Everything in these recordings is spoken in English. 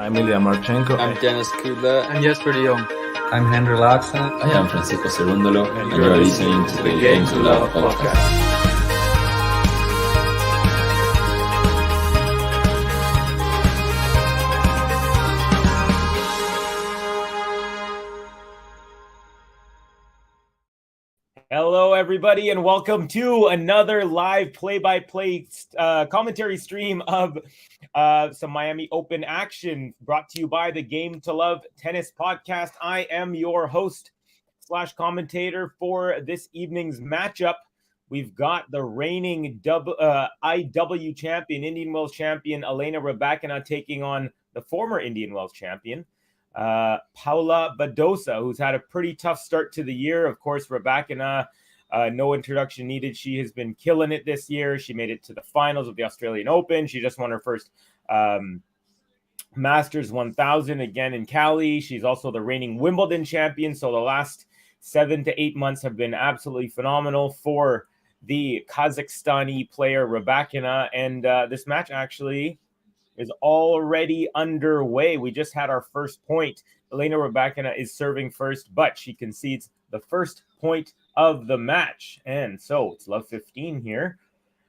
I'm Ilya Marchenko. I'm Dennis Kudla. I'm Jesper de Jong. I'm Henry Laxon. I am Francisco Cerundolo, and you're listening to the Game to Love podcast. Hello, everybody, and welcome to another live play-by-play commentary stream of some Miami Open action brought to you by the Game to Love Tennis podcast. I am your host / commentator for this evening's matchup. We've got the reigning IW champion, Indian Wells champion, Elena RYBAKINA taking on the former Indian Wells champion, Paula Badosa, who's had a pretty tough start to the year. Of course, RYBAKINA, no introduction needed. She has been killing it this year. She made it to the finals of the Australian Open. She just won her first Masters 1000 again in Cali. She's also the reigning Wimbledon champion. So the last 7 to 8 months have been absolutely phenomenal for the Kazakhstani player RYBAKINA. And this match actually is already underway. We just had our first point. Elena RYBAKINA is serving first, but she concedes the first point of the match. And so it's love 15 here.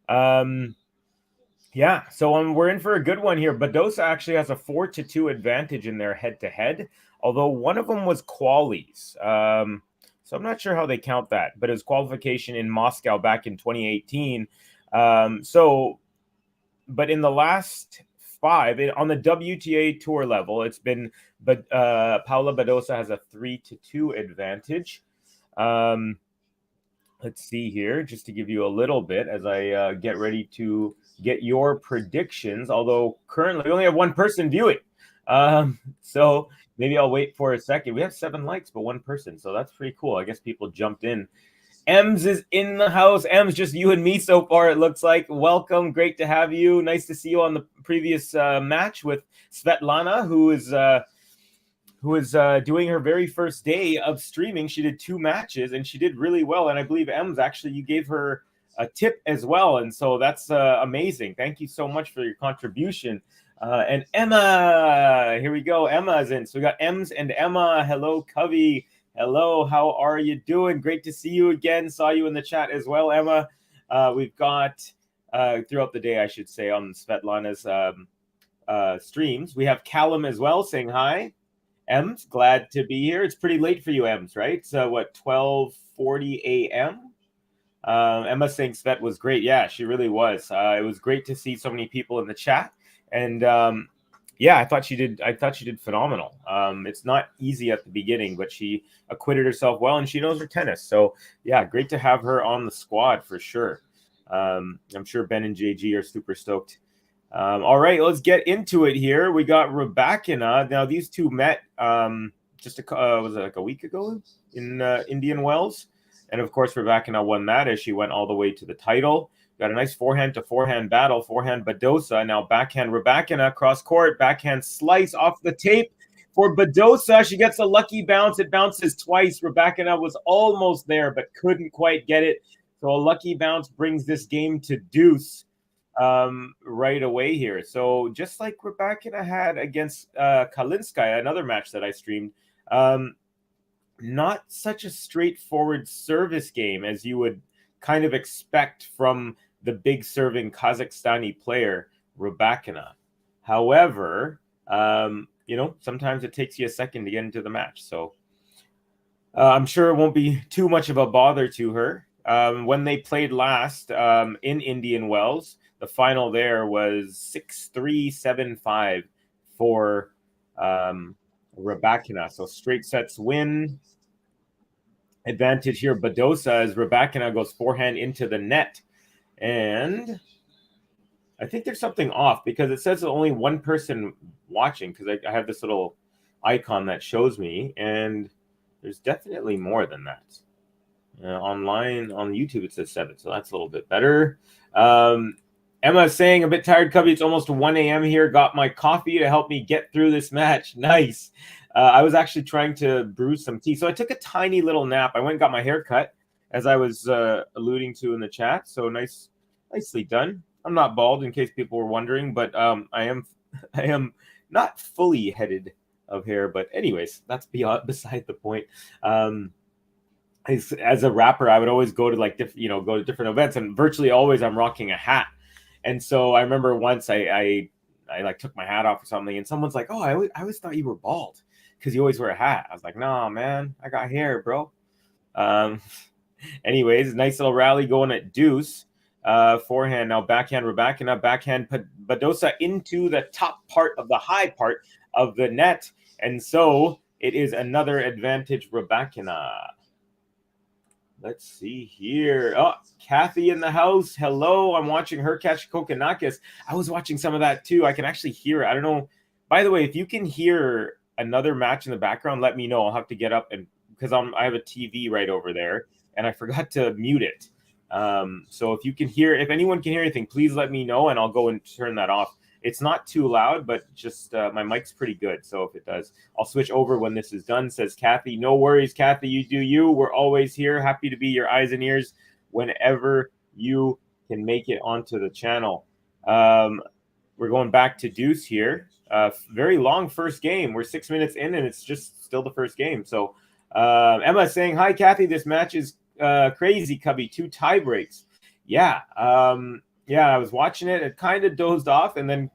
We're in for a good one here. Badosa actually has a 4-2 advantage in their head-to-head, although one of them was qualies. So I'm not sure how they count that, but it was qualification in Moscow back in 2018. But in the last 5 on the WTA tour level, it's been, but Paula Badosa has a 3-2 advantage. Let's see here, just to give you a little bit as I get ready to get your predictions. Although currently we only have one person viewing, so maybe I'll wait for a second. We have 7 likes, but 1 person, so that's pretty cool. I guess people jumped in. Ems is in the house. Ems, just you and me so far, it looks like. Welcome. Great to have you. Nice to see you on the previous match with Svetlana, who is doing her very first day of streaming. She did 2 matches, and she did really well. And I believe, Ems, actually, you gave her a tip as well. And so that's amazing. Thank you so much for your contribution. And Emma, here we go. Emma is in. So we got Ems and Emma. Hello, Covey. Hello, how are you doing? Great to see you again. Saw you in the chat as well, Emma. We've got, throughout the day, I should say, on Svetlana's streams. We have Callum as well saying hi. Ems, glad to be here. It's pretty late for you, Ems, right? So, 12:40 a.m.? Emma saying Svet was great. Yeah, she really was. It was great to see so many people in the chat. And I thought she did phenomenal. It's not easy at the beginning, but she acquitted herself well, and she knows her tennis. So yeah, great to have her on the squad for sure. I'm sure Ben and JG are super stoked. All right, let's get into it here. We got RYBAKINA. Now these two met was it like a week ago in Indian Wells, and of course RYBAKINA won that as she went all the way to the title. Got a nice forehand-to-forehand battle. Forehand Badosa. Now backhand RYBAKINA cross court. Backhand slice off the tape for Badosa. She gets a lucky bounce. It bounces twice. RYBAKINA was almost there but couldn't quite get it. So a lucky bounce brings this game to deuce right away here. So just like RYBAKINA had against Kalinskaya, another match that I streamed, not such a straightforward service game as you would kind of expect from the big serving Kazakhstani player RYBAKINA. However, sometimes it takes you a second to get into the match. So I'm sure it won't be too much of a bother to her. When they played last in Indian Wells, the final there was 6-3, 7-5 for RYBAKINA. So straight sets win. Advantage here, Badosa, as RYBAKINA goes forehand into the net. And I think there's something off because it says only one person watching, because I have this little icon that shows me, and there's definitely more than that. Online on YouTube it says 7, so that's a little bit better. Emma saying a bit tired, Cubby. It's almost 1 a.m. here. Got my coffee to help me get through this match. Nice. I was actually trying to brew some tea. So I took a tiny little nap. I went and got my hair cut, as I was alluding to in the chat. So nicely done. I'm not bald, in case people were wondering, but I am not fully headed of hair, but anyways, that's beside the point. As a rapper, I would always go to like go to different events, and virtually always I'm rocking a hat. And so I remember once I like took my hat off or something, and someone's like, "Oh, I always thought you were bald because you always wear a hat." I was like, "Nah, man, I got hair, bro." Anyways, nice little rally going at deuce. Forehand now, backhand RYBAKINA, backhand Badosa into the top part of the high part of the net, and so it is another advantage RYBAKINA. Let's see here. Oh, Kathy in the house. Hello. I'm watching her catch Kokonakis. I was watching some of that too. I can actually hear it. I don't know. By the way, if you can hear another match in the background, let me know. I'll have to get up, and because I have a TV right over there and I forgot to mute it. So if you can hear, if anyone can hear anything, please let me know and I'll go and turn that off. It's not too loud, but just my mic's pretty good. So if it does, I'll switch over when this is done, says Kathy. No worries, Kathy. You do you. We're always here. Happy to be your eyes and ears whenever you can make it onto the channel. We're going back to deuce here. Very long first game. We're 6 minutes in, and it's just still the first game. So Emma saying, hi, Kathy. This match is crazy, Cubby. 2 tie breaks. Yeah. Yeah, I was watching it. It kind of dozed off, and then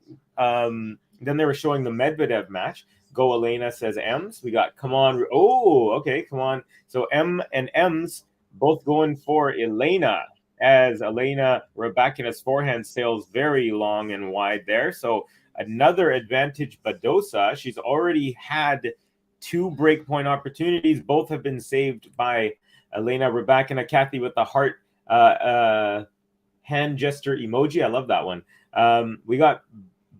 they were showing the Medvedev match. Go Elena, says Ems. We got come on. Oh, okay, come on. So M and Ems both going for Elena, as Elena RYBAKINA's forehand sails very long and wide there. So another advantage Badosa. She's already had 2 breakpoint opportunities. Both have been saved by Elena RYBAKINA. Kathy with the heart hand gesture emoji. I love that one. We got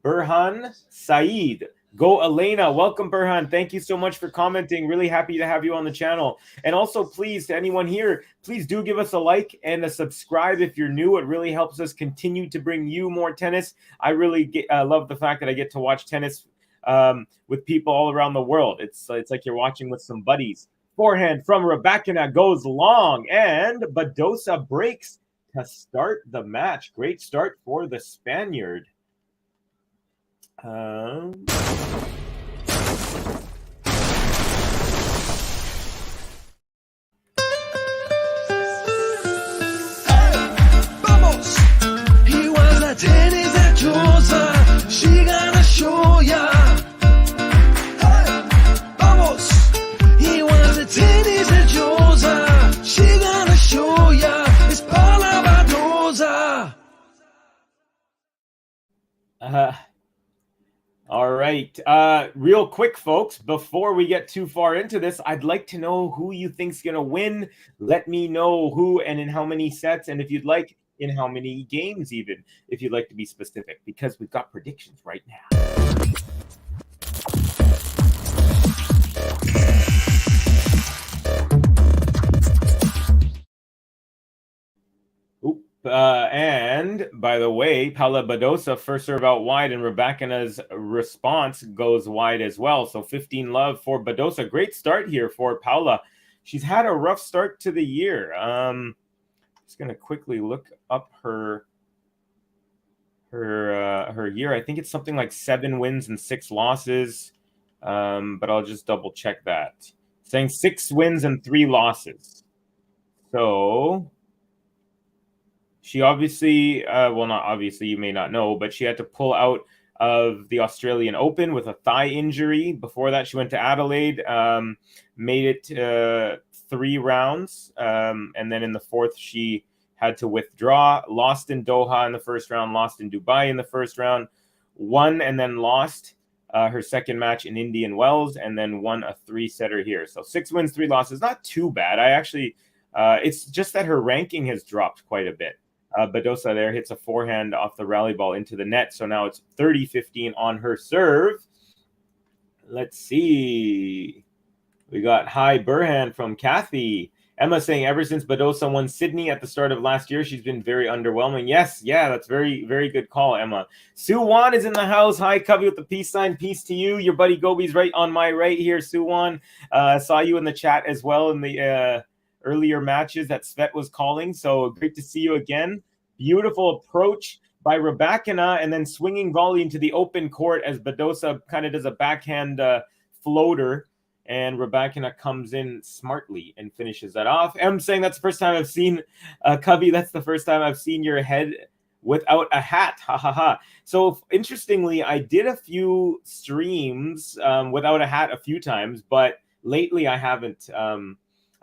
Burhan Saeed. Go Elena. Welcome, Burhan. Thank you so much for commenting. Really happy to have you on the channel. And also, please, to anyone here, please do give us a like and a subscribe if you're new. It really helps us continue to bring you more tennis. I really love the fact that I get to watch tennis with people all around the world. It's like you're watching with some buddies. Forehand from RYBAKINA goes long, and Badosa breaks to start the match. Great start for the Spaniard. Vamos! He was a tennis at Badosa. She gonna show ya. Hey, vamos! He was a tennis at Badosa. She gonna show ya. It's Paula Badosa. All right. Real quick, folks, before we get too far into this, I'd like to know who you think's going to win. Let me know who and in how many sets, and if you'd like, in how many games even, if you'd like to be specific, because we've got predictions right now. And by the way, Paula Badosa first serve out wide, and RYBAKINA's response goes wide as well. So 15 love for Badosa. Great start here for Paula. She's had a rough start to the year. Just gonna quickly look up her year. I think it's something like 7 wins and 6 losses. But I'll just double check that. Saying 6 wins and 3 losses. So she obviously, well, not obviously, you may not know, but she had to pull out of the Australian Open with a thigh injury. Before that, she went to Adelaide, made it 3 rounds, and then in the 4th, she had to withdraw, lost in Doha in the first round, lost in Dubai in the first round, won and then lost her second match in Indian Wells, and then won a 3-setter here. So 6 wins, 3 losses, not too bad. I actually, it's just that her ranking has dropped quite a bit. Badosa there hits a forehand off the rally ball into the net. So now it's 30-15 on her serve. Let's see. We got hi Burhan from Kathy. Emma saying ever since Badosa won Sydney at the start of last year, she's been very underwhelming. Yes, yeah, that's very, very good call, Emma. Sue Wan is in the house. Hi, Cubby with the peace sign. Peace to you. Your buddy Gobi's right on my right here, Sue Wan. Saw you in the chat as well in the earlier matches that Svet was calling. So great to see you again. Beautiful approach. by Rybakina, and then swinging volley into the open court as Badosa kind of does a backhand floater, and Rybakina comes in smartly and finishes that off. I'm saying that's the first time I've seen Covey. That's the first time I've seen your head without a hat. Ha ha ha. So interestingly, I did a few streams without a hat a few times, but lately I haven't.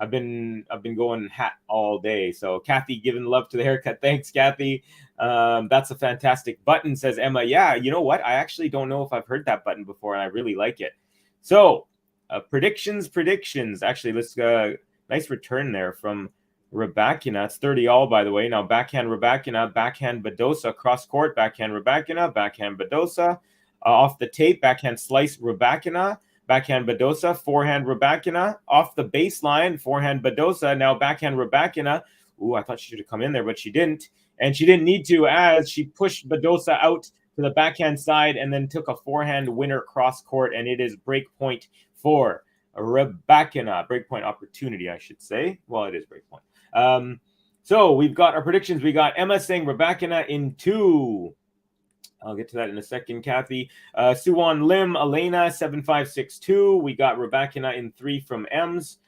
I've been going hat all day. So Kathy giving love to the haircut. Thanks, Kathy. That's a fantastic button, says Emma. Yeah, you know what? I actually don't know if I've heard that button before, and I really like it. So predictions. Actually, let's nice return there from Rybakina. It's 30-all, by the way. Now backhand Rybakina, backhand Badosa, cross court, backhand Rybakina, backhand Badosa, off the tape, backhand slice Rybakina, backhand Badosa, forehand Rybakina, off the baseline, forehand Badosa, now backhand Rybakina. Ooh, I thought she should have come in there, but she didn't. And she didn't need to, as she pushed Badosa out to the backhand side and then took a forehand winner cross court, and it is break point for Rybakina. Break point opportunity, I should say. Well, it is break point. So we've got our predictions. We got Emma saying Rybakina in 2. I'll get to that in a second, Kathy. Suwon Lim, Elena, 7562. We got Rybakina in 3 from Ems.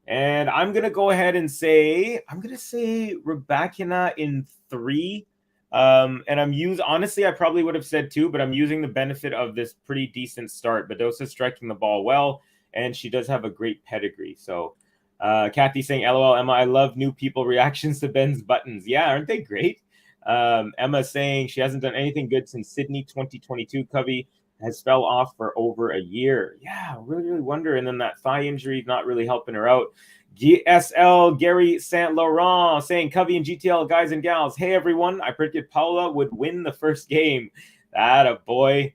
And I'm going to go ahead and say, Rybakina in 3. And honestly, I probably would have said 2, but I'm using the benefit of this pretty decent start. Badosa striking the ball well, and she does have a great pedigree. So Kathy saying, LOL, Emma, I love new people reactions to Ben's buttons. Yeah, aren't they great? Emma saying she hasn't done anything good since Sydney 2022. Covey has fell off for over a year. Yeah, really wonder. And then that thigh injury not really helping her out. GSL Gary Saint Laurent saying Covey and GTL guys and gals. Hey everyone, I predicted Paula would win the first game. That a boy.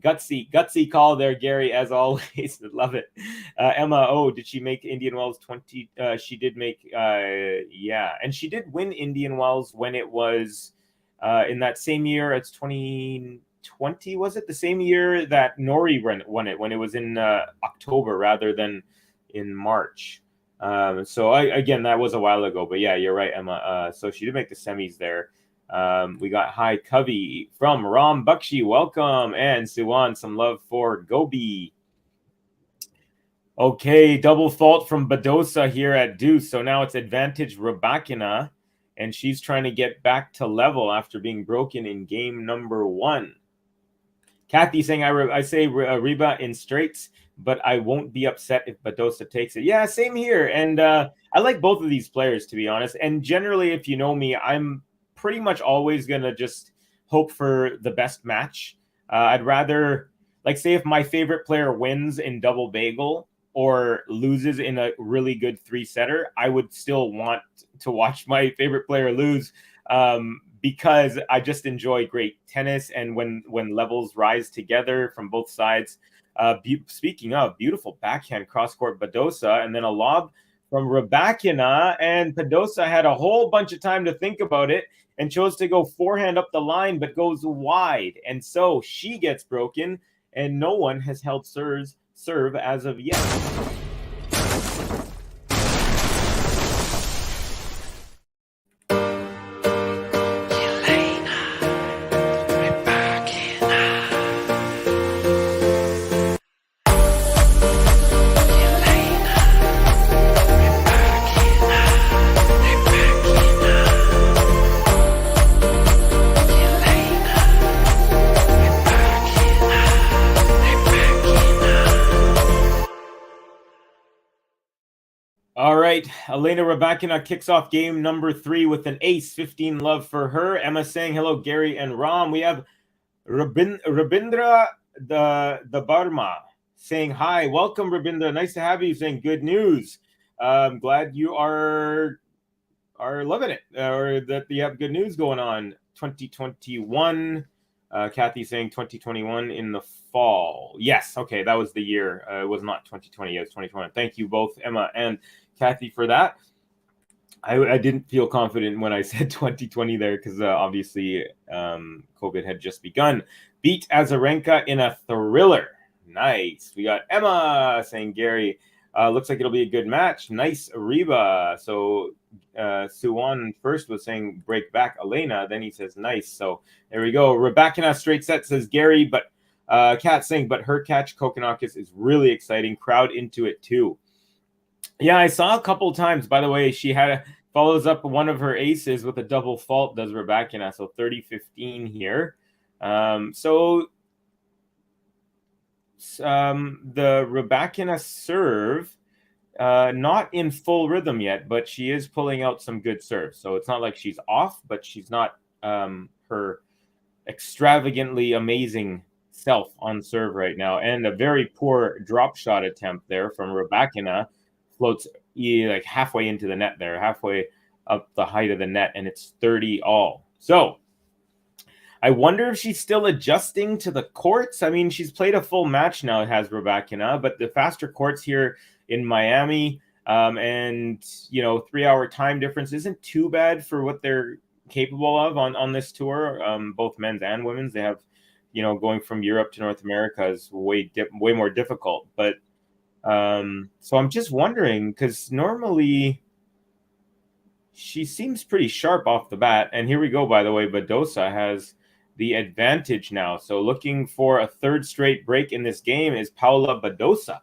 Gutsy call there, Gary, as always. Love it. Emma, did she make Indian Wells 20? She did make, yeah. And she did win Indian Wells when it was in that same year. It's 2020, was it? The same year that Nori won it, when it was in October rather than in March. So again, that was a while ago. But yeah, you're right, Emma. So she did make the semis there. We got Hi Covey from Ram Bakshi, welcome, and Suwan, some love for Gobi. Okay, double fault from Badosa here at deuce. So now it's advantage Rybakina, and she's trying to get back to level after being broken in game number 1. Kathy saying, I say Reba in straights, but I won't be upset if Badosa takes it. Yeah, same here. And I like both of these players, to be honest. And generally, if you know me, I'm pretty much always going to just hope for the best match. I'd rather, like, say if my favorite player wins in double bagel or loses in a really good 3-setter, I would still want to watch my favorite player lose because I just enjoy great tennis. And when levels rise together from both sides, speaking of, beautiful backhand cross-court Badosa, and then a lob from Rybakina, and Badosa had a whole bunch of time to think about it and chose to go forehand up the line, but goes wide. And so she gets broken, and no one has held serve as of yet. All right, Elena RYBAKINA kicks off game number 3 with an ace. 15 love for her. Emma saying hello, Gary and Ram. We have Rabindra the Barma saying hi. Welcome, Rabindra. Nice to have you. Saying good news. I'm glad you are loving it, or that you have good news going on. 2021. Kathy saying 2021 in the fall. Yes, okay, that was the year. It was not 2020, it was 2021. Thank you both, Emma and Kathy, for that. I didn't feel confident when I said 2020 there because obviously COVID had just begun. Beat Azarenka in a thriller. Nice. We got Emma saying Gary. Looks like it'll be a good match. Nice, Reba. So Suwon first was saying break back Elena, then he says nice. So there we go. RYBAKINA straight set, says Gary, but Kat saying, but her catch Kokonakis is really exciting. Crowd into it too. Yeah, I saw a couple times. By the way, she follows up one of her aces with a double fault, does RYBAKINA. So 30-15 here. The RYBAKINA serve, not in full rhythm yet, but she is pulling out some good serves. So it's not like she's off, but she's not her extravagantly amazing self on serve right now. And a very poor drop shot attempt there from RYBAKINA. Floats like halfway into the net there, halfway up the height of the net, and it's 30 all. So I wonder if she's still adjusting to the courts. I mean, she's played a full match now, has RYBAKINA, but the faster courts here in Miami, and 3-hour time difference isn't too bad for what they're capable of on this tour. Both men's and women's, they have, going from Europe to North America is way more difficult. But so I'm just wondering, because normally she seems pretty sharp off the bat. And here we go, by the way, Badosa has the advantage now. So looking for a third straight break in this game is Paula Badosa.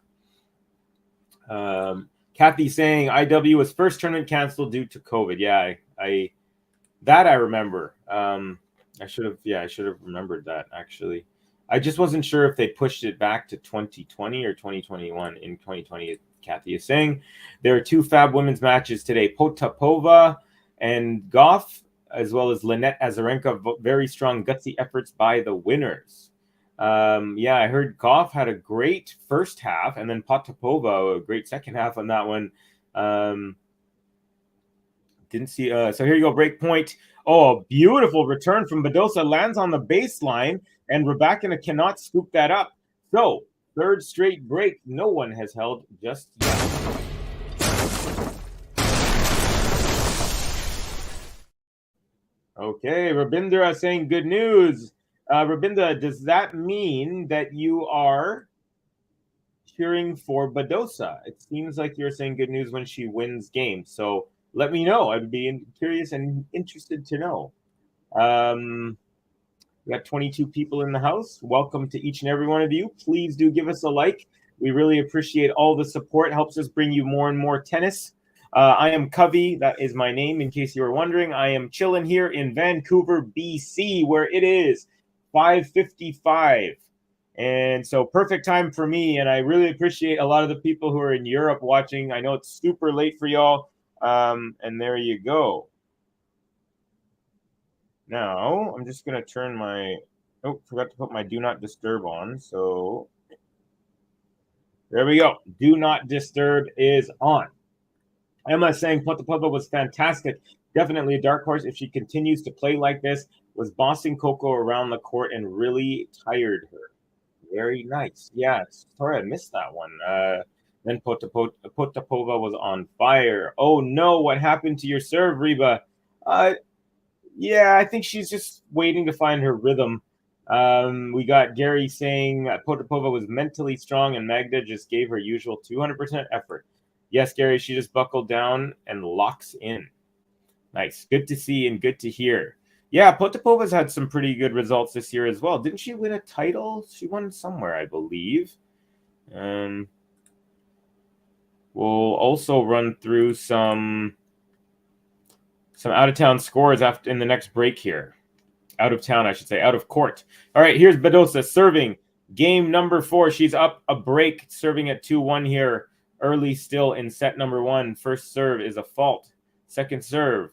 Kathy saying IW was first tournament canceled due to COVID. Yeah, I remember. I should have remembered that, actually. I just wasn't sure if they pushed it back to 2020 or 2021. In 2020, Kathy is saying. There are 2 Fab women's matches today. Potapova and Goff, as well as Lynette Azarenka. Very strong, gutsy efforts by the winners. I heard Goff had a great first half, and then Potapova a great second half on that one. Didn't see. So here you go, break point. Oh, a beautiful return from Badosa, lands on the baseline, and RYBAKINA cannot scoop that up. So, third straight break, no one has held just yet. Okay, Rabindra saying good news. Rabindra, does that mean that you are cheering for Badosa? It seems like you're saying good news when she wins games. So let me know. I'd be curious and interested to know. We got 22 people in the house. Welcome to each and every one of you. Please do give us a like. We really appreciate all the support. It helps us bring you more and more tennis. I am Covey. That is my name, in case you were wondering. I am chilling here in Vancouver, BC, where it is 5:55. And so perfect time for me. And I really appreciate a lot of the people who are in Europe watching. I know it's super late for y'all. And there you go. Now, I'm just going to turn my... Oh, forgot to put my Do Not Disturb on. So there we go. Do Not Disturb is on. Emma saying Potapova was fantastic. Definitely a dark horse if she continues to play like this. Was bossing Coco around the court and really tired her. Very nice. Yeah, sorry I missed that one. Then Potapova was on fire. Oh no, what happened to your serve, Reba? Yeah, I think she's just waiting to find her rhythm. We got Gary saying Potapova was mentally strong and Magda just gave her usual 200% effort. Yes, Gary, she just buckled down and locks in. Nice. Good to see and good to hear. Yeah, Potapova's had some pretty good results this year as well. Didn't she win a title? She won somewhere, I believe. We'll also run through some out-of-town scores in the next break here. Out of town, I should say. Out of court. All right, here's Badosa serving. Game number 4. She's up a break, serving at 2-1 here. Early still in set number 1. First serve is a fault. Second serve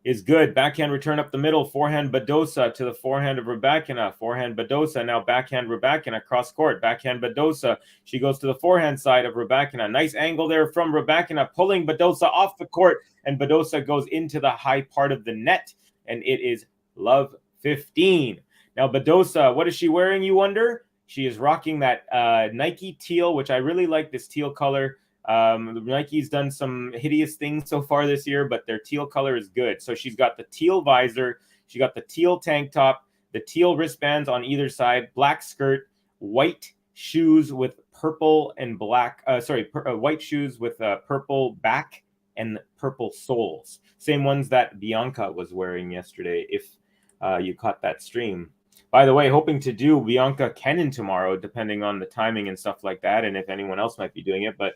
is good. Backhand return up the middle. Forehand Badosa to the forehand of RYBAKINA. Forehand Badosa. Now backhand RYBAKINA. Cross court. Backhand Badosa. She goes to the forehand side of RYBAKINA. Nice angle there from RYBAKINA, pulling Badosa off the court. And Badosa goes into the high part of the net. And it is love 15. Now Badosa, what is she wearing, you wonder? She is rocking that Nike teal, which I really like this teal color. Nike's done some hideous things so far this year, but their teal color is good. So she's got the teal visor, she got the teal tank top, the teal wristbands on either side, black skirt, white shoes with purple and black, white shoes with purple back and purple soles. Same ones that Bianca was wearing yesterday, if you caught that stream. By the way, hoping to do Bianca Kennan tomorrow, depending on the timing and stuff like that, and if anyone else might be doing it. But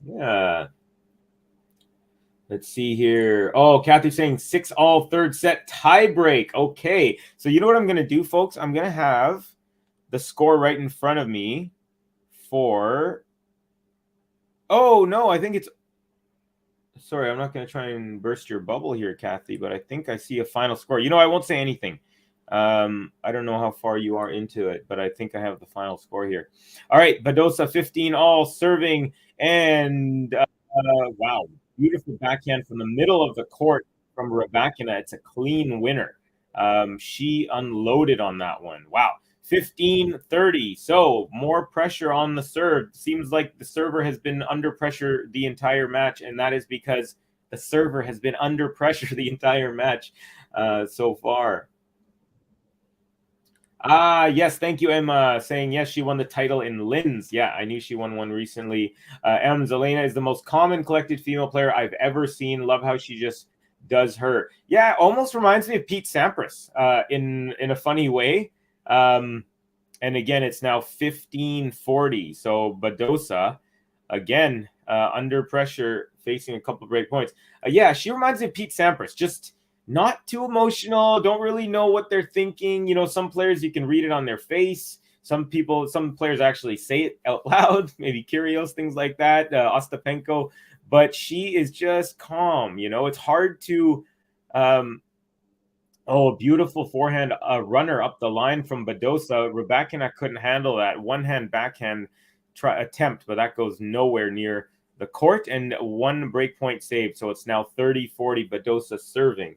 yeah. Let's see here. Oh, Kathy's saying 6-all third set tie break. Okay. So you know what I'm going to do, folks? I'm going to have the score right in front of me for... Oh, no, I think it's... Sorry, I'm not going to try and burst your bubble here, Kathy, but I think I see a final score. You know, I won't say anything. I don't know how far you are into it, but I think I have the final score here. All right, Badosa 15-all serving, and wow. Beautiful backhand from the middle of the court from RYBAKINA. It's a clean winner. She unloaded on that one. Wow. 15-30. So more pressure on the serve. Seems like the server has been under pressure the entire match, and that is because the server has been under pressure the entire match so far. Yes, thank you, Emma, saying yes, she won the title in Linz. Yeah, I knew she won one recently. Elena is the most common collected female player I've ever seen. Love how she just does her. Yeah, almost reminds me of Pete Sampras in a funny way. And again, it's now 15-40. So Badosa, again, under pressure, facing a couple of break points. Yeah, she reminds me of Pete Sampras. Just not too emotional, don't really know what they're thinking. You know, some players, you can read it on their face. Some players actually say it out loud, maybe Kyrgios, things like that, Ostapenko. But she is just calm, you know. It's hard to... Oh, beautiful forehand runner up the line from Badosa. RYBAKINA couldn't handle that. One-hand backhand attempt, but that goes nowhere near the court. And one breakpoint save, so it's now 30-40, Badosa serving.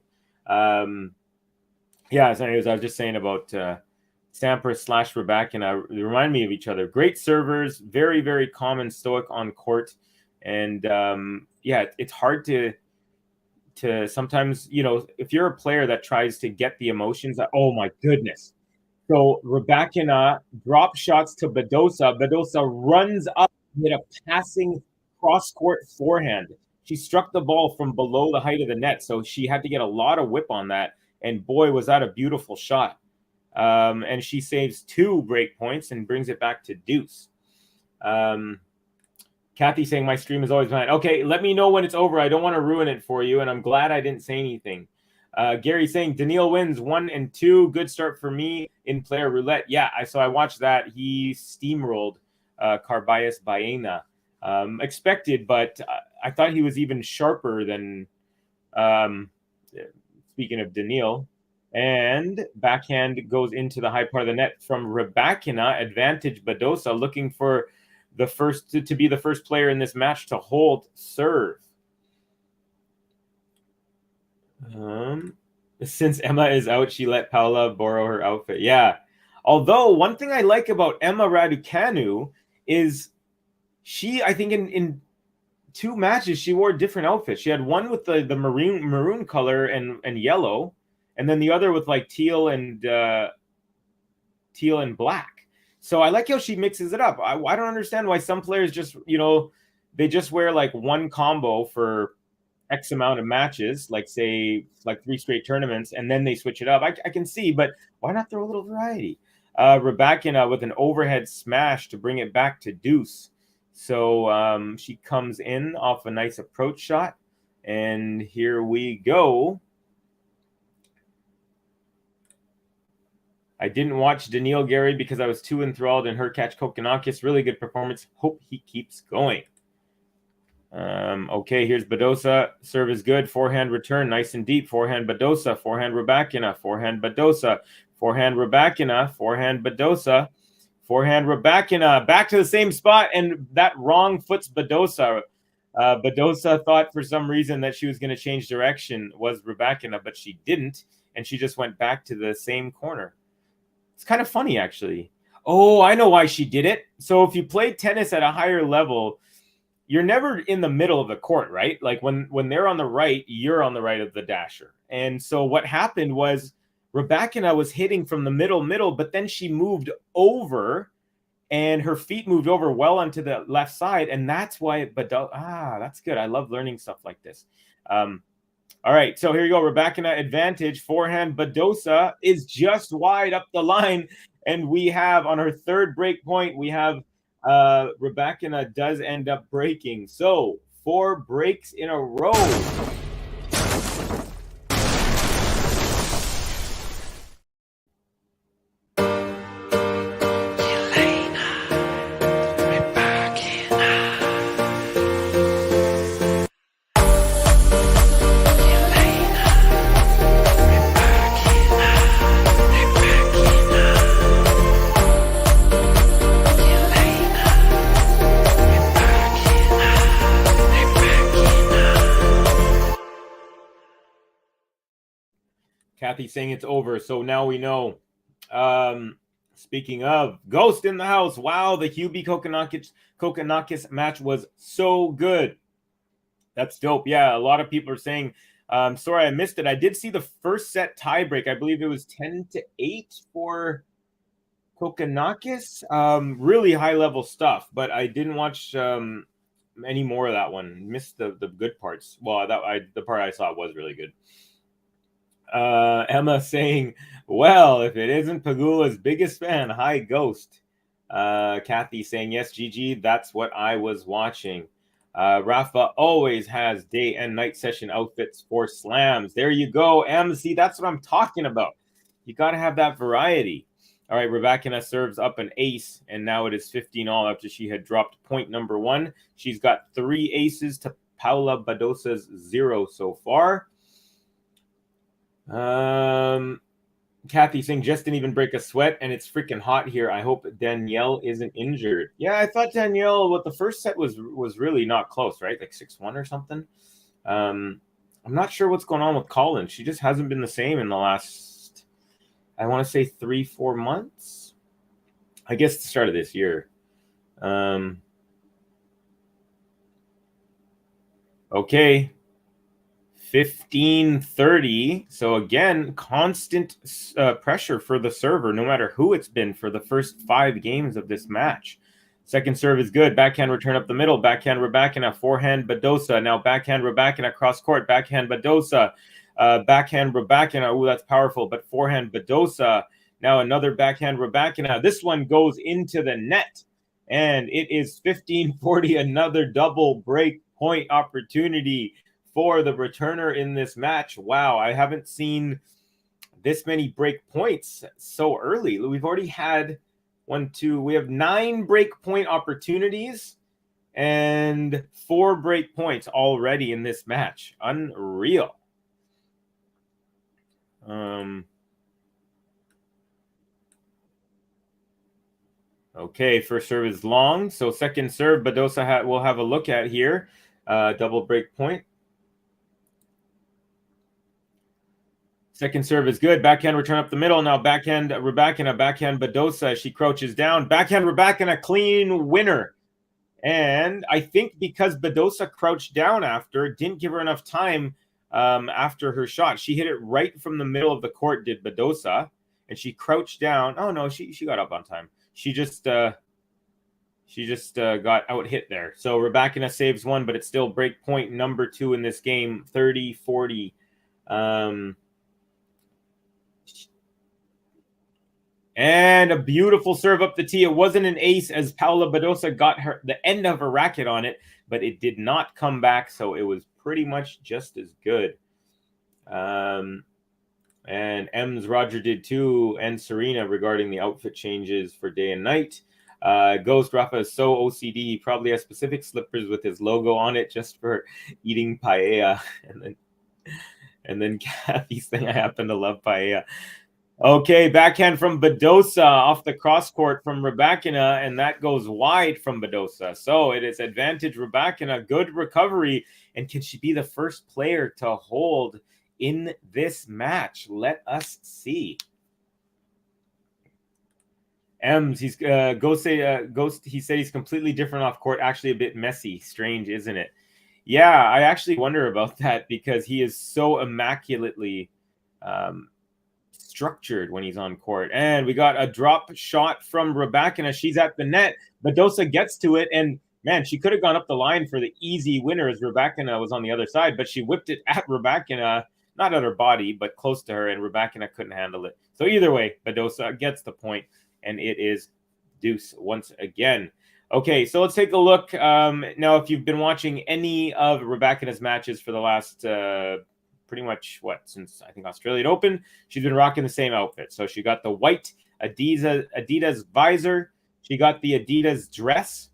Yeah, so anyways, I was just saying about Sampras / RYBAKINA. They remind me of each other. Great servers, very, very calm and stoic on court. And yeah, it's hard to sometimes, you know, if you're a player that tries to get the emotions, oh my goodness. So RYBAKINA drop shots to Badosa. Badosa runs up with a passing cross-court forehand. She struck the ball from below the height of the net, so she had to get a lot of whip on that. And boy, was that a beautiful shot. And she saves 2 break points and brings it back to deuce. Kathy saying my stream is always fine. Okay, let me know when it's over. I don't want to ruin it for you, and I'm glad I didn't say anything. Gary saying Daniil wins 1 and 2. Good start for me in player roulette. Yeah, I watched that. He steamrolled Carballes Baena. Expected, but I thought he was even sharper than speaking of Daniil. And backhand goes into the high part of the net from RYBAKINA. Advantage Badosa, looking for the first to be the first player in this match to hold serve. Since Emma is out, she let Paula borrow her outfit. Yeah. Although one thing I like about Emma Raducanu is she, I think in 2 matches, she wore different outfits. She had one with the maroon color and yellow, and then the other with like teal and black. So I like how she mixes it up. I don't understand why some players just, you know, they just wear like one combo for X amount of matches, like say like 3 straight tournaments, and then they switch it up. I can see, but why not throw a little variety? RYBAKINA with an overhead smash to bring it back to deuce. So she comes in off a nice approach shot, and here we go. I didn't watch Daniil, Gary, because I was too enthralled in her catch Kokkinakis. Really good performance. Hope he keeps going. Okay, here's Badosa. Serve is good. Forehand return, nice and deep. Forehand Badosa. Forehand RYBAKINA. Forehand Badosa. Forehand RYBAKINA. Forehand Badosa. Forehand RYBAKINA. Back to the same spot, and that wrong foot's Badosa. Badosa thought for some reason that she was going to change direction, was RYBAKINA, but she didn't, and she just went back to the same corner. It's kind of funny, actually. Oh, I know why she did it. So if you play tennis at a higher level, you're never in the middle of the court, right? Like when they're on the right, you're on the right of the dasher. And so what happened was RYBAKINA was hitting from the middle, but then she moved over and her feet moved over well onto the left side, and that's why that's good. I love learning stuff like this. All right, so here you go. RYBAKINA advantage, forehand. Badosa is just wide up the line, and we have on her third break point, we have RYBAKINA does end up breaking. So 4 breaks in a row. Kathy saying it's over. So now we know. Speaking of Ghost in the house. Wow, the Hubie Kokkinakis match was so good. That's dope. Yeah, a lot of people are saying, sorry, I missed it. I did see the first set tiebreak. I believe it was 10-8 for Kokkinakis. Really high level stuff, but I didn't watch any more of that one. Missed the good parts. Well, the part I saw was really good. Emma saying, well, if it isn't Pagula's biggest fan, hi Ghost. Kathy saying, yes, GG, that's what I was watching. Rafa always has day and night session outfits for slams. There you go, Em. See, that's what I'm talking about. You got to have that variety. All right, RYBAKINA serves up an ace, and now it is 15-all after she had dropped point number 1. She's got 3 aces to Paula Badosa's 0 so far. Kathy saying just didn't even break a sweat, and it's freaking hot here. I hope Danielle isn't injured. Yeah, I thought Danielle, the first set was really not close, right? Like 6-1 or something. I'm not sure what's going on with Colin. She just hasn't been the same in the last, I want to say 3-4 months. I guess the start of this year. Okay. 15-30. So again, constant pressure for the server, no matter who it's been for the first 5 games of this match. Second serve is good. Backhand return up the middle. Backhand RYBAKINA. Forehand Badosa. Now backhand RYBAKINA cross court. Backhand Badosa. Backhand RYBAKINA. Ooh, that's powerful. But forehand Badosa. Now another backhand RYBAKINA. This one goes into the net. And it is 15-40. Another double break point opportunity for the returner in this match. Wow, I haven't seen this many break points so early. We've already had we have 9 break point opportunities and 4 break points already in this match. Unreal. Okay, first serve is long. So second serve, Badosa we'll have a look at here. Double break point. Second serve is good. Backhand return up the middle. Now backhand RYBAKINA, backhand Badosa. She crouches down. Backhand RYBAKINA, clean winner. And I think because Badosa crouched down after, didn't give her enough time after her shot. She hit it right from the middle of the court, did Badosa. And she crouched down. Oh, no, she got up on time. She just got out hit there. So RYBAKINA saves 1, but it's still break point number 2 in this game, 30-40. And a beautiful serve up the tee. It wasn't an ace as Paula Badosa got the end of her racket on it, but it did not come back, so it was pretty much just as good. And M's Roger did too, and Serena regarding the outfit changes for day and night. Ghost Rafa is so OCD. He probably has specific slippers with his logo on it just for eating paella. And then Kathy's saying, I happen to love paella. Okay, backhand from Badosa off the cross court from RYBAKINA, and that goes wide from Badosa. So it is advantage RYBAKINA, good recovery, and can she be the first player to hold in this match? Let us see. M's, he's Ghost. He said he's completely different off court. Actually, a bit messy. Strange, isn't it? Yeah, I actually wonder about that because he is so immaculately structured when he's on court. And we got a drop shot from RYBAKINA. She's at the net. Badosa gets to it, and man, she could have gone up the line for the easy winner as RYBAKINA was on the other side, but she whipped it at RYBAKINA, not at her body, but close to her, and RYBAKINA couldn't handle it. So either way, Badosa gets the point, and it is deuce once again. Okay, so let's take a look. Now, if you've been watching any of RYBAKINA's matches for the last pretty much, since I think Australian Open, she's been rocking the same outfit. So she got the white Adidas visor. She got the Adidas dress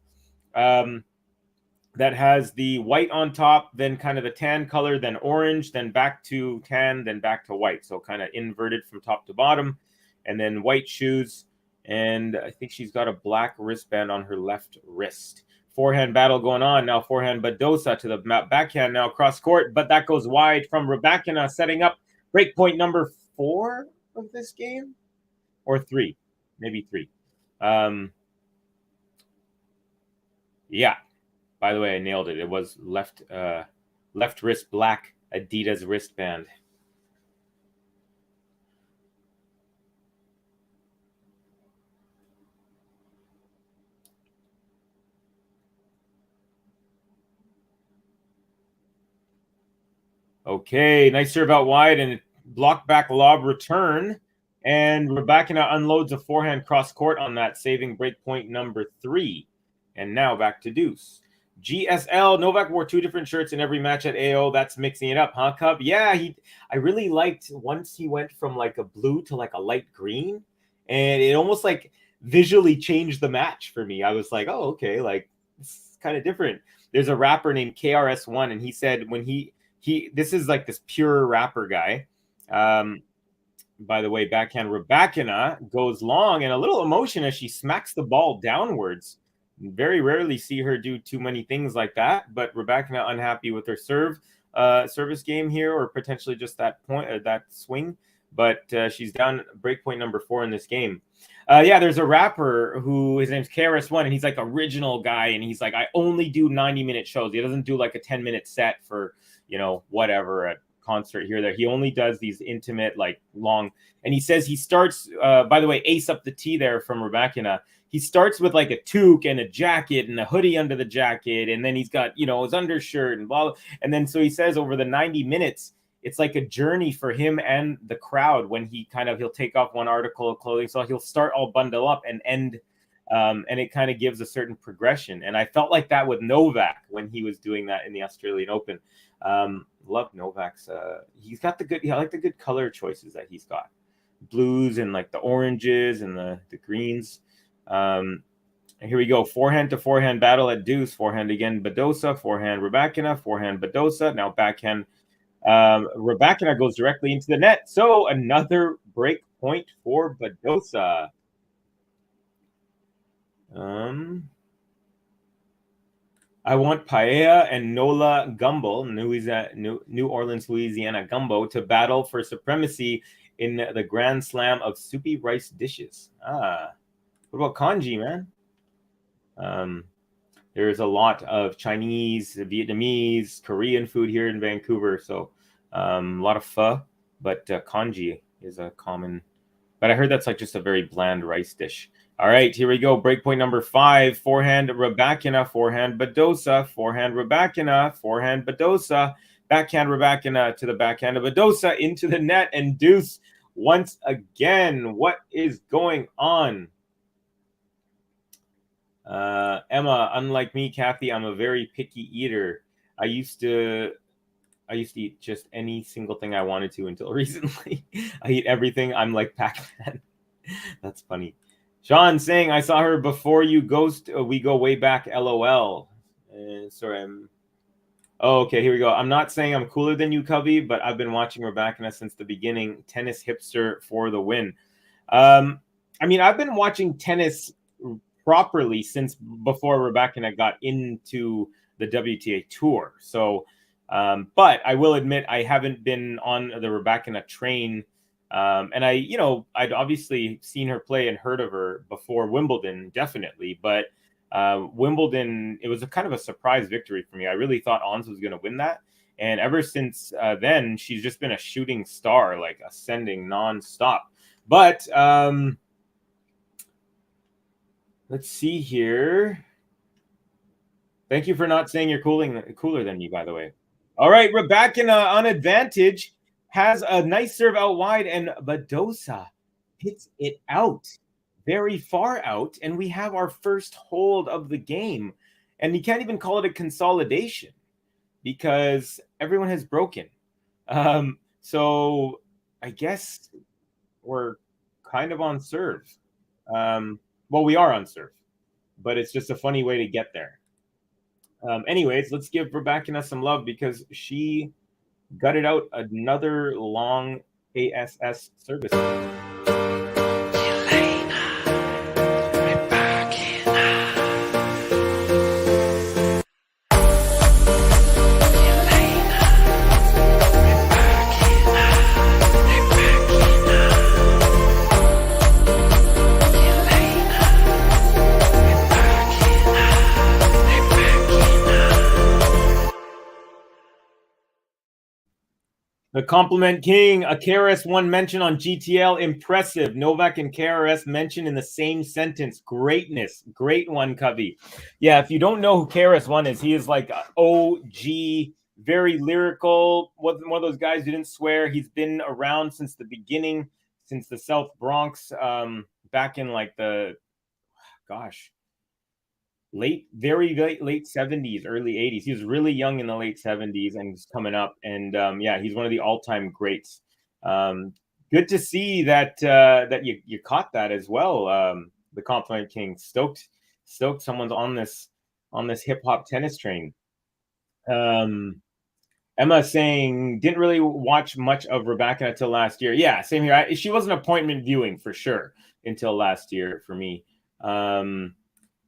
that has the white on top, then kind of the tan color, then orange, then back to tan, then back to white. So kind of inverted from top to bottom, and then white shoes. And I think she's got a black wristband on her left wrist. Forehand battle going on now. Forehand Badosa to the backhand now cross court, but that goes wide from RYBAKINA, setting up break point number 4 of this game, or 3, maybe 3. Yeah. By the way, I nailed it. It was left wrist black Adidas wristband. Okay, nice serve out wide and block back lob return. And RYBAKINA unloads a forehand cross court on that, saving break point number 3. And now back to deuce. GSL, Novak wore 2 different shirts in every match at AO. That's mixing it up, huh, Cub? Yeah, I really liked once he went from like a blue to like a light green. And it almost like visually changed the match for me. I was like, oh, okay, like it's kind of different. There's a rapper named KRS-One, and he said when this is like this pure rapper guy. By the way, backhand RYBAKINA goes long and a little emotion as she smacks the ball downwards. Very rarely see her do too many things like that, but RYBAKINA unhappy with her service game here, or potentially just that point, that swing. But she's down break point number 4 in this game. Yeah, there's a rapper who his name's KRS-One, and he's like original guy, and he's like, I only do 90-minute shows. He doesn't do like a 10-minute set for, whatever, a concert here or there. He only does these intimate, like long. And he says he starts, by the way, ace up the tee there from RYBAKINA. He starts with like a toque and a jacket and a hoodie under the jacket. And then he's got, his undershirt and blah, blah. And then so he says over the 90 minutes, it's like a journey for him and the crowd when he'll take off one article of clothing. So he'll start all bundle up and end. And it kind of gives a certain progression. And I felt like that with Novak when he was doing that in the Australian Open. Love Novak's. He's got I like the good color choices that he's got. Blues and like the oranges and the greens. And here we go. Forehand to forehand battle at deuce. Forehand again, Badosa. Forehand RYBAKINA. Forehand Badosa. Now backhand. RYBAKINA goes directly into the net. So another break point for Badosa. I want Paella and Nola Gumbo, New Orleans, Louisiana Gumbo, to battle for supremacy in the Grand Slam of soupy rice dishes. What about kanji, man? There's a lot of Chinese, Vietnamese, Korean food here in Vancouver, so a lot of pho, but kanji is a common. But I heard that's like just a very bland rice dish. All right, here we go. Breakpoint number 5. Forehand RYBAKINA, forehand Badosa, forehand RYBAKINA, forehand Badosa, backhand RYBAKINA to the backhand of Badosa into the net and deuce once again. What is going on? Emma, unlike me, Kathy, I'm a very picky eater. I used to eat just any single thing I wanted to until recently. I eat everything. I'm like Pac-Man. That's funny. Sean saying, I saw her before you ghost. We go way back, LOL. Sorry, okay, here we go. I'm not saying I'm cooler than you, Cubby, but I've been watching RYBAKINA since the beginning. Tennis hipster for the win. I mean, I've been watching tennis properly since before RYBAKINA got into the WTA tour. So, but I will admit I haven't been on the RYBAKINA train. And I'd obviously seen her play and heard of her before Wimbledon, definitely. But Wimbledon, it was a kind of a surprise victory for me. I really thought Ons was going to win that. And ever since then, she's just been a shooting star, like ascending nonstop. But let's see here. Thank you for not saying you're cooler than me, by the way. All right, Rybakina on advantage has a nice serve out wide, and Badosa hits it out very far out, and we have our first hold of the game. And you can't even call it a consolidation because everyone has broken. So I guess we're kind of on serve. Well, we are on serve, but it's just a funny way to get there. Anyways, let's give Rybakina some love because she gutted out another long ASS service. The Compliment King, a KRS One mention on GTL, impressive. Novak and KRS mentioned in the same sentence. Greatness, great one, Covey. Yeah, if you don't know who KRS One is, he is like OG, very lyrical. One of those guys who didn't swear. He's been around since the beginning, since the South Bronx, back in like the, gosh, very late 70s, early 80s. He was really young in the late 70s and was coming up. And yeah, he's one of the all-time greats. Good to see that that you caught that as well. The Compliment King, stoked someone's on this hip hop tennis train. Emma saying didn't really watch much of Rybakina until last year. Yeah, same here. She was an appointment viewing for sure until last year for me.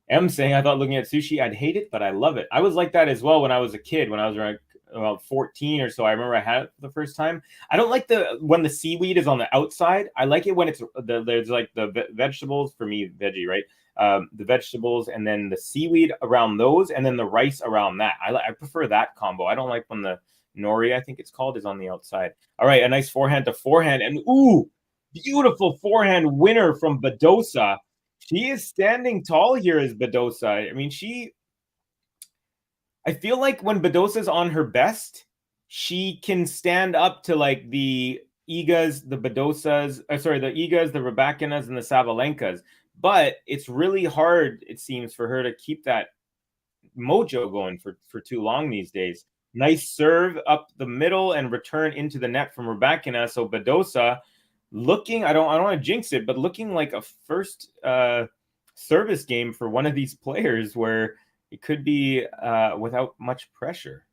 M saying, I thought looking at sushi, I'd hate it, but I love it. I was like that as well when I was a kid, when I was around about 14 or so. I remember I had it the first time. I don't like when the seaweed is on the outside. I like it when it's there's like the vegetables, for me, veggie, right? The vegetables and then the seaweed around those and then the rice around that. I prefer that combo. I don't like when the nori, I think it's called, is on the outside. All right, a nice forehand to forehand. And ooh, beautiful forehand winner from Badosa. She is standing tall here as Badosa. I mean, I feel like when Badosa's on her best, she can stand up to like the Igas, the Badosas, the Igas, the Rybakinas, and the Sabalenkas. But it's really hard, it seems, for her to keep that mojo going for too long these days. Nice serve up the middle and return into the net from Rybakina. So Badosa looking, I don't want to jinx it, but looking like a first service game for one of these players where it could be without much pressure.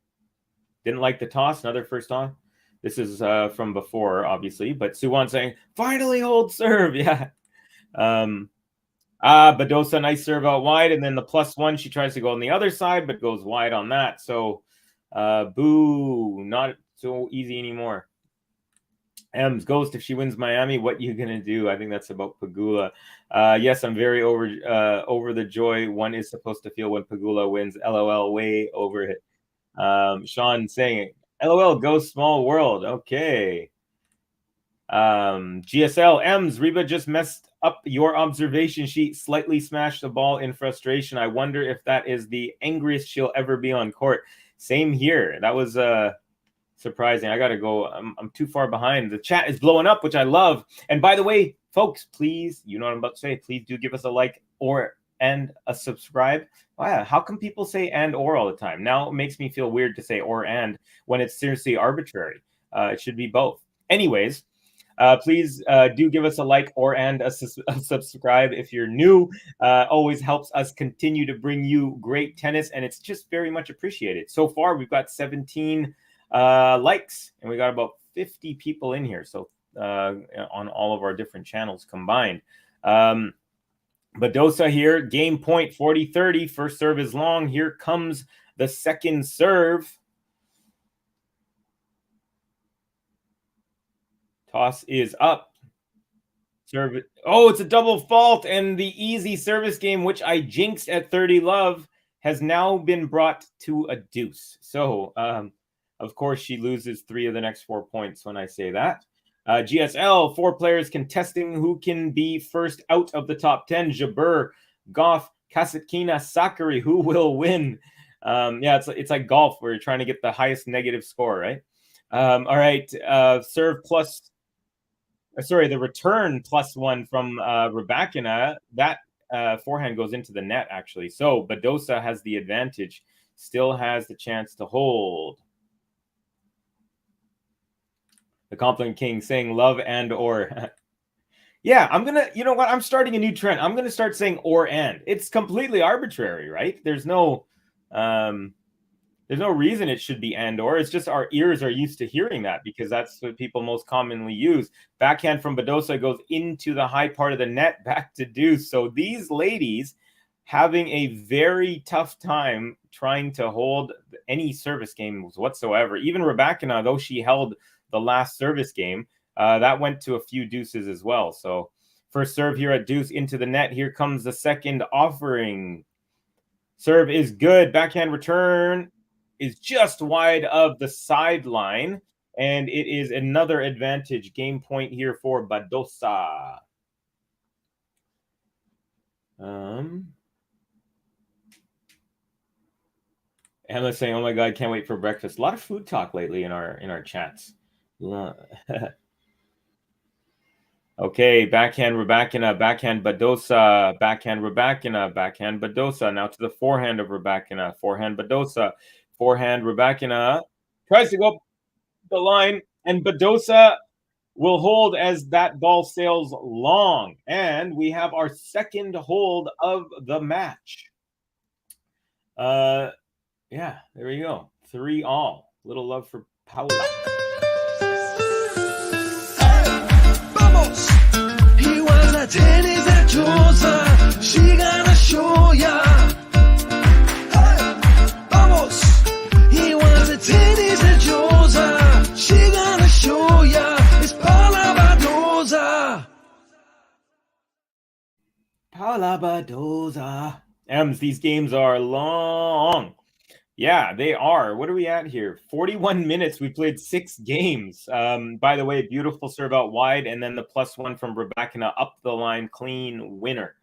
Didn't like the toss, another first on. This is from before, obviously, but Suwon saying, finally hold serve. Yeah. Badosa, nice serve out wide, and then the +1, she tries to go on the other side, but goes wide on that. So, boo, not so easy anymore. M's Ghost, if she wins Miami, what you gonna do? I think that's about Pegula. Yes, I'm very over the joy one is supposed to feel when Pegula wins. LOL, way over it. Sean saying, LOL, go small world. Okay. GSL M's Reba just messed up your observation sheet, slightly smashed the ball in frustration. I wonder if that is the angriest she'll ever be on court. Same here. That was surprising. I gotta go. I'm too far behind. The chat is blowing up, which I love. And by the way, folks, please, you know what I'm about to say, please do give us a like and a subscribe. Wow, how come people say and or all the time? Now it makes me feel weird to say or and when it's seriously arbitrary. It should be both. Anyways, please do give us a like and a subscribe if you're new. Always helps us continue to bring you great tennis, and it's just very much appreciated. So far, we've got 17 likes, and we got about 50 people in here. So on all of our different channels combined. Badosa here, game point 40-30. First serve is long. Here comes the second serve. Toss is up. Serve it. Oh, it's a double fault, and the easy service game, which I jinxed at 30 love, has now been brought to a deuce. So, of course, she loses 3 of the next 4 points when I say that. GSL, 4 players contesting who can be first out of the top 10. Jabber, Goff, Kasatkina, Sakari, who will win? Yeah, it's like golf where you're trying to get the highest negative score, right? All right, serve plus, sorry, the return +1 from RYBAKINA. That forehand goes into the net, actually. So Badosa has the advantage, still has the chance to hold. The Compliment King saying love and or. Yeah, I'm gonna, you know what? I'm starting a new trend. I'm gonna start saying or and. It's completely arbitrary, right? There's no reason it should be and or. It's just our ears are used to hearing that because that's what people most commonly use. Backhand from Badosa goes into the high part of the net, back to deuce. So these ladies having a very tough time trying to hold any service games whatsoever. Even RYBAKINA, though she held the last service game, that went to a few deuces as well. So first serve here at deuce into the net. Here comes the second offering. Serve is good. Backhand return is just wide of the sideline, and it is another advantage. Game point here for Badosa. Emma's saying, "Oh my God, can't wait for breakfast." A lot of food talk lately in our chats. Okay, backhand RYBAKINA, backhand Badosa, backhand RYBAKINA, backhand Badosa. Now to the forehand of RYBAKINA, forehand Badosa, forehand RYBAKINA. Tries to go up the line, and Badosa will hold as that ball sails long. And we have our second hold of the match. Yeah, there we go. 3-all. Little love for Paula. Vamos! He was a tennis at Badosa. She gonna show ya. Hey, vamos! He was a tennis at Badosa. She gonna show ya. It's Paula Badosa. Paula Badosa. Ems, these games are long. Yeah, they are. What are we at here? 41 minutes. We played 6 games. By the way, beautiful serve out wide, and then the +1 from RYBAKINA up the line, clean winner.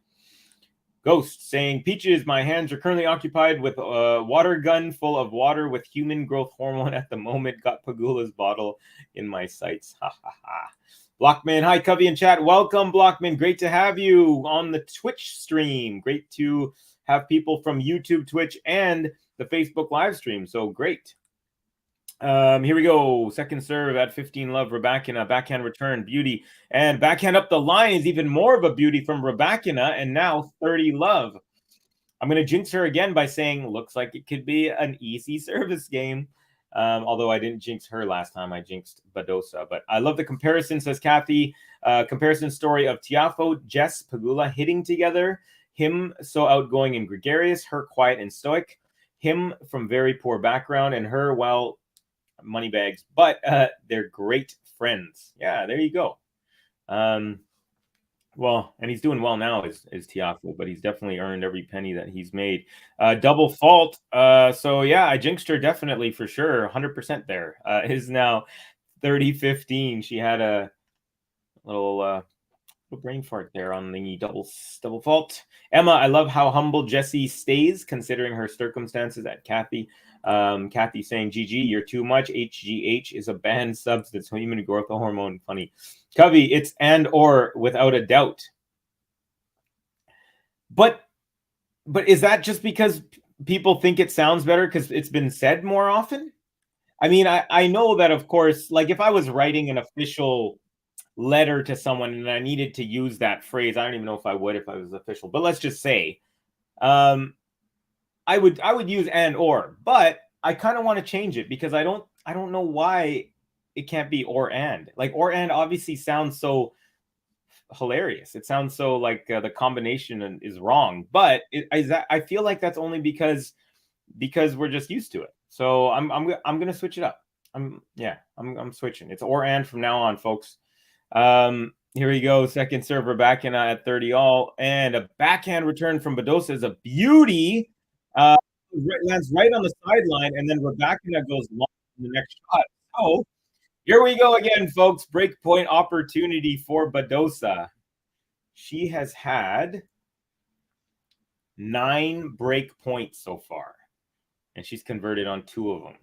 Ghost saying, Peaches, my hands are currently occupied with a water gun full of water with human growth hormone at the moment. Got Pagula's bottle in my sights. Ha ha ha. Blockman, hi, Covey and chat. Welcome, Blockman. Great to have you on the Twitch stream. Great to have people from YouTube, Twitch, and the Facebook live stream. So great. Here we go. Second serve at 15 love. RYBAKINA, backhand return, beauty. And backhand up the line is even more of a beauty from RYBAKINA. And now 30 love. I'm going to jinx her again by saying, looks like it could be an easy service game. Although I didn't jinx her last time. I jinxed Badosa. But I love the comparison, says Kathy. Comparison story of Tiafoe, Jess, Pagula hitting together. Him so outgoing and gregarious. Her quiet and stoic. Him from very poor background. And her, well, money bags. But they're great friends. Yeah, there you go. Well, and he's doing well now is Tiafoe, but he's definitely earned every penny that he's made. Double fault. So, yeah, I jinxed her definitely for sure. 100% there. Is now 30-15. She had a little brain fart there on the double fault. Emma, I love how humble Jessie stays considering her circumstances at Kathy. Kathy saying, GG, you're too much. HGH is a banned substance. Human growth hormone. Funny. Covey, it's and or without a doubt. But is that just because people think it sounds better because it's been said more often? I mean, I know that, of course, like if I was writing an official letter to someone and I needed to use that phrase, I don't even know if I would if I was official, but let's just say I would use and or, but I kind of want to change it because I don't know why it can't be or and. Like or and obviously sounds so hilarious. It sounds so like the combination is wrong, but I feel like that's only because we're just used to it. So I'm gonna switch it up. I'm switching. It's or and from now on, folks. Here we go. Second serve RYBAKINA at 30 all, and a backhand return from Badosa is a beauty. Lands right on the sideline, and then RYBAKINA goes long in the next shot. So Here we go again, folks. Breakpoint opportunity for Badosa. She has had 9 break points so far, and she's converted on 2 of them.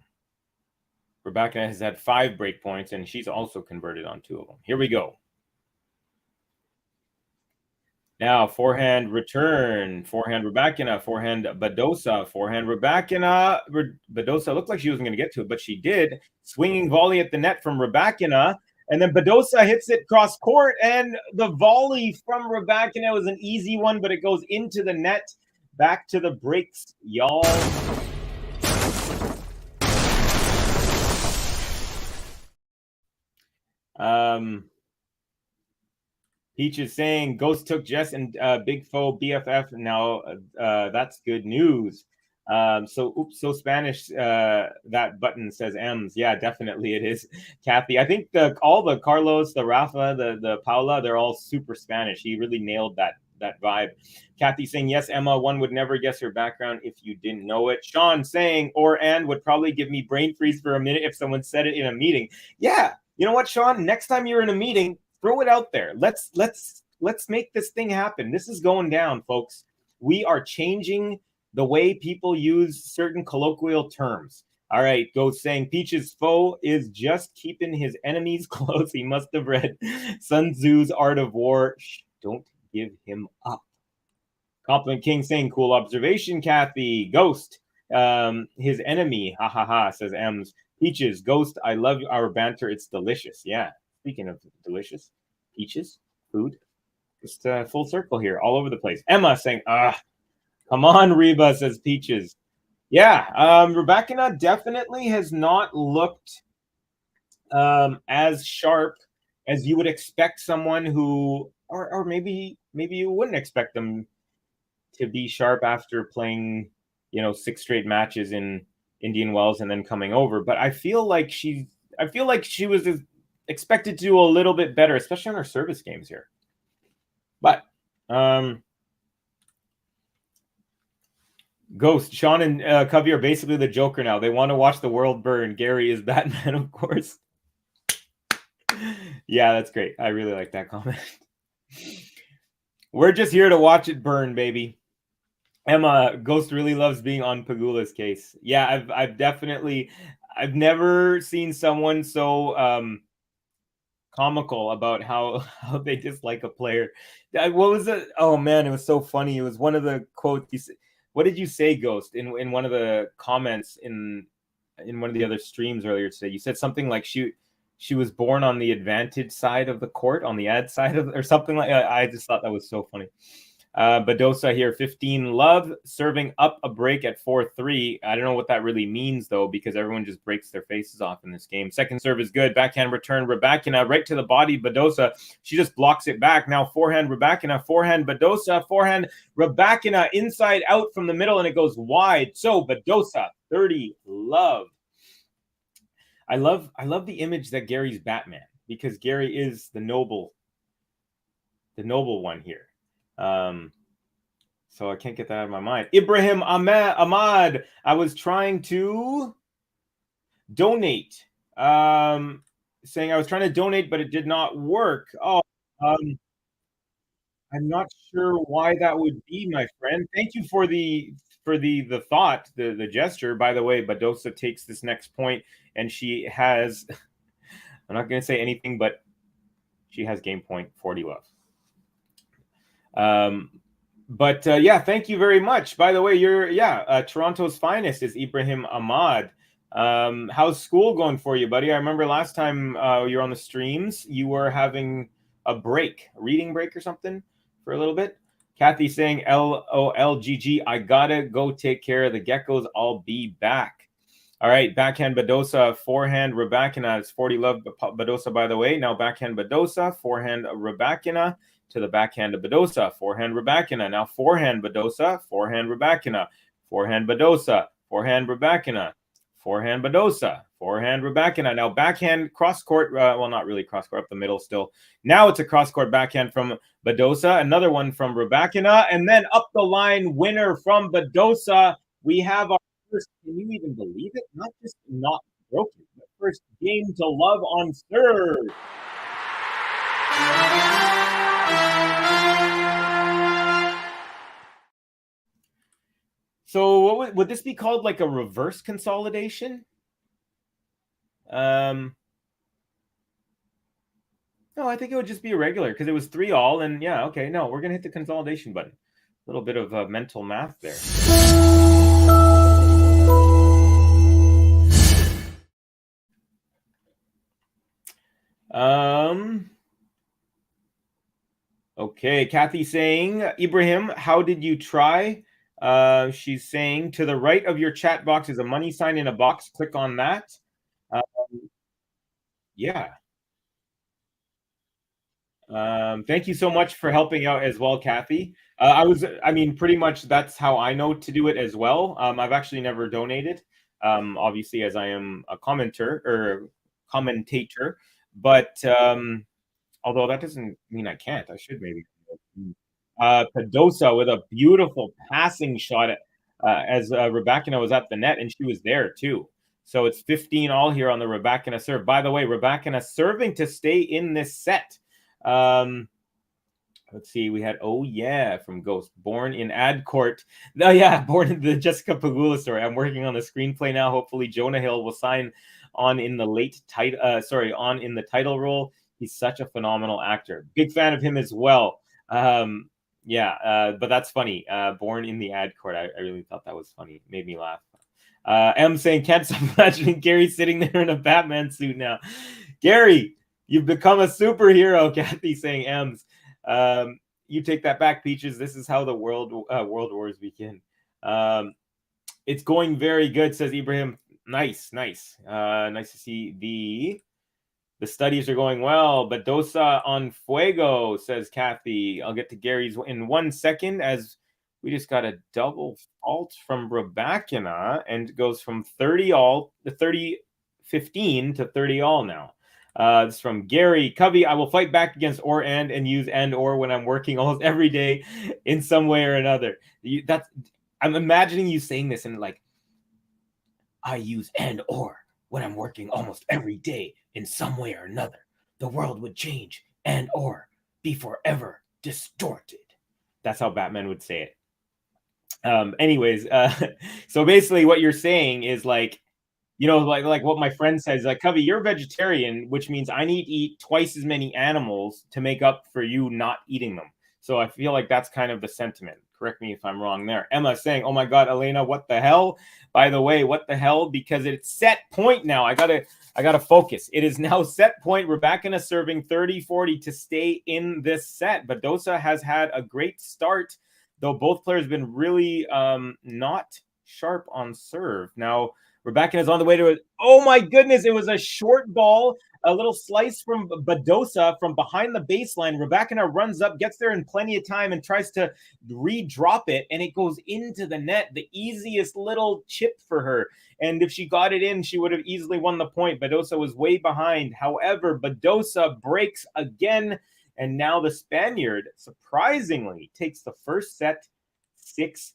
Rebecca has had 5 break points, and she's also converted on 2 of them. Here we go. Now, forehand return, forehand RYBAKINA, forehand Badosa, forehand RYBAKINA. Badosa looked like she wasn't going to get to it, but she did. Swinging volley at the net from RYBAKINA. And then Badosa hits it cross court, and the volley from RYBAKINA was an easy one, but it goes into the net. Back to the breaks, y'all. Peach is saying Ghost took Jess and Big Foe BFF. Now that's good news. So Spanish. That button says M's. Yeah, definitely it is. Kathy, I think all the Carlos, the Rafa, the Paula, they're all super Spanish. He really nailed that vibe. Kathy saying yes, Emma. One would never guess her background if you didn't know it. Sean saying and would probably give me brain freeze for a minute if someone said it in a meeting. Yeah, you know what, Sean? Next time you're in a meeting, throw it out there. Let's make this thing happen. This is going down, folks. We are changing the way people use certain colloquial terms. All right, Ghost saying Peach's foe is just keeping his enemies close. He must have read Sun Tzu's Art of War. Shh, don't give him up. Compliment King saying cool observation, Kathy. Ghost, his enemy. Ha ha ha, says M's. Peaches, Ghost, I love our banter. It's delicious. Yeah. Speaking of delicious, peaches, food, just full circle here, all over the place. Emma saying, come on, Reba, says Peaches. Yeah, RYBAKINA definitely has not looked as sharp as you would expect someone who, or maybe you wouldn't expect them to be sharp after playing, 6 straight matches in Indian Wells and then coming over. But I feel like she was expected to do a little bit better, especially on her service games here. But Ghost, Sean and Covey are basically the Joker now. They want to watch the world burn. Gary is Batman, of course. Yeah, that's great. I really like that comment. We're just here to watch it burn, baby. Emma, Ghost really loves being on Pagula's case. Yeah, I've never seen someone so comical about how they dislike a player. What was it? Oh man, it was so funny. It was one of the quotes. What did you say, Ghost, in one of the comments in one of the other streams earlier today? You said something like she was born on the advantage side of the court, on the ad side of, or something like. I just thought that was so funny. Badosa here, 15 love, serving up a break at 4-3. I don't know what that really means, though, because everyone just breaks their faces off in this game. Second serve is good. Backhand return, RYBAKINA, right to the body, Badosa. She just blocks it back. Now forehand, RYBAKINA, forehand, Badosa, forehand, RYBAKINA, inside out from the middle, and it goes wide. So Badosa, 30 love. I love the image that Gary's Batman, because Gary is the noble one here. So I can't get that out of my mind. Ibrahim Ahmad, I was trying to donate. Saying I was trying to donate, but it did not work. Oh, I'm not sure why that would be, my friend. Thank you for the thought, the gesture. By the way, Badosa takes this next point, and she has. I'm not going to say anything, but she has game point 40 love. But yeah, thank you very much. By the way, you're Toronto's finest is Ibrahim Ahmad. How's school going for you, buddy? I remember last time you were on the streams, you were having a reading break or something for a little bit. Kathy saying LOLGG, I gotta go take care of the geckos. I'll be back. All right, backhand Badosa, forehand RYBAKINA. It's 40 love Badosa, by the way. Now backhand Badosa, forehand RYBAKINA. To the backhand of Badosa, forehand RYBAKINA. Now forehand Badosa, forehand RYBAKINA, forehand Badosa, forehand RYBAKINA, forehand Badosa, forehand RYBAKINA. Now backhand cross court, well, not really cross court, up the middle still. Now it's a cross court backhand from Badosa, another one from RYBAKINA, and then up the line winner from Badosa. We have our first, can you even believe it? Not just not broken, but first game. game to love on Serve. So what would this be called, like a reverse consolidation? No, I think it would just be a regular because it was 3-all, and yeah, okay, no, we're gonna hit the consolidation button. A little bit of mental math there. Okay, Kathy saying, Ibrahim, how did you try? She's saying, to the right of your chat box is a money sign in a box. Click on that. Yeah. Thank you so much for helping out as well, Kathy. I mean, pretty much that's how I know to do it as well. I've actually never donated, obviously, as I am a commentator, but although that doesn't mean I can't. I should maybe. Badosa with a beautiful passing shot as RYBAKINA was at the net, and she was there too. So it's 15-all here on the RYBAKINA serve. By the way, RYBAKINA serving to stay in this set. Let's see. We had from Ghost, born in Ad Court. Oh yeah, born in the Jessica Pagula story. I'm working on the screenplay now. Hopefully, Jonah Hill will sign on in the on in the title role. He's such a phenomenal actor. Big fan of him as well. But that's funny. Born in the Ad Court. I really thought that was funny. Made me laugh. M saying, can't stop imagining Gary sitting there in a Batman suit now. Gary, you've become a superhero. Kathy saying, M's. You take that back, Peaches. This is how the world wars begin. It's going very good, says Ibrahim. Nice. Nice to see the studies are going well. Badosa on fuego, says Kathy. I'll get to Gary's in 1 second, as we just got a double fault from RYBAKINA, and it goes from 30-all to 15 to 30-all now. This is from Gary Covey. I will fight back against and use and or when I'm working almost every day in some way or another. I'm imagining you saying this and like, I use and or when I'm working almost every day in some way or another. The world would change and or be forever distorted. That's how Batman would say it. So basically what you're saying is like, like what my friend says, like, Covey, you're a vegetarian, which means I need to eat twice as many animals to make up for you not eating them. So I feel like that's kind of the sentiment. Correct me if I'm wrong there. Emma saying, oh my God, Elena, what the hell? By the way, what the hell? Because it's set point now. I gotta focus. It is now set point. RYBAKINA serving 30-40 to stay in this set. Badosa has had a great start, though both players have been really not sharp on serve. Now, RYBAKINA is on the way to it. Oh my goodness, it was a short ball, a little slice from Badosa from behind the baseline. RYBAKINA runs up, gets there in plenty of time, and tries to re-drop it, and it goes into the net. The easiest little chip for her. And if she got it in, she would have easily won the point. Badosa was way behind. However, Badosa breaks again, and now the Spaniard, surprisingly, takes the first set 6-3.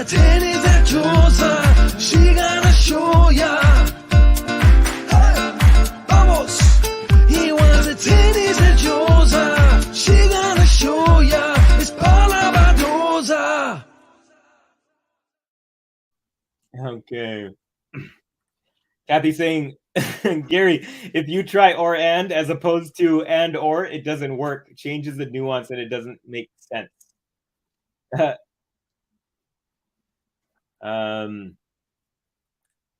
Tenis Josa, she gonna show ya. Hey, vamos. He wants a tenis Josa, she gonna show ya. It's Paula Badosa. Okay. Kathy saying, Gary, if you try or and as opposed to and or, it doesn't work. It changes the nuance and it doesn't make sense.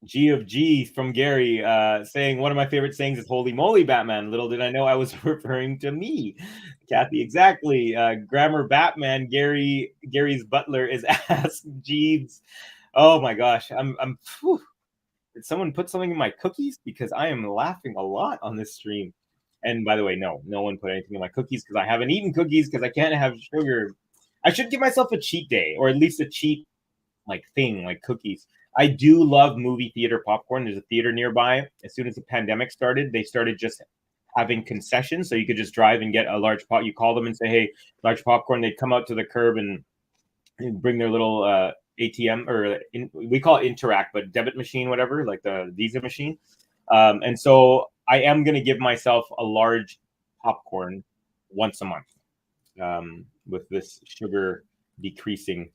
G of G from Gary saying, one of my favorite sayings is holy moly Batman. Little did I know I was referring to me. Kathy, exactly. Grammar Batman. Gary's butler is Ask Jeeves. Oh my gosh, I'm did someone put something in my cookies? Because I am laughing a lot on this stream. And by the way, no one put anything in my cookies because I haven't eaten cookies because I can't have sugar. I should give myself a cheat day, or at least a cheat thing like cookies. I do love movie theater popcorn. There's a theater nearby. As soon as the pandemic started, they started just having concessions, so you could just drive and get a large pot. You call them and say, "Hey, large popcorn." They'd come out to the curb and bring their little ATM, or we call it Interact, but debit machine, whatever, like the Visa machine. And so I am going to give myself a large popcorn once a month with this sugar decreasing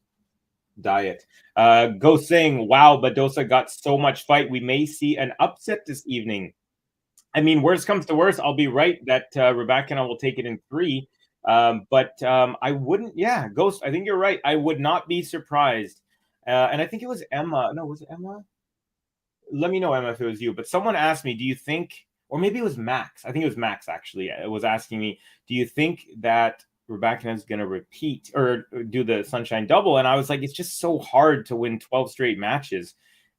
diet. Go saying, wow, Badosa got so much fight. We may see an upset this evening. I mean, worst comes to worst, I'll be right that RYBAKINA will take it in 3. But I wouldn't, yeah, Ghost, I think you're right. I would not be surprised. And I think it was Emma. No, was it Emma? Let me know, Emma, if it was you. But someone asked me, do you think, or maybe it was Max. I think it was Max, actually. It was asking me, do you think that RYBAKINA is going to repeat or do the Sunshine Double? And I was like, it's just so hard to win 12 straight matches.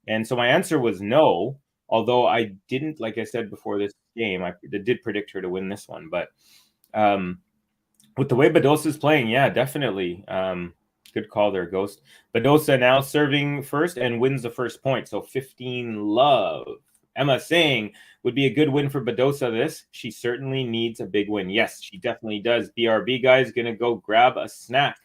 And so my answer was no. Although I didn't, like I said before this game, I did predict her to win this one. But with the way Badosa is playing, yeah, definitely. Good call there, Ghost. Badosa now serving first and wins the first point. So 15 love. Emma saying, would be a good win for Badosa this. She certainly needs a big win. Yes, she definitely does. BRB guys going to go grab a snack.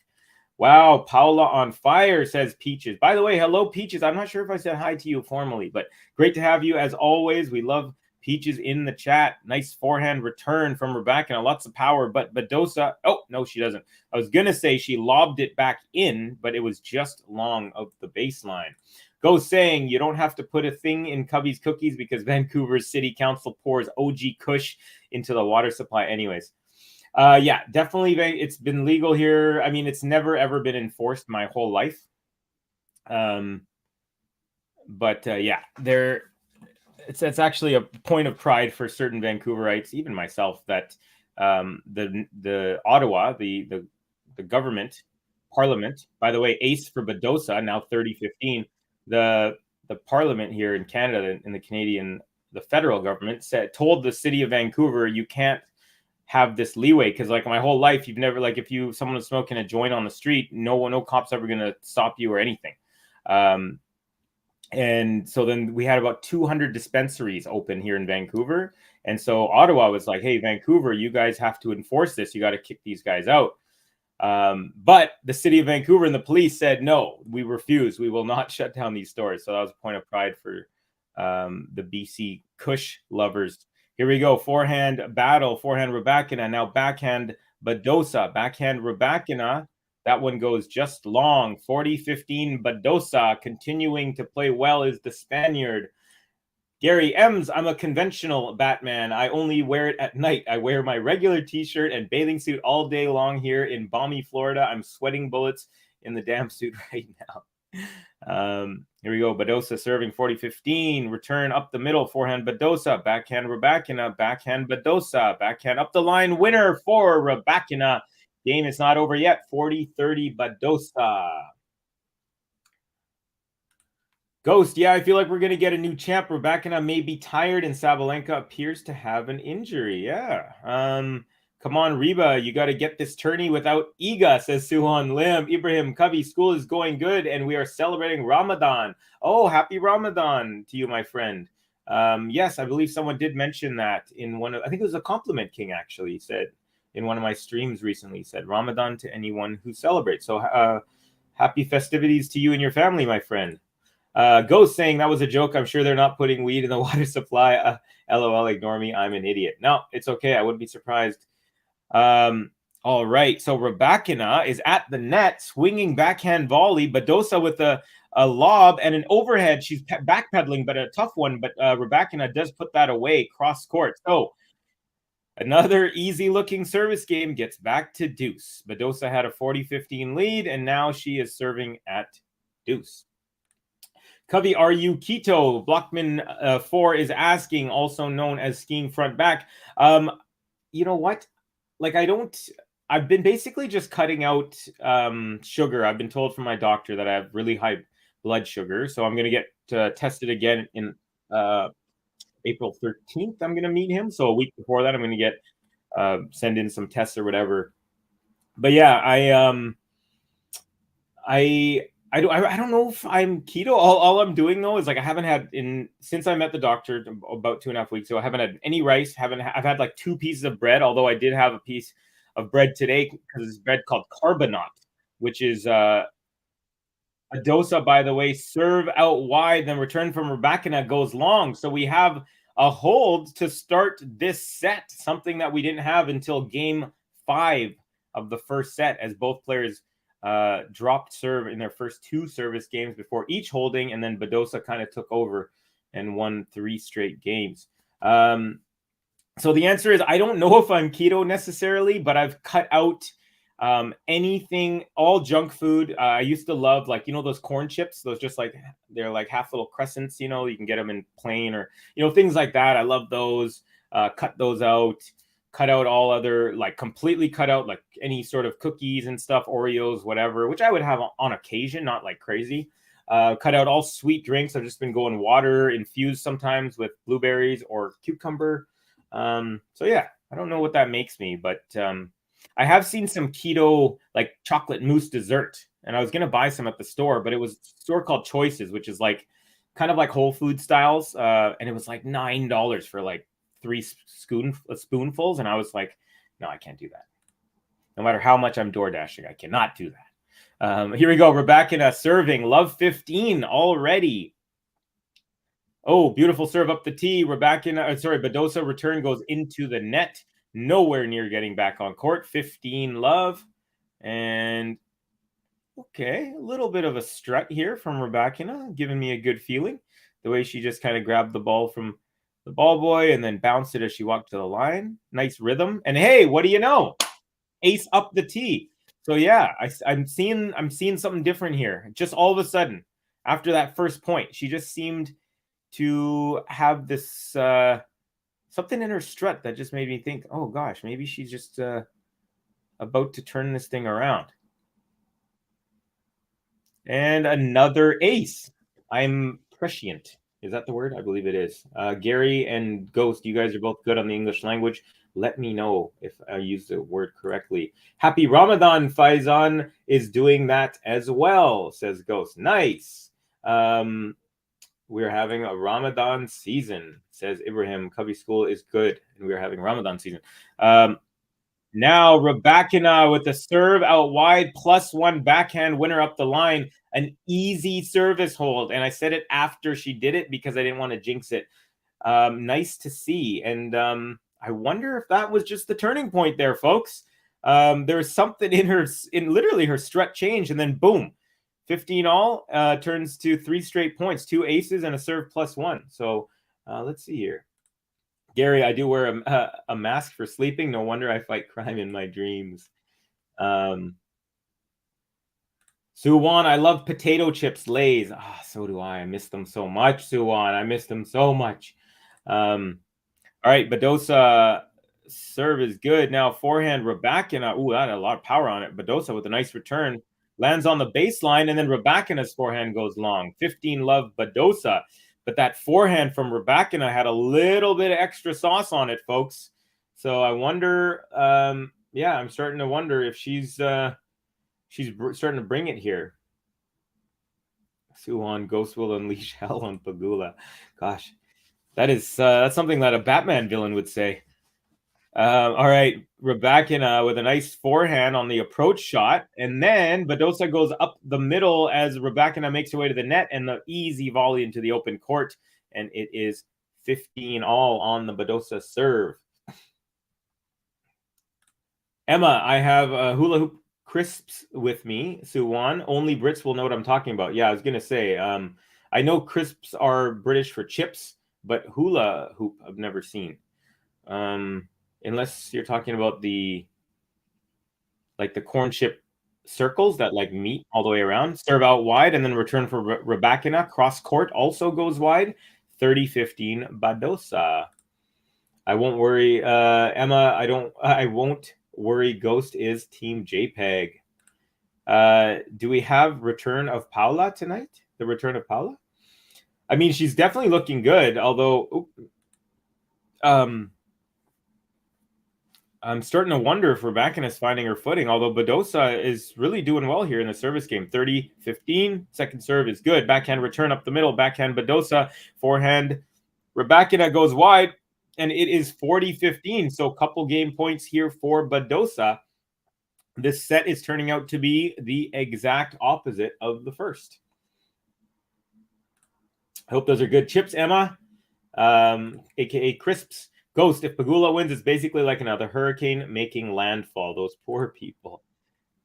Wow, Paula on fire, says Peaches. By the way, hello, Peaches. I'm not sure if I said hi to you formally, but great to have you as always. We love Peaches in the chat. Nice forehand return from RYBAKINA. Lots of power, but Badosa, oh, no, she doesn't. I was going to say she lobbed it back in, but it was just long of the baseline. Go saying you don't have to put a thing in Cubby's cookies because Vancouver's city council pours OG Kush into the water supply anyways. Yeah, definitely. It's been legal here. I mean, it's never, ever been enforced my whole life. But yeah, it's actually a point of pride for certain Vancouverites, even myself, that the Ottawa, the government, parliament, by the way, ace for Badosa, now 30-15, the parliament here in Canada, in the Canadian, the federal government told the city of Vancouver, you can't have this leeway, because like my whole life, you've never, like, if someone was smoking a joint on the street, no cop's ever going to stop you or anything. And so then we had about 200 dispensaries open here in Vancouver. And so Ottawa was like, hey, Vancouver, you guys have to enforce this. You got to kick these guys out. But the city of Vancouver and the police said, no, we refuse. We will not shut down these stores. So that was a point of pride for the BC Kush lovers. Here we go. Forehand battle. Forehand RYBAKINA. Now backhand Badosa. Backhand RYBAKINA. That one goes just long. 40-15 Badosa. Continuing to play well is the Spaniard. Gary M's, I'm a conventional Batman. I only wear it at night. I wear my regular t-shirt and bathing suit all day long here in balmy Florida. I'm sweating bullets in the damn suit right now. Here we go. Badosa serving 40-15. Return up the middle. Forehand Badosa. Backhand RYBAKINA. Backhand Badosa. Backhand up the line. Winner for RYBAKINA. Game is not over yet. 40-30 Badosa. Ghost, yeah, I feel like we're going to get a new champ. RYBAKINA may be tired, and Sabalenka appears to have an injury. Yeah. Come on, Reba, you got to get this tourney without Iga, says Suhan Lim. Ibrahim Cubby, school is going good, and we are celebrating Ramadan. Oh, happy Ramadan to you, my friend. Yes, I believe someone did mention that in one of, I think it was a Compliment King, actually, he said in one of my streams recently, he said Ramadan to anyone who celebrates. So happy festivities to you and your family, my friend. Ghost saying that was a joke. I'm sure they're not putting weed in the water supply. LOL, ignore me. I'm an idiot. No, it's okay. I wouldn't be surprised. All right. So RYBAKINA is at the net, swinging backhand volley. Badosa with a lob and an overhead. She's backpedaling, but a tough one. But RYBAKINA does put that away cross court. So another easy-looking service game gets back to deuce. Badosa had a 40-15 lead, and now she is serving at deuce. Covey, are you keto? Blockman 4 is asking, also known as skiing front back. You know what? Like, I've been basically just cutting out sugar. I've been told from my doctor that I have really high blood sugar. So I'm going to get tested again in April 13th. I'm going to meet him. So a week before that, I'm going to get send in some tests or whatever. But yeah, I don't know if I'm keto. All I'm doing though is like I haven't had since I met the doctor about 2.5 weeks ago. I haven't had any rice. I've had like 2 pieces of bread. Although I did have a piece of bread today because it's bread called carbonate, which is a dosa, by the way. Serve out wide, then return from RYBAKINA goes long. So we have a hold to start this set, something that we didn't have until game 5 of the first set, as both players dropped serve in their first 2 service games before each holding, and then Badosa kind of took over and won 3 straight games. So the answer is I don't know if I'm keto necessarily, but I've cut out anything, all junk food. I used to love, like, those corn chips, those just like, they're like half little crescents, you can get them in plain or, things like that. I love those. Cut those out. Cut out all other, like completely cut out like any sort of cookies and stuff, Oreos, whatever, which I would have on occasion, not like crazy. Cut out all sweet drinks. I've just been going water infused sometimes with blueberries or cucumber. So yeah, I don't know what that makes me, but I have seen some keto like chocolate mousse dessert, and I was going to buy some at the store, but it was a store called Choices, which is like kind of like Whole Food styles. And it was like $9 for like 3 spoonfuls. And I was like, no, I can't do that. No matter how much I'm door dashing, I cannot do that. Here we go. RYBAKINA serving. Love 15 already. Oh, beautiful serve up the tee. Badosa return goes into the net. Nowhere near getting back on court. 15 love. And okay, a little bit of a strut here from RYBAKINA, giving me a good feeling. The way she just kind of grabbed the ball from the ball boy and then bounced it as she walked to the line. Nice rhythm. And hey, what do you know? Ace up the tee. So yeah, I'm seeing something different here. Just all of a sudden, after that first point, she just seemed to have this something in her strut that just made me think, oh gosh, maybe she's just about to turn this thing around. And another ace. I'm prescient. Is that the word? I believe it is. Gary and Ghost, you guys are both good on the English language. Let me know if I used the word correctly. Happy Ramadan. Faizan is doing that as well, says Ghost. Nice. We're having a Ramadan season, says Ibrahim. Cubby School is good, and we're having Ramadan season. Now RYBAKINA with the serve out wide, +1 backhand winner up the line. An easy service hold. And I said it after she did it because I didn't want to jinx it. Nice to see. And I wonder if that was just the turning point there, folks. There's something in literally her strut change, and then boom, 15 all turns to 3 straight points, 2 aces and a serve +1. So let's see here. Gary, I do wear a mask for sleeping. No wonder I fight crime in my dreams. Suwon, I love potato chips, Lay's. So do I. I miss them so much, Suwon. I miss them so much. All right, Badosa serve is good. Now forehand, RYBAKINA. Ooh, that had a lot of power on it. Badosa with a nice return. Lands on the baseline, and then RYBAKINA's forehand goes long. 15 love Badosa. But that forehand from RYBAKINA had a little bit of extra sauce on it, folks. So I wonder, yeah, I'm starting to wonder if she's starting to bring it here. Suwon, Ghost will unleash hell on Pagula. Gosh, that's something that a Batman villain would say. All right, RYBAKINA with a nice forehand on the approach shot, and then Badosa goes up the middle as RYBAKINA makes her way to the net, and the easy volley into the open court, and it is 15 all on the Badosa serve. Emma, I have hula hoop crisps with me. Suwon, only Brits will know what I'm talking about. Yeah, I was gonna say, I know crisps are British for chips, but hula hoop I've never seen. Unless you're talking about the corn chip circles that like meet all the way around. Serve out wide and then return for RYBAKINA. Cross court also goes wide. 30-15 Badosa. I won't worry, Emma. I won't worry. Ghost is Team JPEG. Do we have return of Paula tonight? The return of Paula? I mean, she's definitely looking good, although I'm starting to wonder if Rybakina is finding her footing, although Badosa is really doing well here in the service game. 30-15. Second serve is good. Backhand return up the middle. Backhand Badosa. Forehand Rybakina goes wide, and it is 40-15. So a couple game points here for Badosa. This set is turning out to be the exact opposite of the first. I hope those are good chips, Emma, aka Crisps. Ghost, if Pegula wins, it's basically like another hurricane making landfall. Those poor people.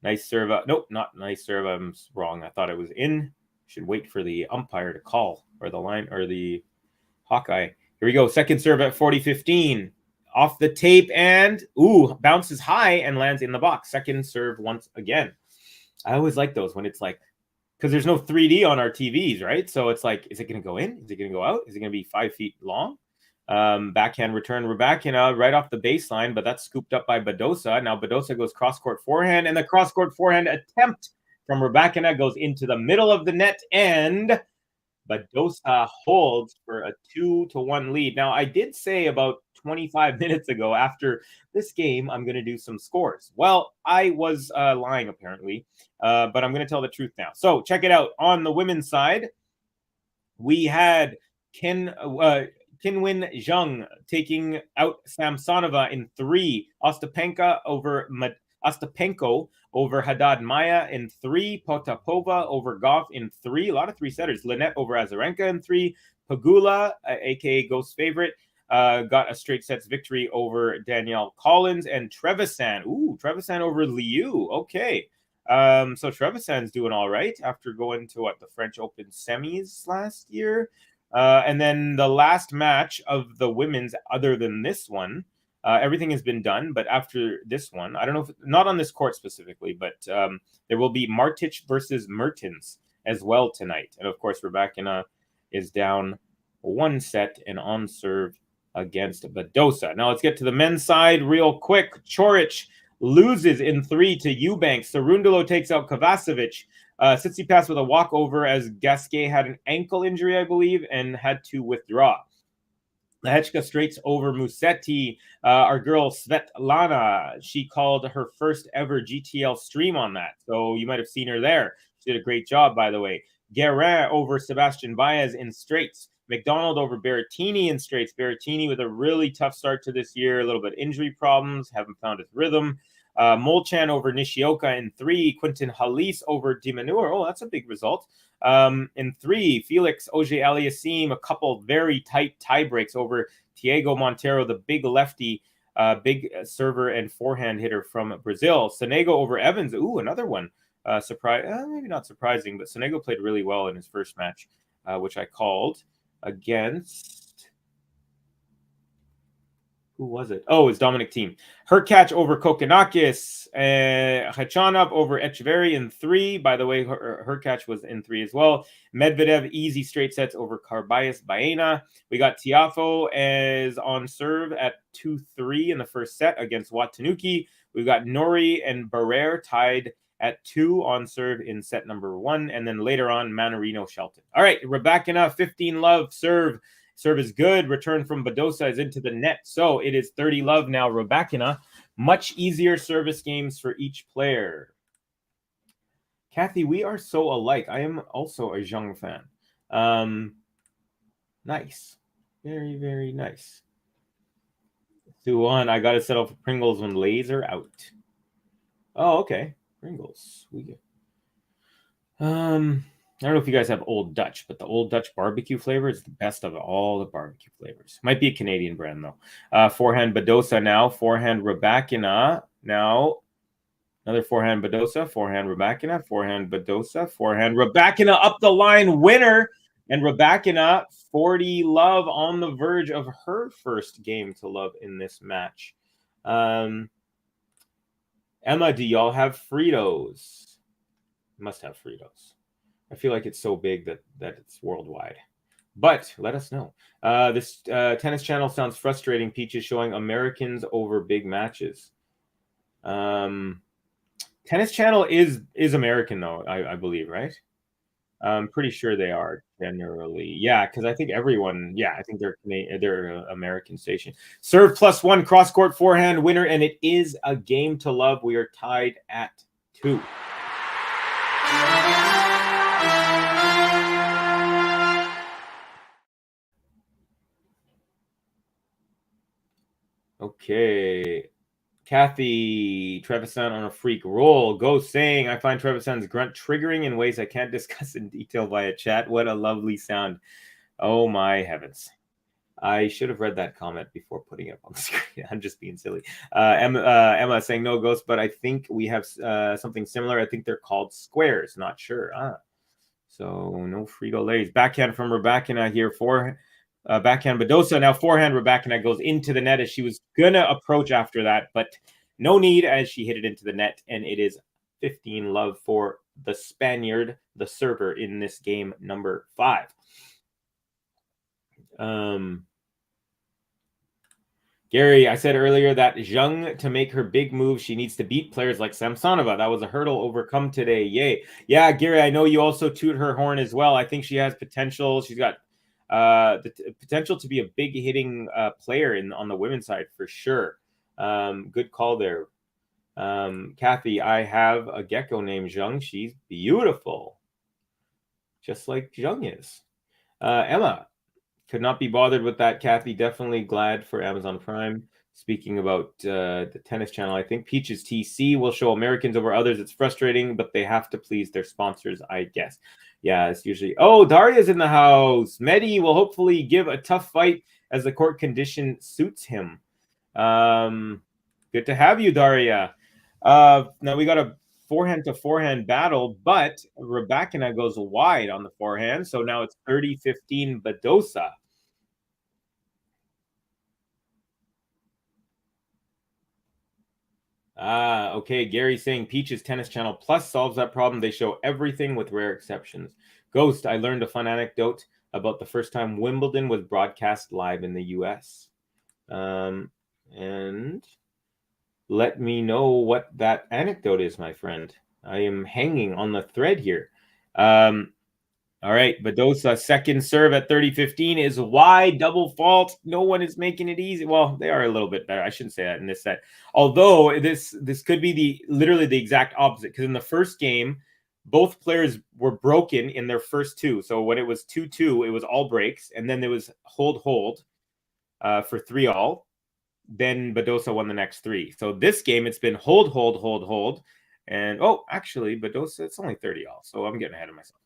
Nice serve. Nope, not nice serve. I'm wrong. I thought it was in. Should wait for the umpire to call, or the line, or the Hawkeye. Here we go. Second serve at 40-15. Off the tape, and bounces high and lands in the box. Second serve once again. I always like those when it's like, because there's no 3D on our TVs, right? So it's like, is it going to go in? Is it going to go out? Is it going to be 5 feet long? Backhand return Rybakina right off the baseline, but that's scooped up by Badosa. Now Badosa goes cross-court forehand, and the cross-court forehand attempt from Rybakina goes into the middle of the net, and Badosa holds for a 2-1 lead. Now, I did say about 25 minutes ago, after this game, I'm going to do some scores. Well, I was lying, apparently, but I'm going to tell the truth now. So check it out. On the women's side, we had Kinwin Zhang taking out Samsonova in 3. Ostapenko over Haddad Maya in 3. Potapova over Goff in 3. A lot of 3-setters. Lynette over Azarenka in 3. Pegula, a.k.a. Ghost favorite, got a straight sets victory over Danielle Collins. And Trevisan. Trevisan over Liu. Okay. So Trevisan's doing all right after going to, the French Open semis last year. And then the last match of the women's, other than this one, everything has been done. But after this one, I don't know if not on this court specifically, but there will be Martic versus Mertens as well tonight. And of course, Rybakina is down 1 set and on serve against Badosa. Now let's get to the men's side real quick. Coric loses in 3 to Eubanks. Cerundolo takes out Kovacevic. Tsitsipas with a walkover as Gasquet had an ankle injury, I believe, and had to withdraw. Lehechka straights over Musetti. Our girl Svetlana, she called her first ever GTL stream on that. So you might have seen her there. She did a great job, by the way. Guerin over Sebastian Baez in straights. McDonald over Berrettini in straights. Berrettini with a really tough start to this year. A little bit injury problems. Haven't found his rhythm. Molchan over Nishioka in 3. Quentin Halise over Dimanur. That's a big result. In 3, Felix Auger-Aliassime, a couple very tight tie breaks over Thiago Monteiro, the big lefty, big server and forehand hitter from Brazil. Sonego over Evans. Another one. Maybe not surprising, but Sonego played really well in his first match, which I called against... Who was it? It's Dominic Thiem. Hurkacz over Kokkinakis. Khachanov over Echeverry in 3. By the way, Hurkacz was in 3 as well. Medvedev, easy straight sets over Carbayas Baena. We got Tiafo as on serve at 2-3 in the first set against Watanuki. We've got Nori and Barrere tied at 2 on serve in set number 1. And then later on, Manarino Shelton. All right, Rybakina, 15-love serve. Serve is good. Return from Badosa is into the net. So it is 30-love now, Rybakina. Much easier service games for each player. Kathy, we are so alike. I am also a Zhang fan. Nice. Very, very nice. 2-1. I got to settle for Pringles when laser out. Okay. Pringles. We get... I don't know if you guys have Old Dutch, but the Old Dutch barbecue flavor is the best of all the barbecue flavors. Might be a Canadian brand, though. Forehand Badosa now. Forehand Rybakina. Now, another forehand Badosa. Forehand Rybakina. Forehand Badosa. Forehand Rybakina up the line. Winner. And Rybakina, 40-love on the verge of her first game to love in this match. Emma, do y'all have Fritos? Must have Fritos. I feel like it's so big that it's worldwide. But let us know. This tennis channel sounds frustrating. Peach is showing Americans over big matches. Tennis channel is American, though, I believe, right? I'm pretty sure they are generally. Yeah, because I think everyone, I think they're American station. Serve +1 cross court forehand winner, and it is a game to love. We are tied at 2. Okay. Kathy Trevisan on a freak roll. Go saying, I find Trevisan's grunt triggering in ways I can't discuss in detail via chat. What a lovely sound. Oh my heavens. I should have read that comment before putting it up on the screen. I'm just being silly. Emma saying no ghost, but I think we have something similar. I think they're called squares. Not sure. So no Frito-Lays. Backhand from RYBAKINA here for backhand Badosa. Now forehand RYBAKINA goes into the net as she was gonna approach after that, but no need as she hit it into the net, and it is 15 love for the Spaniard, the server in this game number 5. Gary, I said earlier that Zheng, to make her big move, she needs to beat players like Samsonova. That was a hurdle overcome today. Yay. Yeah, Gary, I know you also toot her horn as well. I think she has potential. She's got the potential to be a big hitting player on the women's side for sure. Good call there. Kathy, I have a gecko named Zheng. She's beautiful. Just like Zheng is. Emma, could not be bothered with that, Kathy. Definitely glad for Amazon Prime. Speaking about the tennis channel, I think Peaches TC will show Americans over others. It's frustrating, but they have to please their sponsors, I guess. Yeah, it's usually... Oh, Daria's in the house. Mehdi will hopefully give a tough fight as the court condition suits him. Good to have you, Daria. Now we got a forehand to forehand battle, but RYBAKINA goes wide on the forehand. So now it's 30-15 Badosa. Okay. Gary saying Peaches Tennis Channel Plus solves that problem. They show everything with rare exceptions. Ghost, I learned a fun anecdote about the first time Wimbledon was broadcast live in the US. And let me know what that anecdote is, my friend. I am hanging on the thread here. All right, Badosa second serve at 30-15 is wide, double fault. No one is making it easy. Well, they are a little bit better. I shouldn't say that in this set. Although this could be literally the exact opposite, because in the first game, both players were broken in their first 2. So when it was 2-2, it was all breaks, and then there was hold for 3-all. Then Badosa won the next 3. So this game, it's been hold. And, actually, Badosa, it's only 30-all. So I'm getting ahead of myself.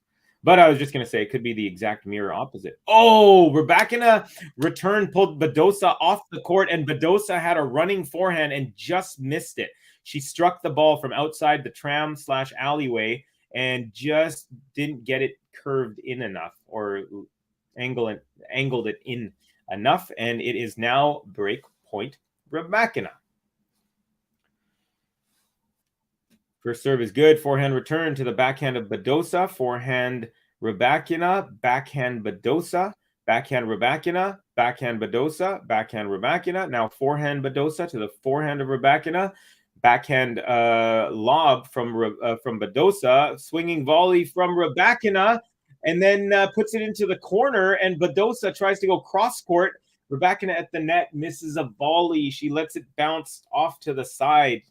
But I was just going to say it could be the exact mirror opposite. Oh, RYBAKINA return pulled Badosa off the court, and Badosa had a running forehand and just missed it. She struck the ball from outside the tram/alleyway and just didn't get it curved in enough or angled it in enough, and it is now break point RYBAKINA. First serve is good. Forehand return to the backhand of Badosa. Forehand RYBAKINA. Backhand Badosa. Backhand RYBAKINA. Backhand Badosa. Backhand RYBAKINA. Now forehand Badosa to the forehand of RYBAKINA. Backhand lob from Badosa. Swinging volley from RYBAKINA. And then puts it into the corner. And Badosa tries to go cross court. RYBAKINA at the net misses a volley. She lets it bounce off to the side.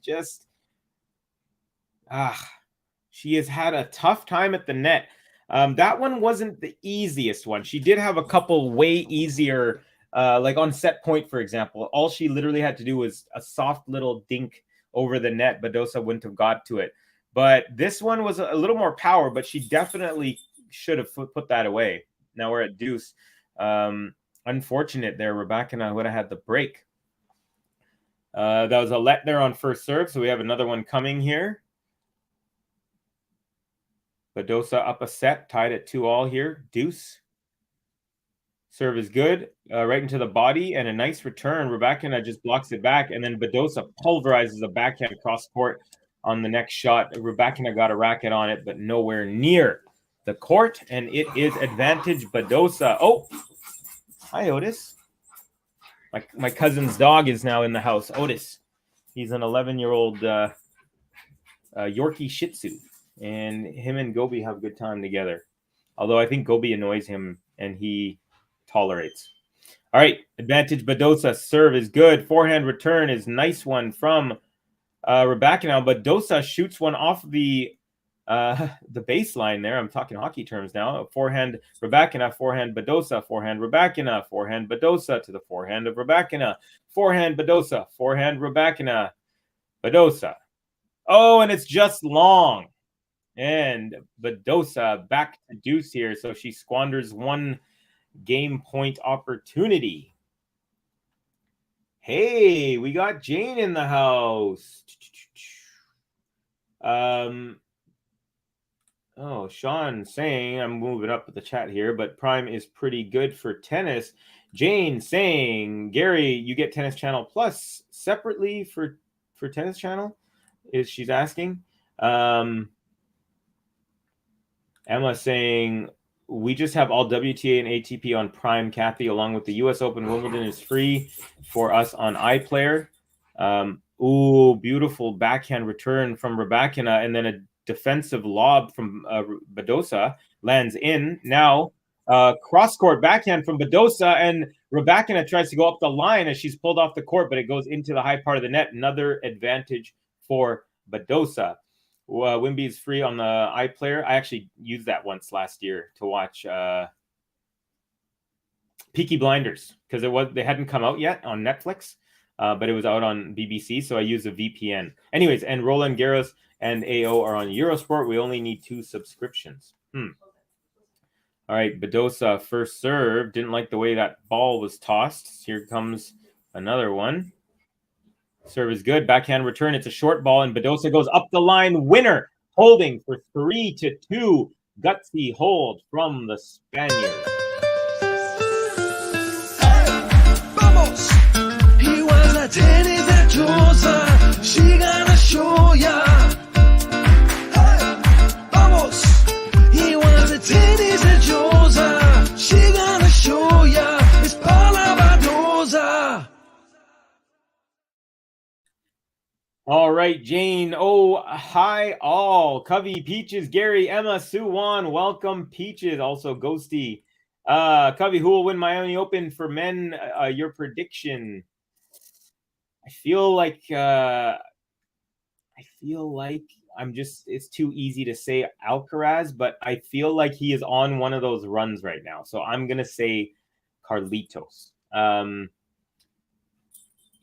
She has had a tough time at the net. That one wasn't the easiest one. She did have a couple way easier, like on set point, for example. All she literally had to do was a soft little dink over the net. Badosa wouldn't have got to it. But this one was a little more power, but she definitely should have put that away. Now we're at deuce. Unfortunate there. RYBAKINA would have had the break. That was a let there on first serve, so we have another one coming here. Badosa up a set, tied at 2-all here. Deuce. Serve is good. Right into the body, and a nice return. RYBAKINA just blocks it back, and then Badosa pulverizes a backhand cross court on the next shot. RYBAKINA got a racket on it, but nowhere near the court, and it is advantage Badosa. Oh, hi, Otis. My cousin's dog is now in the house. Otis. He's an 11-year-old Yorkie Shih Tzu. And him and Gobi have a good time together. Although I think Gobi annoys him and he tolerates. All right, advantage Badosa. Serve is good. Forehand return is nice one from RYBAKINA. Badosa shoots one off the baseline there. I'm talking hockey terms now. Forehand RYBAKINA, forehand Badosa, forehand RYBAKINA, forehand Badosa to the forehand of RYBAKINA, forehand Badosa, forehand RYBAKINA, Badosa. Oh, and it's just long. And Badosa back to deuce here. So she squanders one game point opportunity. Hey, we got Jane in the house. Oh, Sean saying, I'm moving up the chat here, but Prime is pretty good for tennis. Jane saying, Gary, you get Tennis Channel Plus separately for Tennis Channel? She's asking. Emma saying, we just have all WTA and ATP on Prime, Kathy, along with the US Open. Wimbledon is free for us on iPlayer. Ooh, beautiful backhand return from RYBAKINA, and then a defensive lob from Badosa lands in. Now, cross-court backhand from Badosa, and RYBAKINA tries to go up the line as she's pulled off the court, but it goes into the high part of the net. Another advantage for Badosa. Wimby is free on the iPlayer. I actually used that once last year to watch Peaky Blinders because they hadn't come out yet on Netflix, but it was out on BBC, so I used a VPN. Anyways, and Roland Garros and AO are on Eurosport. We only need 2 subscriptions. All right, Badosa first serve. Didn't like the way that ball was tossed. Here comes another one. Serve is good. Backhand return. It's a short ball, and Badosa goes up the line. Winner, holding for 3-2. Gutsy hold from the Spaniard. Vamos! He was a tennis Badosa. She gonna show ya. Hey, vamos! He was a tennis Badosa. She gonna show ya. It's Paula Badosa. All right, Jane. Oh, hi, all. Covey, Peaches, Gary, Emma, Suwan. Welcome, Peaches. Also, Ghosty. Covey, who will win Miami Open for men? Your prediction. I feel like it's too easy to say Alcaraz, but I feel like he is on one of those runs right now. So I'm going to say Carlitos.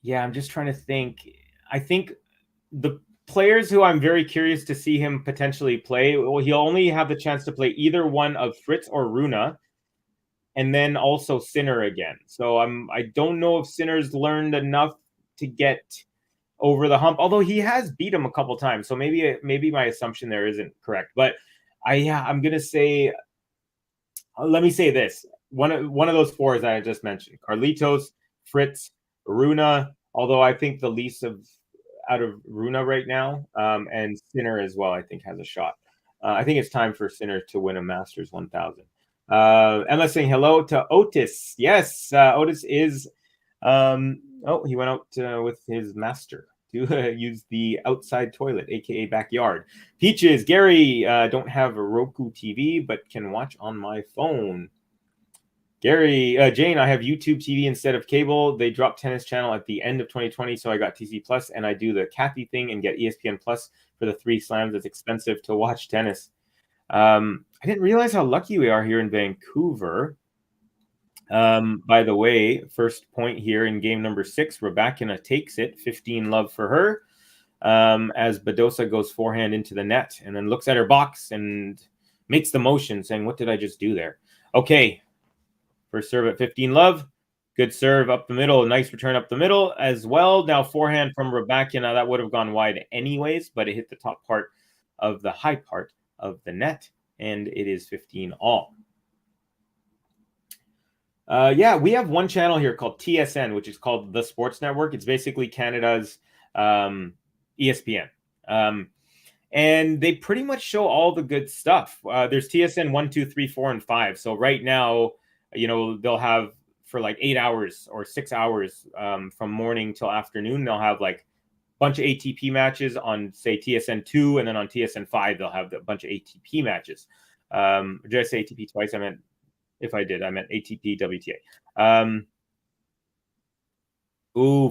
Yeah, I'm just trying to think. I think the players who I'm very curious to see him potentially play, well, he'll only have the chance to play either one of Fritz or Rune, and then also Sinner again. So I don't know if Sinner's learned enough to get over the hump, although he has beat him a couple times. So maybe my assumption there isn't correct. But I'm gonna say, let me say this: one of those 4 that I just mentioned, Carlitos, Fritz, Rune. Although I think the least out of Rune right now, and Sinner as well, I think has a shot. I think it's time for Sinner to win a Masters 1000. Emma saying hello to Otis. Yes, Otis is. He went out with his master to use the outside toilet, aka backyard. Peaches, Gary, don't have a Roku TV, but can watch on my phone. Gary, Jane, I have YouTube TV instead of cable. They dropped Tennis Channel at the end of 2020, so I got TC Plus, and I do the Kathy thing and get ESPN Plus for the 3 slams. It's expensive to watch tennis. I didn't realize how lucky we are here in Vancouver. By the way, first point here in game number 6, RYBAKINA takes it, 15 love for her, as Badosa goes forehand into the net and then looks at her box and makes the motion saying, what did I just do there? Okay. First serve at 15 love. Good serve up the middle. Nice return up the middle as well. Now forehand from RYBAKINA. That would have gone wide anyways, but it hit the top part of the high part of the net, and it is 15 all. We have one channel here called TSN, which is called The Sports Network. It's basically Canada's ESPN. And they pretty much show all the good stuff. There's TSN 1, 2, 3, 4, and 5. So right now, they'll have for like 8 hours or 6 hours from morning till afternoon. They'll have like a bunch of ATP matches on, say, TSN 2, and then on TSN 5, they'll have a bunch of ATP matches. Did I say ATP twice? If I did, I meant ATP WTA.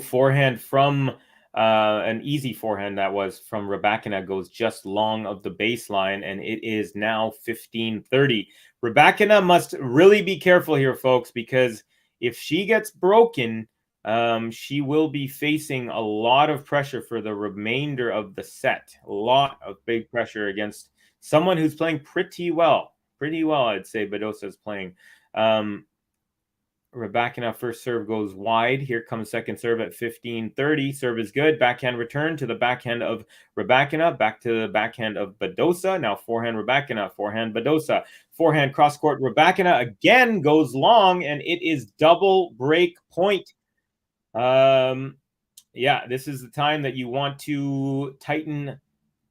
Forehand from an easy forehand that was from RYBAKINA goes just long of the baseline, and it is now 15-30. RYBAKINA must really be careful here, folks, because if she gets broken, she will be facing a lot of pressure for the remainder of the set. A lot of big pressure against someone who's playing pretty well. Pretty well, I'd say Badosa is playing. RYBAKINA first serve goes wide. Here comes second serve at 15-30. Serve is good. Backhand return to the backhand of RYBAKINA. Back to the backhand of Badosa. Now forehand RYBAKINA. Forehand Badosa. Forehand cross court RYBAKINA again goes long, and it is double break point. Yeah, this is the time that you want to tighten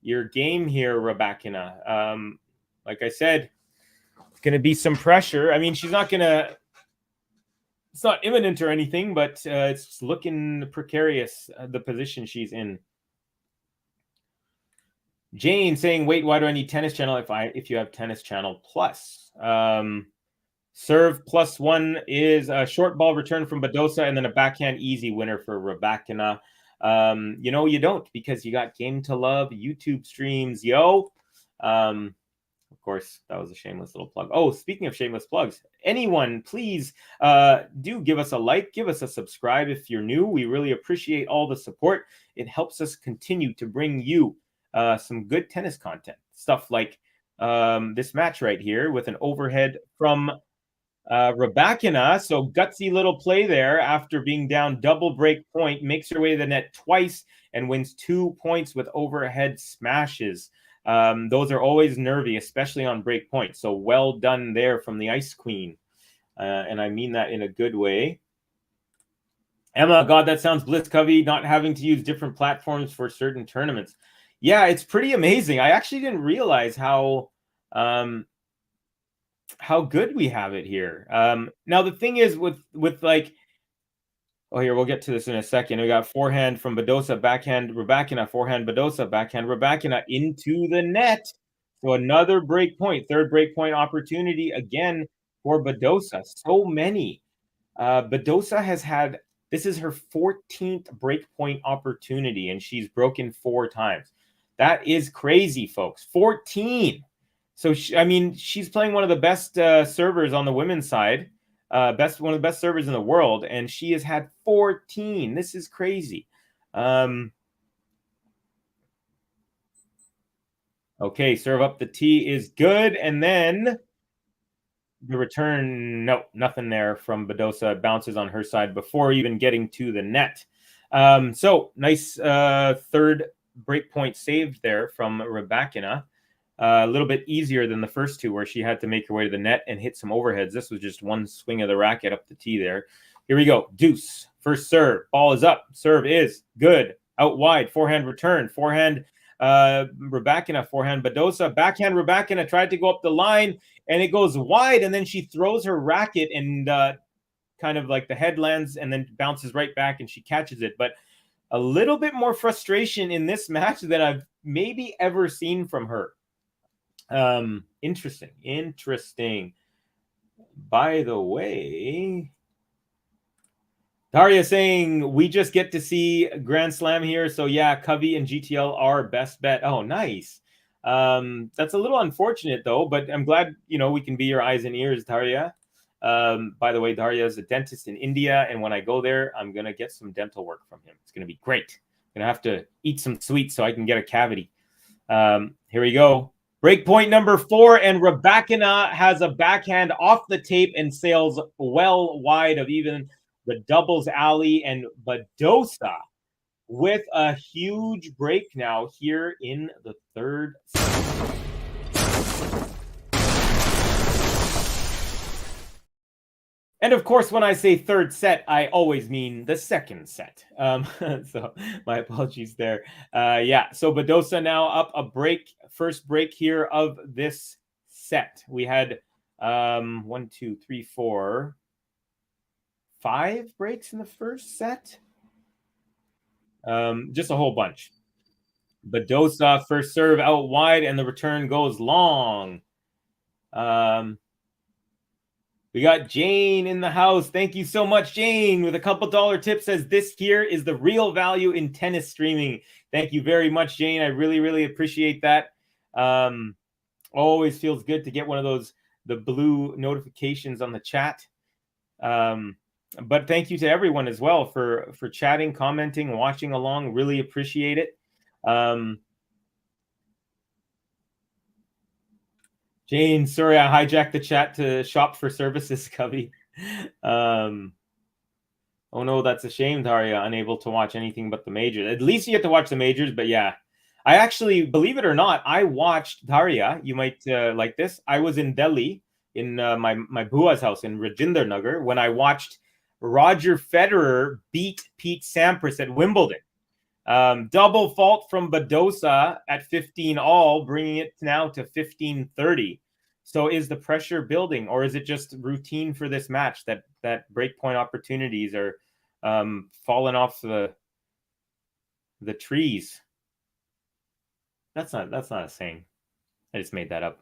your game here, RYBAKINA. Like I said, it's going to be some pressure. I mean, she's not going to... It's not imminent or anything, but it's looking precarious, the position she's in. Jane saying, wait, why do I need Tennis Channel if you have Tennis Channel Plus? Serve +1 is a short ball return from Badosa, and then a backhand easy winner for RYBAKINA. You don't, because you got Game to Love YouTube streams, yo. Of course, that was a shameless little plug. Oh, speaking of shameless plugs, anyone, please do give us a like, give us a subscribe if you're new. We really appreciate all the support. It helps us continue to bring you some good tennis content. Stuff like this match right here with an overhead from RYBAKINA. So gutsy little play there after being down double break point, makes her way to the net twice and wins 2 points with overhead smashes. Those are always nervy, especially on break point. So well done there from the Ice Queen. And I mean that in a good way. Emma, God, that sounds bliss, Covey, not having to use different platforms for certain tournaments. Yeah, it's pretty amazing. I actually didn't realize how good we have it here. Now, the thing is with like, oh, here, we'll get to this in a second. We got forehand from Badosa, backhand RYBAKINA, forehand Badosa, backhand RYBAKINA into the net. So another break point, third break point opportunity again for Badosa. So many. Badosa has had, this is her 14th break point opportunity, and she's broken 4 times. That is crazy, folks. 14. So, she's playing one of the best servers on the women's side. One of the best servers in the world, and she has had 14. This is crazy. Okay, serve up the tee is good, and then the return, no, nothing there from Badosa. Bounces on her side before even getting to the net. So nice third break point saved there from RYBAKINA. A little bit easier than the first two, where she had to make her way to the net and hit some overheads. This was just one swing of the racket up the tee there. Here we go. Deuce. First serve. Ball is up. Serve is good. Out wide. Forehand return. Forehand RYBAKINA. Forehand Badosa. Backhand RYBAKINA tried to go up the line, and it goes wide, and then she throws her racket, and kind of like the head lands and then bounces right back, and she catches it. But a little bit more frustration in this match than I've maybe ever seen from her. Interesting. By the way, Daria saying we just get to see Grand Slam here. So yeah, Covey and GTL are best bet. Oh, nice. That's a little unfortunate though, but I'm glad, we can be your eyes and ears, Daria. By the way, Daria is a dentist in India, and when I go there, I'm going to get some dental work from him. It's going to be great. I'm going to have to eat some sweets so I can get a cavity. Here we go. Break point number 4, and RYBAKINA has a backhand off the tape and sails well wide of even the doubles alley, and Badosa with a huge break now here in the third set. And of course, when I say third set, I always mean the second set. So my apologies there. Yeah, so Badosa now up a break, first break here of this set. We had 1, 2, 3, 4, 5 breaks in the first set. Just a whole bunch. Badosa first serve out wide, and the return goes long. We got Jane in the house. Thank you so much, Jane, with a couple dollar tip. Says this here is the real value in tennis streaming. Thank you very much, Jane. I really, really appreciate that. Always feels good to get one of those, the blue notifications on the chat. But thank you to everyone as well for chatting, commenting, watching along. Really appreciate it. Jane, sorry, I hijacked the chat to shop for services, Cubby. Oh no, that's a shame, Daria, unable to watch anything but the majors. At least you get to watch the majors, but yeah. I actually, believe it or not, I watched Daria. You might like this. I was in Delhi in my bua's house in Rajinder Nagar when I watched Roger Federer beat Pete Sampras at Wimbledon. Double fault from Badosa at 15 all, bringing it now to 15-30. So is the pressure building, or is it just routine for this match that breakpoint opportunities are falling off the trees? That's not a saying. I just made that up.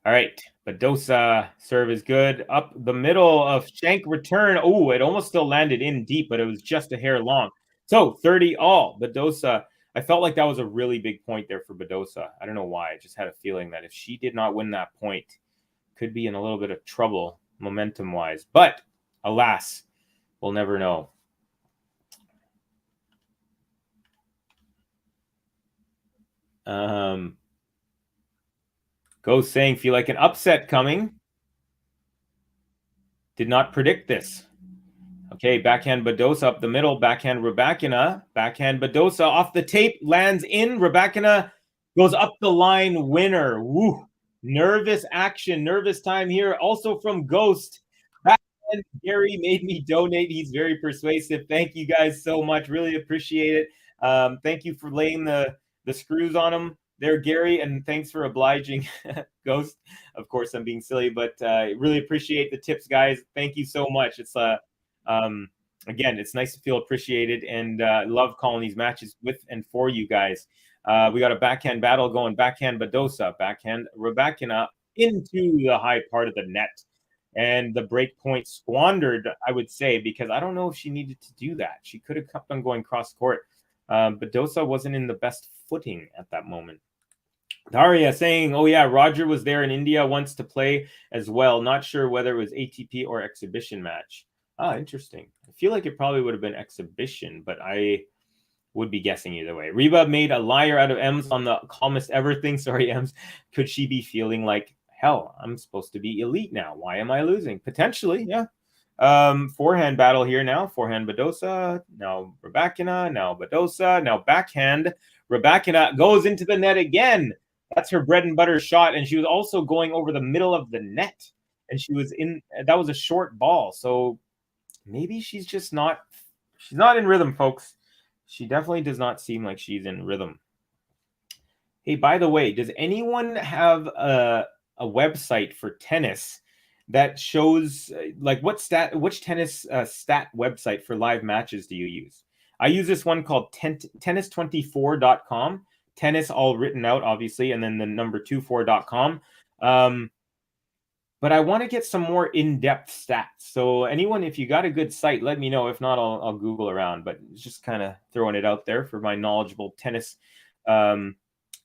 All right, Badosa serve is good. Up the middle of shank return. Oh, it almost still landed in deep, but it was just a hair long. So 30 all. Badosa, I felt like that was a really big point there for Badosa. I don't know why. I just had a feeling that if she did not win that point, could be in a little bit of trouble momentum-wise. But alas, we'll never know. Go saying, feel like an upset coming. Did not predict this. Okay, backhand Badosa up the middle, backhand RYBAKINA, backhand Badosa off the tape, lands in, RYBAKINA goes up the line, winner. Woo! Nervous action, nervous time here. Also from Ghost. Backhand Gary made me donate. He's very persuasive. Thank you guys so much. Really appreciate it. Thank you for laying the screws on him there, Gary, and thanks for obliging Ghost. Of course, I'm being silly, but really appreciate the tips, guys. Thank you so much. It's again, it's nice to feel appreciated, and love calling these matches with and for you guys. We got a backhand battle going. Backhand Badosa, backhand RYBAKINA into the high part of the net, and the break point squandered, I would say, because I don't know if she needed to do that. She could have kept on going cross court. Badosa wasn't in the best footing at that moment. Daria saying, oh yeah, Roger was there in India once to play as well. Not sure whether it was ATP or exhibition match. Ah, interesting. I feel like it probably would have been exhibition, but I would be guessing either way. Reba made a liar out of Ems on the calmest ever thing. Sorry, Ems. Could she be feeling like, hell, I'm supposed to be elite now? Why am I losing? Potentially, yeah. Forehand battle here now. Forehand Badosa, now RYBAKINA, now Badosa, now backhand. RYBAKINA goes into the net again. That's her bread and butter shot, and she was also going over the middle of the net, and she was in. That was a short ball, so maybe she's just not. She's not in rhythm, folks. She definitely does not seem like she's in rhythm. Hey, by the way, does anyone have a website for tennis that shows like which tennis stat website for live matches do you use? I use this one called tennis24.com. Tennis all written out, obviously, and then the number 24.com. But I want to get some more in-depth stats. So anyone, if you got a good site, let me know. If not, I'll Google around. But just kind of throwing it out there for my knowledgeable tennis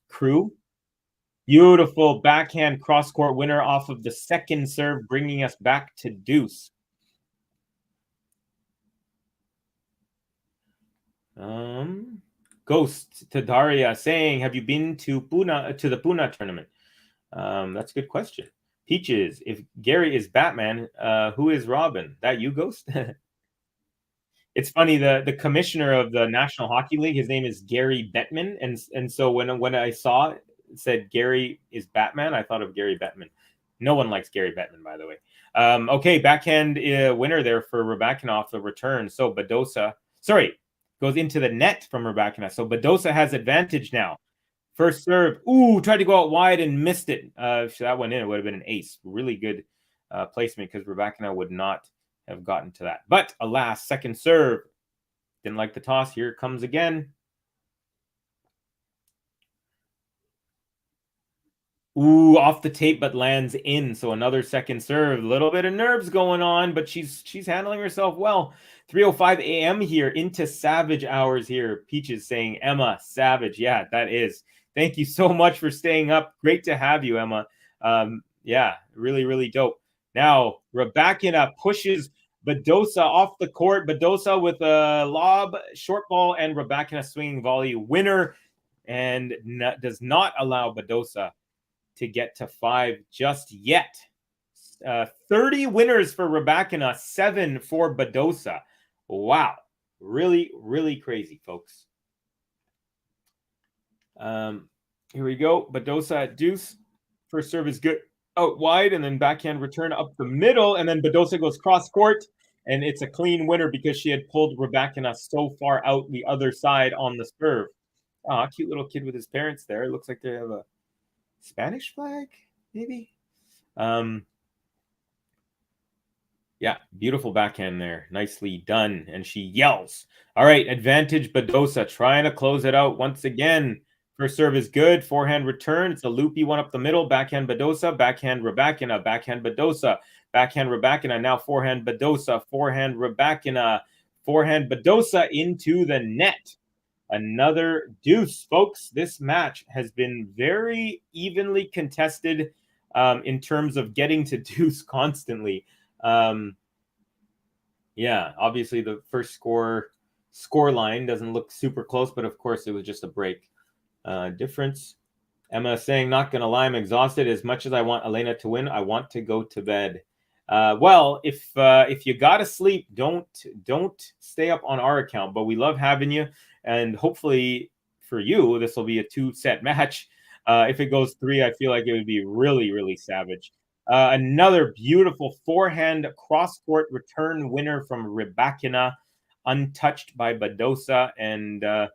crew. Beautiful backhand cross-court winner off of the second serve, bringing us back to deuce. Ghost to Daria saying, have you been to the Pune tournament? That's a good question. Peaches, if Gary is Batman, who is Robin? That you, Ghost? It's funny, the commissioner of the National Hockey League, his name is Gary Bettman, and so when I saw it said Gary is Batman, I thought of Gary Bettman. No one likes Gary Bettman, by the way. Okay, backhand winner there for RYBAKINA off the return. So Badosa, goes into the net from RYBAKINA. So Badosa has advantage now. First serve. Ooh, tried to go out wide and missed it. If that went in, it would have been an ace. Really good placement because RYBAKINA would not have gotten to that. But alas, second serve. Didn't like the toss. Here it comes again. Ooh, off the tape, but lands in. So another second serve. A little bit of nerves going on, but she's handling herself well. 3:05 a.m. here into Savage hours here. Peaches saying, Emma, Savage. Yeah, that is. Thank you so much for staying up. Great to have you, Emma. Yeah, really, really dope. Now, RYBAKINA pushes Badosa off the court. Badosa with a lob, short ball, and RYBAKINA swinging volley winner, and does not allow Badosa to get to 5 just yet. 30 winners for RYBAKINA, 7 for Badosa. Wow. Really, really crazy, folks. Here we go. Badosa at deuce. First serve is good out wide, and then backhand return up the middle, and then Badosa goes cross court, and it's a clean winner because she had pulled RYBAKINA so far out the other side on the serve. Ah, cute little kid with his parents there. It looks like they have a Spanish flag, maybe. Yeah, beautiful backhand there. Nicely done. And she yells. All right, advantage Badosa trying to close it out once again. First serve is good. Forehand return. It's a loopy one up the middle. Backhand Badosa. Backhand RYBAKINA. Backhand Badosa. Backhand RYBAKINA. Now forehand Badosa. Forehand RYBAKINA. Forehand Badosa into the net. Another deuce, folks. This match has been very evenly contested in terms of getting to deuce constantly. Yeah, obviously the first score line doesn't look super close, but of course it was just a break difference. Emma saying, not gonna lie, I'm exhausted. As much as I want Elena to win, I want to go to bed. Well, if you gotta sleep, don't stay up on our account. But we love having you, and hopefully for you, this will be a 2-set match. If it goes 3, I feel like it would be really, really savage. Another beautiful forehand cross-court return winner from RYBAKINA, untouched by Badosa, and well,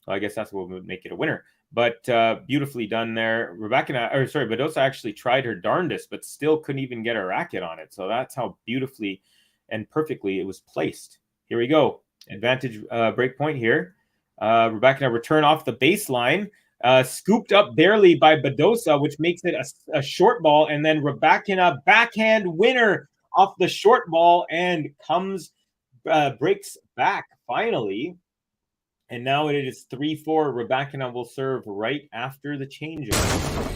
I guess that's what would make it a winner. But beautifully done there. Badosa actually tried her darndest, but still couldn't even get a racket on it. So that's how beautifully and perfectly it was placed. Here we go. Advantage break point here. RYBAKINA return off the baseline. Scooped up barely by Badosa, which makes it a short ball, and then RYBAKINA backhand winner off the short ball and breaks back finally. And now it is 3-4. RYBAKINA will serve right after the changeover.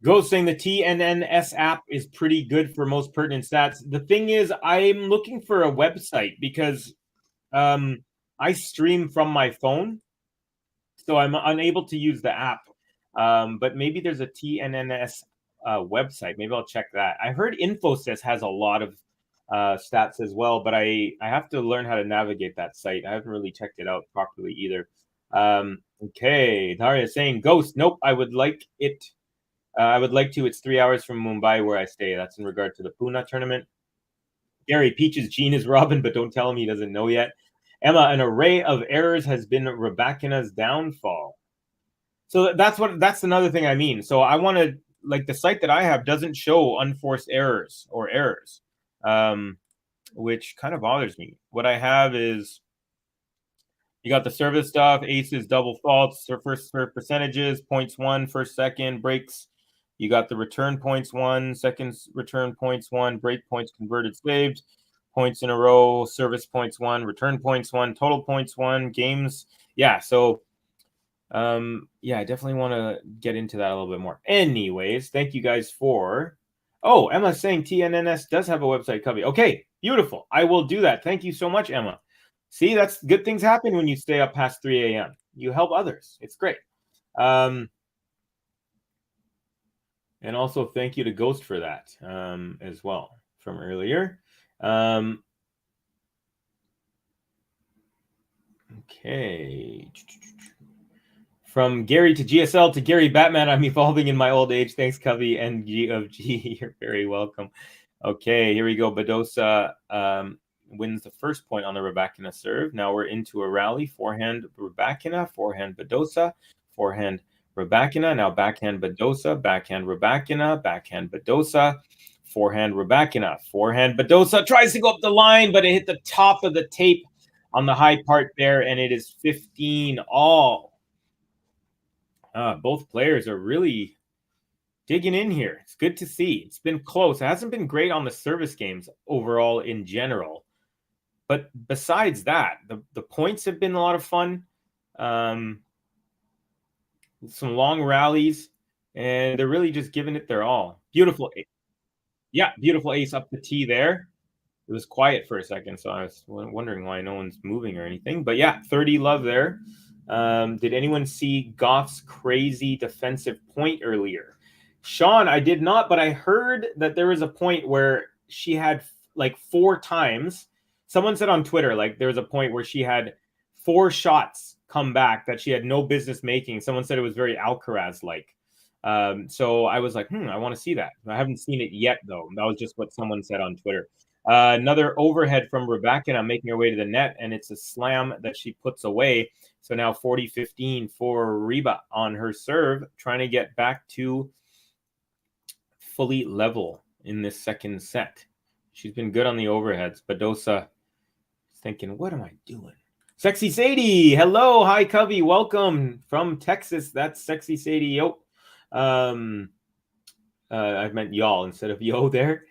Ghost saying the TNNS app is pretty good for most pertinent stats. The thing is, I'm looking for a website because I stream from my phone, so I'm unable to use the app. But maybe there's a TNNS website. Maybe I'll check that. I heard Infosys has a lot of stats as well, but I have to learn how to navigate that site. I haven't really checked it out properly either. Okay, Daria saying Ghost. Nope, I would like it. I would like to. It's 3 hours from Mumbai where I stay. That's in regard to the Pune tournament. Gary Peaches, Gene is Robin, but don't tell him he doesn't know yet. Emma, an array of errors has been RYBAKINA's downfall. So that's another thing I mean. So I want to, like, the site that I have doesn't show unforced errors or errors, which kind of bothers me. What I have is you got the service stuff, aces, double faults, first serve percentages, points 1, first, second, breaks. You got the return points 1, second return points 1, break points converted saved, points in a row, service points 1, return points 1, total points 1, games. Yeah, so yeah, I definitely want to get into that a little bit more. Anyways, thank you guys for. Oh, Emma's saying TNNS does have a website, Cubby. Okay, beautiful. I will do that. Thank you so much, Emma. See, that's good things happen when you stay up past 3 a.m. You help others. It's great. And also thank you to Ghost for that as well from earlier. Okay. From Gary to GSL to Gary Batman, I'm evolving in my old age. Thanks, Covey and G of G. You're very welcome. Okay, here we go. Badosa wins the first point on the Rybakina serve. Now we're into a rally. Forehand Rybakina, forehand Badosa, forehand Rybakina. Now backhand Badosa, backhand Rybakina, backhand Badosa, forehand Rybakina, forehand Badosa. Tries to go up the line, but it hit the top of the tape on the high part there, and it is 15 all. Both players are really digging in here. It's good to see. It's been close. It hasn't been great on the service games overall in general. But besides that, the points have been a lot of fun. Some long rallies, and they're really just giving it their all. Beautiful. Yeah, beautiful ace up the tee there. It was quiet for a second, so I was wondering why no one's moving or anything. But yeah, 30 love there. Did anyone see Goff's crazy defensive point earlier? Sean, I did not, but I heard that there was a point where she had like 4 times. Someone said on Twitter, like there was a point where she had 4 shots come back that she had no business making. Someone said it was very Alcaraz-like. So I was like, I want to see that. I haven't seen it yet, though. That was just what someone said on Twitter. Another overhead from Rybakina making her way to the net, and it's a slam that she puts away. So now 40-15 for Ryba on her serve, trying to get back to fully level in this second set. She's been good on the overheads. Badosa is thinking, what am I doing? Sexy Sadie, hello, hi Covey, welcome from Texas. That's Sexy Sadie. Yo, I meant y'all instead of yo there.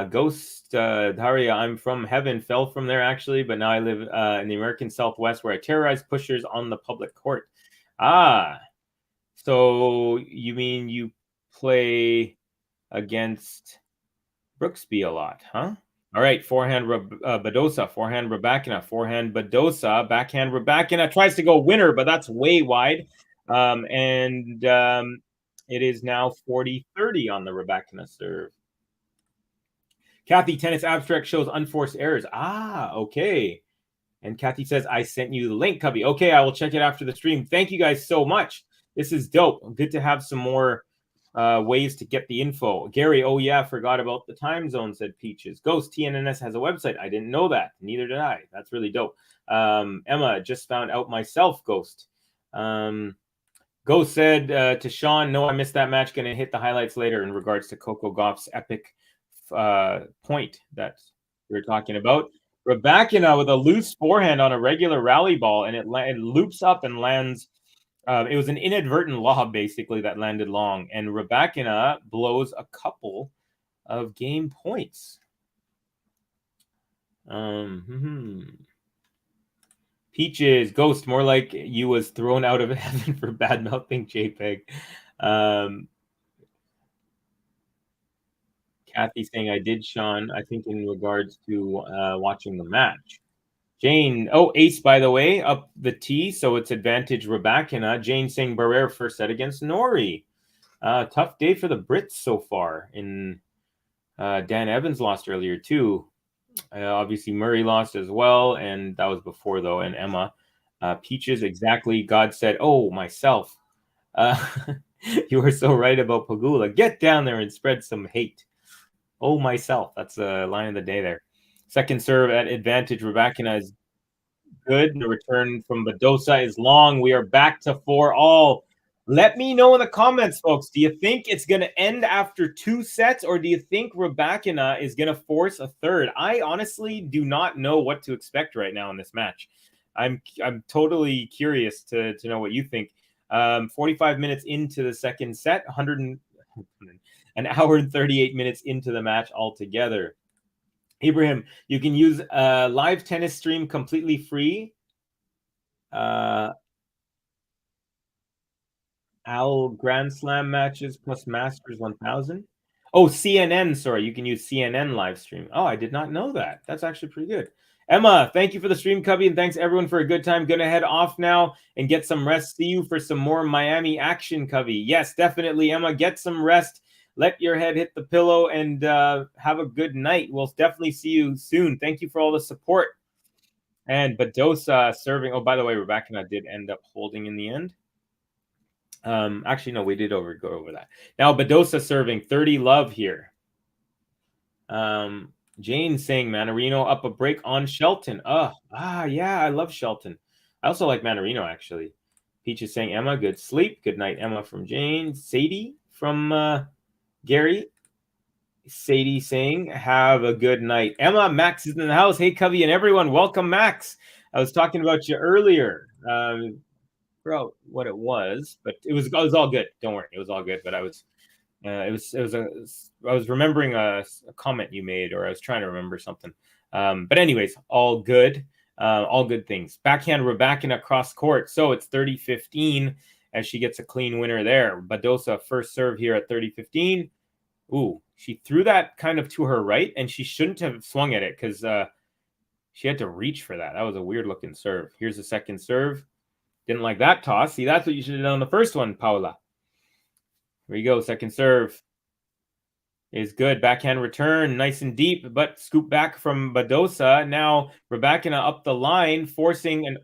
Ghost Daria, I'm from heaven, fell from there actually, but now I live in the American Southwest where I terrorize pushers on the public court. So you mean you play against Brooksby a lot, huh? All right, forehand Badosa, forehand Rybakina, forehand Badosa, backhand Rybakina tries to go winner, but that's way wide. It is now 40-30 on the Rybakina serve. Kathy, tennis abstract shows unforced errors. Okay. And Kathy says, I sent you the link, Cubby. Okay, I will check it after the stream. Thank you guys so much. This is dope. Good to have some more ways to get the info. Gary, oh yeah, forgot about the time zone, said Peaches. Ghost, TNNS has a website. I didn't know that. Neither did I. That's really dope. Emma, just found out myself, Ghost. Ghost said to Sean, no, I missed that match. Going to hit the highlights later in regards to Coco Gauff's epic point that we were talking about. Rybakina with a loose forehand on a regular rally ball, and it loops up and lands. It was an inadvertent lob, basically, that landed long. And Rybakina blows a couple of game points. Peaches, Ghost, more like you was thrown out of heaven for bad-mouthing JPEG. Kathy saying I did, Sean, I think in regards to watching the match. Jane, ace, by the way, up the tee, so it's advantage Rybakina. Jane saying Barrere first set against Nori. Tough day for the Brits so far. Dan Evans lost earlier, too. Obviously, Murray lost as well, and that was before, though, and Emma. Peaches, exactly. God said, myself. You were so right about Pagula. Get down there and spread some hate. Myself. That's the line of the day there. Second serve at advantage. Rybakina is good. The return from Badosa is long. We are back to 4-all. Let me know in the comments, folks. Do you think it's going to end after 2 sets, or do you think Rybakina is going to force a third? I honestly do not know what to expect right now in this match. I'm totally curious to know what you think. 45 minutes into the second set, an hour and 38 minutes into the match altogether. Ibrahim, you can use a live tennis stream completely free. Al Grand Slam matches plus Masters 1000. CNN, sorry. You can use CNN live stream. I did not know that. That's actually pretty good. Emma, thank you for the stream, Cubby, and thanks everyone for a good time. Gonna head off now and get some rest. See you for some more Miami action, Cubby. Yes, definitely, Emma. Get some rest. Let your head hit the pillow and have a good night. We'll definitely see you soon. Thank you for all the support. And Badosa serving. By the way, Rybakina did end up holding in the end. Actually, no, we did go over that. Now Badosa serving 30 love here. Jane saying Manarino up a break on Shelton. Yeah, I love Shelton. I also like Manarino, actually. Peach is saying Emma, good sleep. Good night, Emma, from Jane. Sadie from Gary. Sadie saying, have a good night. Emma, Max is in the house. Hey, Covey and everyone. Welcome, Max. I was talking about you earlier. Forgot what it was, but it was all good. Don't worry. It was all good, but I was remembering a comment you made, or I was trying to remember something. But anyways, all good things. Backhand RYBAKINA cross court. So it's 30-15 as she gets a clean winner there. Badosa first serve here at 30-15. Ooh, she threw that kind of to her right, and she shouldn't have swung at it because she had to reach for that. That was a weird looking serve. Here's the second serve. Didn't like that toss. See, that's what you should have done on the first one, Paula. Here we go. Second serve is good. Backhand return, nice and deep, but scoop back from Badosa. Now RYBAKINA up the line, forcing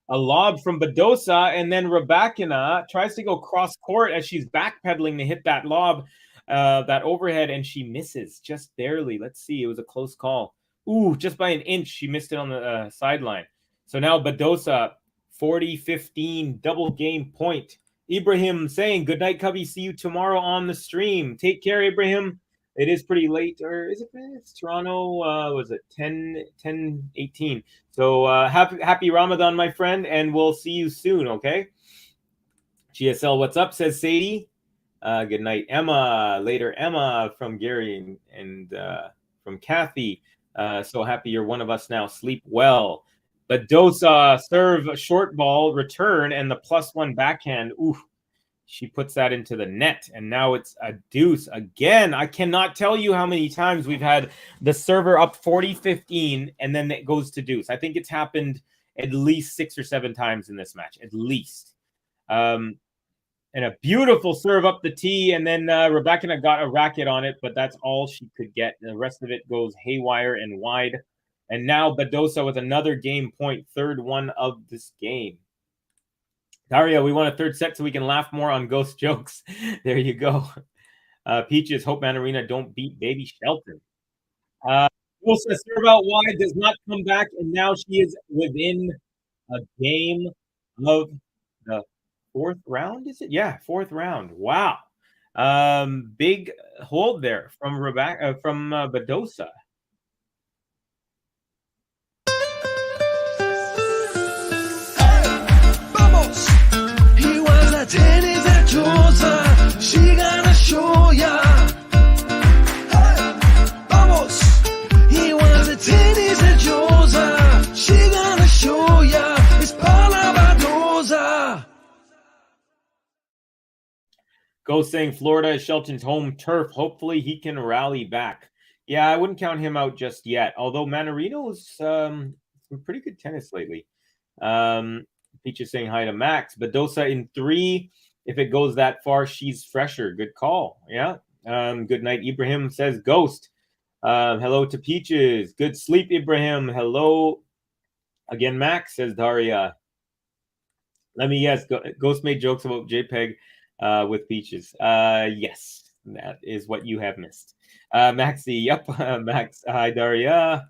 a lob from Badosa, and then RYBAKINA tries to go cross court as she's backpedaling to hit that lob, that overhead, and she misses just barely. Let's see. It was a close call. Ooh, just by an inch, she missed it on the sideline. So now Badosa, 40-15, double game point. Ibrahim saying, good night, Cubby. See you tomorrow on the stream. Take care, Ibrahim. It is pretty late, or is it? It's Toronto. Was it 10-18? So happy Ramadan, my friend, and we'll see you soon, okay? GSL, what's up, says Sadie. Good night, Emma. Later, Emma, from Gary and from Kathy. So happy you're one of us now. Sleep well. Badosa serve, short ball, return, and the +1 backhand. Ooh, she puts that into the net, and now it's a deuce again. I cannot tell you how many times we've had the server up 40-15, and then it goes to deuce. I think it's happened at least 6 or 7 times in this match, at least. And a beautiful serve up the tee, and then RYBAKINA got a racket on it, but that's all she could get. The rest of it goes haywire and wide. And now Badosa with another game point, third one of this game. Daria, we want a third set so we can laugh more on ghost jokes. There you go. Peaches, hope Manarino don't beat baby Shelton. Badosa serve out wide, does not come back, and now she is within a game of the 4th round, is it? Yeah, 4th round. Wow. Big hold there from Badosa. Tennis at Josa, she gonna show ya. Hey, vamos. He wants a tennis at Josa, she gonna show ya. It's Paula Badosa. Go saying Florida is Shelton's home turf. Hopefully he can rally back. Yeah, I wouldn't count him out just yet. Although Manarino's some pretty good tennis lately. Peach is saying hi to Max. Badosa in 3. If it goes that far, she's fresher. Good call. Yeah. Good night, Ibrahim, says Ghost. Hello to Peaches. Good sleep, Ibrahim. Hello again, Max, says Daria. Let me guess. Ghost made jokes about JPEG with Peaches. Yes, that is what you have missed. Maxie, yep. Max, hi, Daria.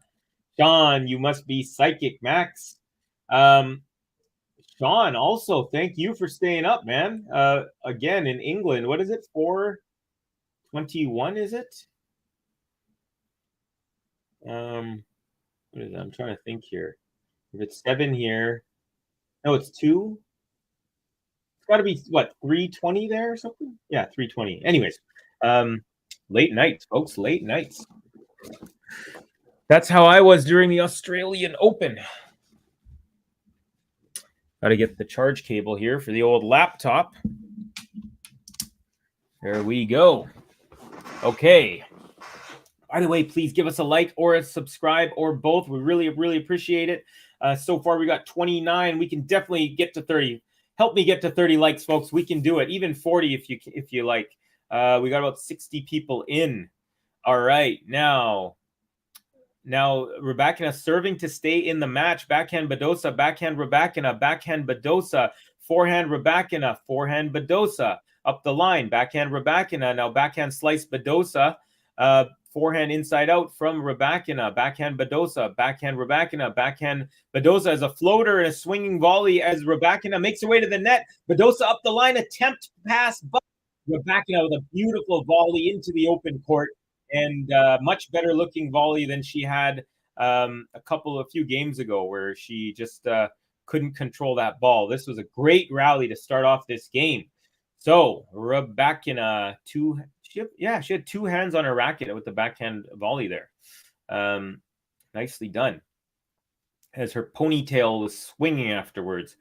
Sean, you must be psychic, Max. Sean, also, thank you for staying up, man. Again, in England, what is it? 4:21, is it? What is it? I'm trying to think here. If it's 7 here, no, it's 2. It's got to be what, 3:20 there or something? Yeah, 3:20. Anyways, late nights, folks. Late nights. That's how I was during the Australian Open. Got to get the charge cable here for the old laptop. There we go. Okay. By the way, please give us a like or a subscribe or both. We really, really appreciate it. So far, we got 29. We can definitely get to 30. Help me get to 30 likes, folks. We can do it. Even 40 if you like. We got about 60 people in. All right. Now, Now Rybakina serving to stay in the match. Backhand Badosa, backhand Rybakina, backhand Badosa, forehand Rybakina, forehand Badosa. Up the line, backhand Rybakina. Now backhand slice Badosa. Forehand inside out from Rybakina. Backhand Badosa. Backhand Rybakina. Backhand Badosa as a floater and a swinging volley as Rybakina makes her way to the net. Badosa up the line, attempt pass, but Rybakina with a beautiful volley into the open court, and much better looking volley than she had a few games ago, where she just couldn't control that ball. This was a great rally to start off this game. So Rybakina, she had two hands on her racket with the backhand volley there. Nicely done. As her ponytail was swinging afterwards,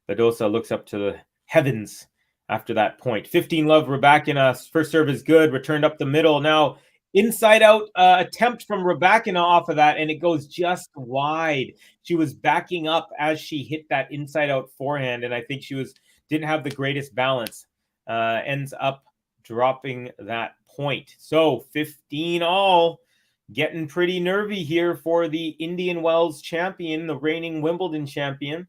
Badosa looks up to the heavens after that point. 15-love Rybakina. First serve is good. Returned up the middle. Now inside out attempt from Rybakina off of that, and it goes just wide. She was backing up as she hit that inside out forehand, and I think she didn't have the greatest balance. Ends up dropping that point. So 15 all. Getting pretty nervy here for the Indian Wells champion, the reigning Wimbledon champion.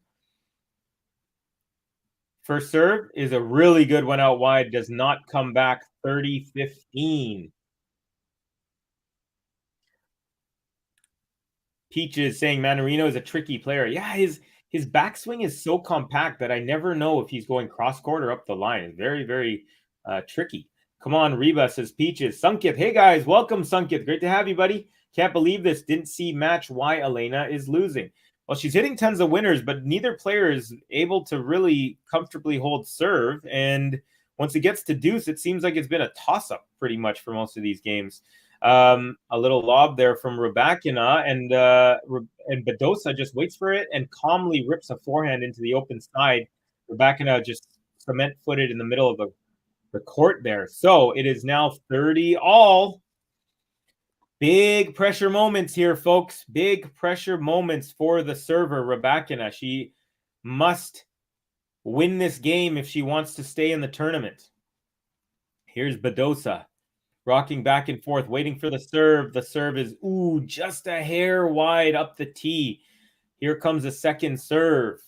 First serve is a really good one out wide. Does not come back. 30-15. Peaches saying Manarino is a tricky player. Yeah, his backswing is so compact that I never know if he's going cross court or up the line. It's very, very tricky. Come on, Reba, says Peaches. Sunkith, hey guys, welcome, Sunkith. Great to have you, buddy. Can't believe this. Didn't see match why Elena is losing. Well, she's hitting tons of winners, but neither player is able to really comfortably hold serve. And once it gets to deuce, it seems like it's been a toss-up pretty much for most of these games. A little lob there from Rybakina, and Badosa just waits for it and calmly rips a forehand into the open side. Rybakina just cement-footed in the middle of the court there. So it is now 30 all. Big pressure moments here, folks. Big pressure moments for the server, Rybakina. She must win this game if she wants to stay in the tournament. Here's Badosa rocking back and forth, waiting for the serve. The serve is, just a hair wide up the tee. Here comes the second serve.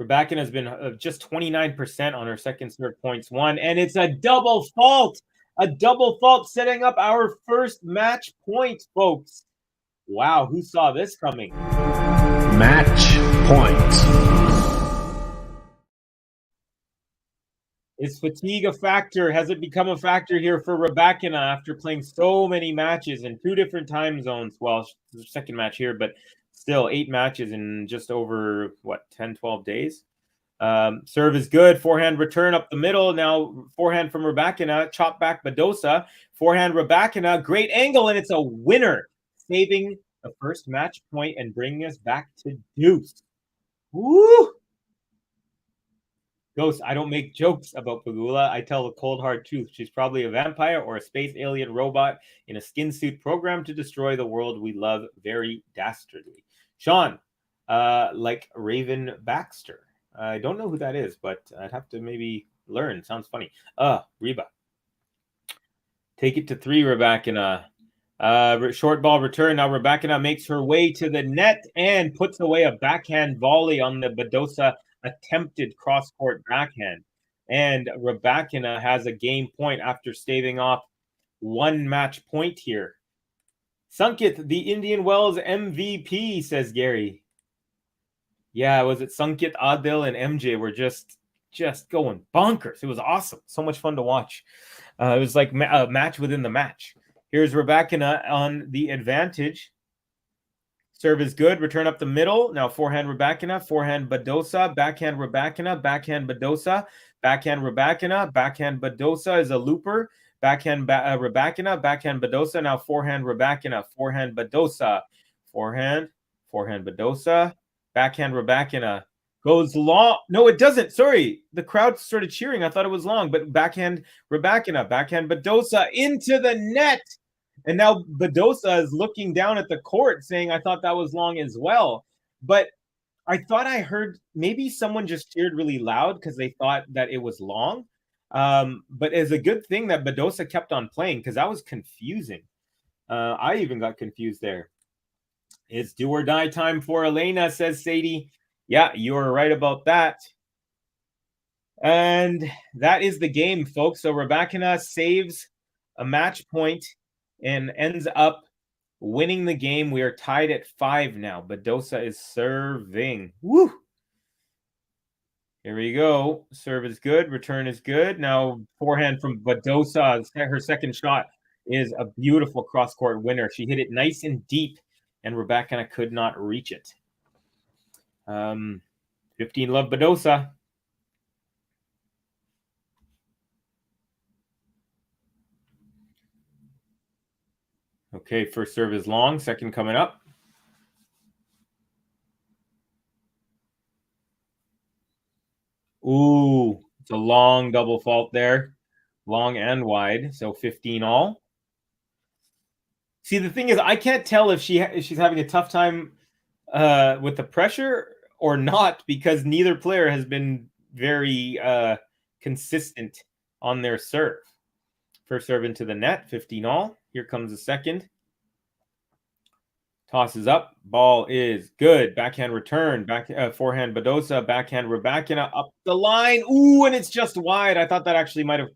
Rybakina has been just 29% on her second serve points won, and it's a double fault. A double fault setting up our first match point, folks. Wow, who saw this coming? Match point. Is fatigue a factor? Has it become a factor here for Rybakina after playing so many matches in 2 different time zones? Well, the second match here, but still 8 matches in just over, 10, 12 days? Serve is good. Forehand return up the middle. Now forehand from Rybakina. Chop back Badosa. Forehand Rybakina. Great angle, and it's a winner. Saving the first match point and bringing us back to deuce. Woo! Ghost, I don't make jokes about Pagula. I tell the cold hard truth. She's probably a vampire or a space alien robot in a skin suit programmed to destroy the world we love very dastardly. Sean, like Raven Baxter. I don't know who that is, but I'd have to maybe learn. Sounds funny. Reba. Take it to 3, Rybakina. Short ball return. Now Rybakina makes her way to the net and puts away a backhand volley on the Badosa attempted cross-court backhand. And Rybakina has a game point after staving off 1 match point here. Sunkith, the Indian Wells MVP, says Gary. Yeah, was it Sunkith, Adil, and MJ were just going bonkers. It was awesome. So much fun to watch. It was like a match within the match. Here's Rybakina on the advantage. Serve is good. Return up the middle. Now forehand Rybakina, forehand Badosa, backhand Rybakina, backhand Badosa, backhand Rybakina, backhand Badosa is a looper. Backhand Rybakina, backhand Badosa. Now forehand Rybakina, forehand Badosa, forehand Badosa, backhand Rybakina. Goes long. No, it doesn't. Sorry. The crowd started cheering. I thought it was long, but backhand Rybakina, backhand Badosa into the net. And now Badosa is looking down at the court saying, I thought that was long as well. But I thought I heard maybe someone just cheered really loud because they thought that it was long. But it's a good thing that Badosa kept on playing because that was confusing. I even got confused there. It's do or die time for Elena, says Sadie. Yeah, you are right about that. And that is the game, folks. So Rybakina saves a match point and ends up winning the game. We are tied at 5 now. Badosa is serving. Woo! Here we go. Serve is good. Return is good. Now forehand from Badosa. Her second shot is a beautiful cross-court winner. She hit it nice and deep, and Rybakina could not reach it. 15 love Badosa. Okay, first serve is long. Second coming up. Ooh, it's a long double fault there. Long and wide. So 15 all. See, the thing is, I can't tell if she's having a tough time with the pressure or not, because neither player has been very consistent on their serve. First serve into the net, 15 all. Here comes the second. Tosses up. Ball is good. Backhand return. Forehand Badosa. Backhand Rybakina up the line. Ooh, and it's just wide. I thought that actually might have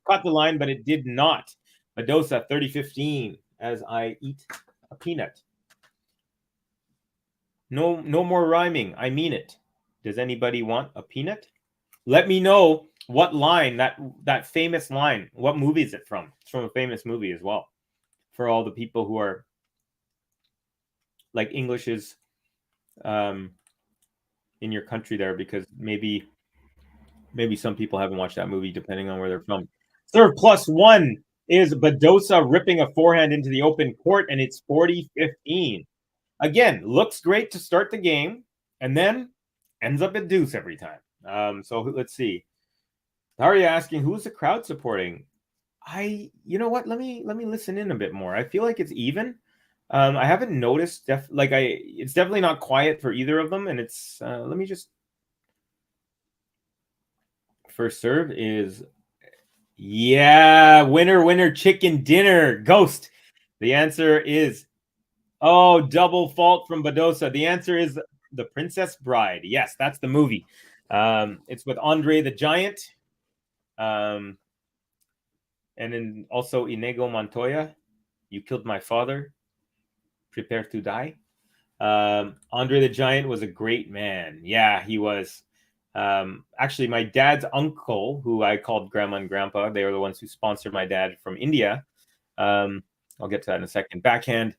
caught the line, but it did not. Badosa 30-15 as I eat a peanut. No more rhyming. I mean it. Does anybody want a peanut? Let me know what line, that famous line, what movie is it from? It's from a famous movie as well. For all the people who are like English is in your country there, because maybe some people haven't watched that movie depending on where they're from. Serve +1 is Badosa ripping a forehand into the open court, and it's 40-15. Again, looks great to start the game, and then ends up at deuce every time. So let's see. Daria asking, who's the crowd supporting? You know what? Let me listen in a bit more. I feel like it's even. I haven't noticed. It's definitely not quiet for either of them, and it's. Let me just. First serve is, yeah, winner, chicken dinner, ghost. The answer is, double fault from Badosa. The answer is The Princess Bride. Yes, that's the movie. It's with Andre the Giant, and then also Inigo Montoya. You killed my father. Prepare to die. Andre the Giant was a great man. Yeah, he was. Actually, my dad's uncle, who I called grandma and grandpa, they were the ones who sponsored my dad from India. I'll get to that in a second. Backhand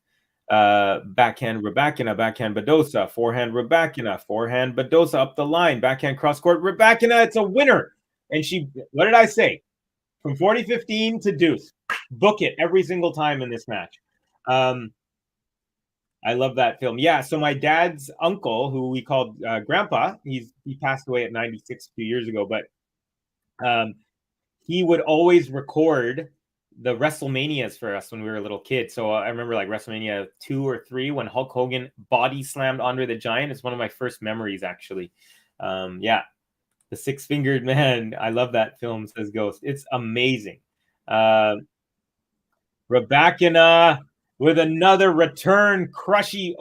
Rybakina, backhand Badosa, forehand Rybakina, forehand Badosa up the line, backhand cross court Rybakina. It's a winner. And what did I say? From 40-15 to deuce. Book it every single time in this match. I love that film. Yeah, so my dad's uncle, who we called grandpa, he passed away at 96 a few years ago, but he would always record the WrestleManias for us when we were little kids. So I remember like WrestleMania 2 or 3 when Hulk Hogan body slammed Andre the Giant. It's one of my first memories, actually. Yeah, the six-fingered man. I love that film, says Ghost. It's amazing. Rybakina with another crushing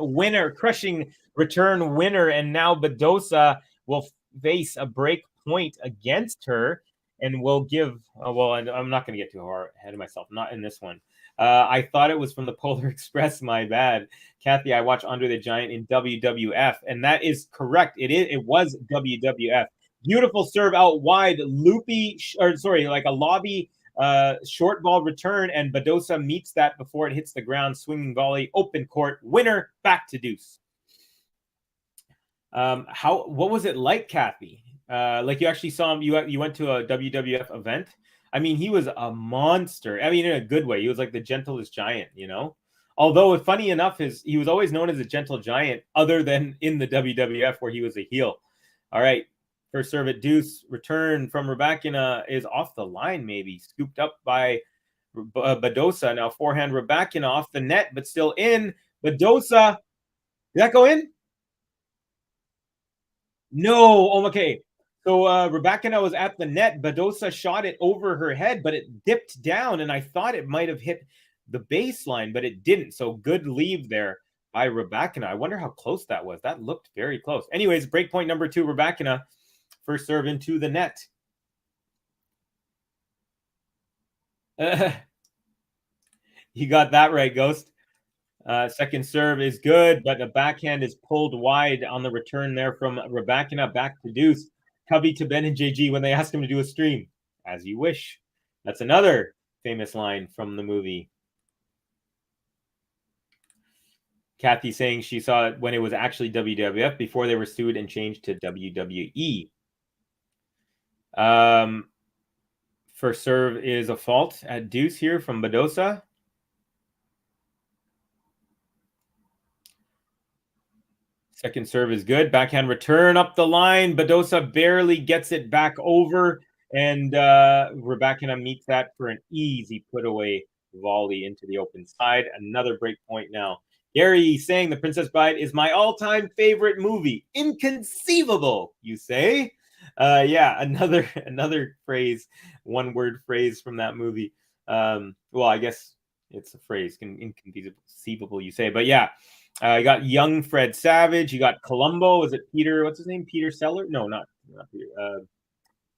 return winner, and now Badosa will face a break point against her, and will give. I'm not going to get too far ahead of myself. Not in this one. I thought it was from the Polar Express. My bad, Kathy. I watched Andre the Giant in WWF, and that is correct. It was WWF. Beautiful serve out wide, like a lobby. Short ball return, and Badosa meets that before it hits the ground. Swinging volley, open court, winner, back to deuce. What was it like, Kathy? Like you actually saw him, you went to a WWF event. I mean, he was a monster. I mean, in a good way. He was like the gentlest giant, you know? Although, funny enough, he was always known as a gentle giant, other than in the WWF where he was a heel. All right. First serve at deuce, return from Rybakina is off the line, maybe. Scooped up by Badosa. Now forehand Rybakina off the net, but still in. Badosa, did that go in? No. Oh, okay. So Rybakina was at the net. Badosa shot it over her head, but it dipped down, and I thought it might have hit the baseline, but it didn't. So good leave there by RYBAKINA. I wonder how close that was. That looked very close. Anyways, break point number 2, RYBAKINA. First serve into the net. You got that right, Ghost. Second serve is good, but the backhand is pulled wide on the return there from RYBAKINA. Back to Deuce. Cubby to Ben and JG when they ask him to do a stream. As you wish. That's another famous line from the movie. Kathy saying she saw it when it was actually WWF before they were sued and changed to WWE. First serve is a fault at Deuce here from Badosa. Second serve is good. Backhand return up the line. Badosa barely gets it back over. And RYBAKINA meets that for an easy put-away volley into the open side. Another break point now. Gary saying The Princess Bride is my all-time favorite movie. Inconceivable, you say? Yeah, another phrase, one-word phrase from that movie. Well, I guess it's a phrase, inconceivable, you say. But yeah, you got young Fred Savage. You got Columbo. Was it Peter? What's his name? Peter Sellers? No, not Peter.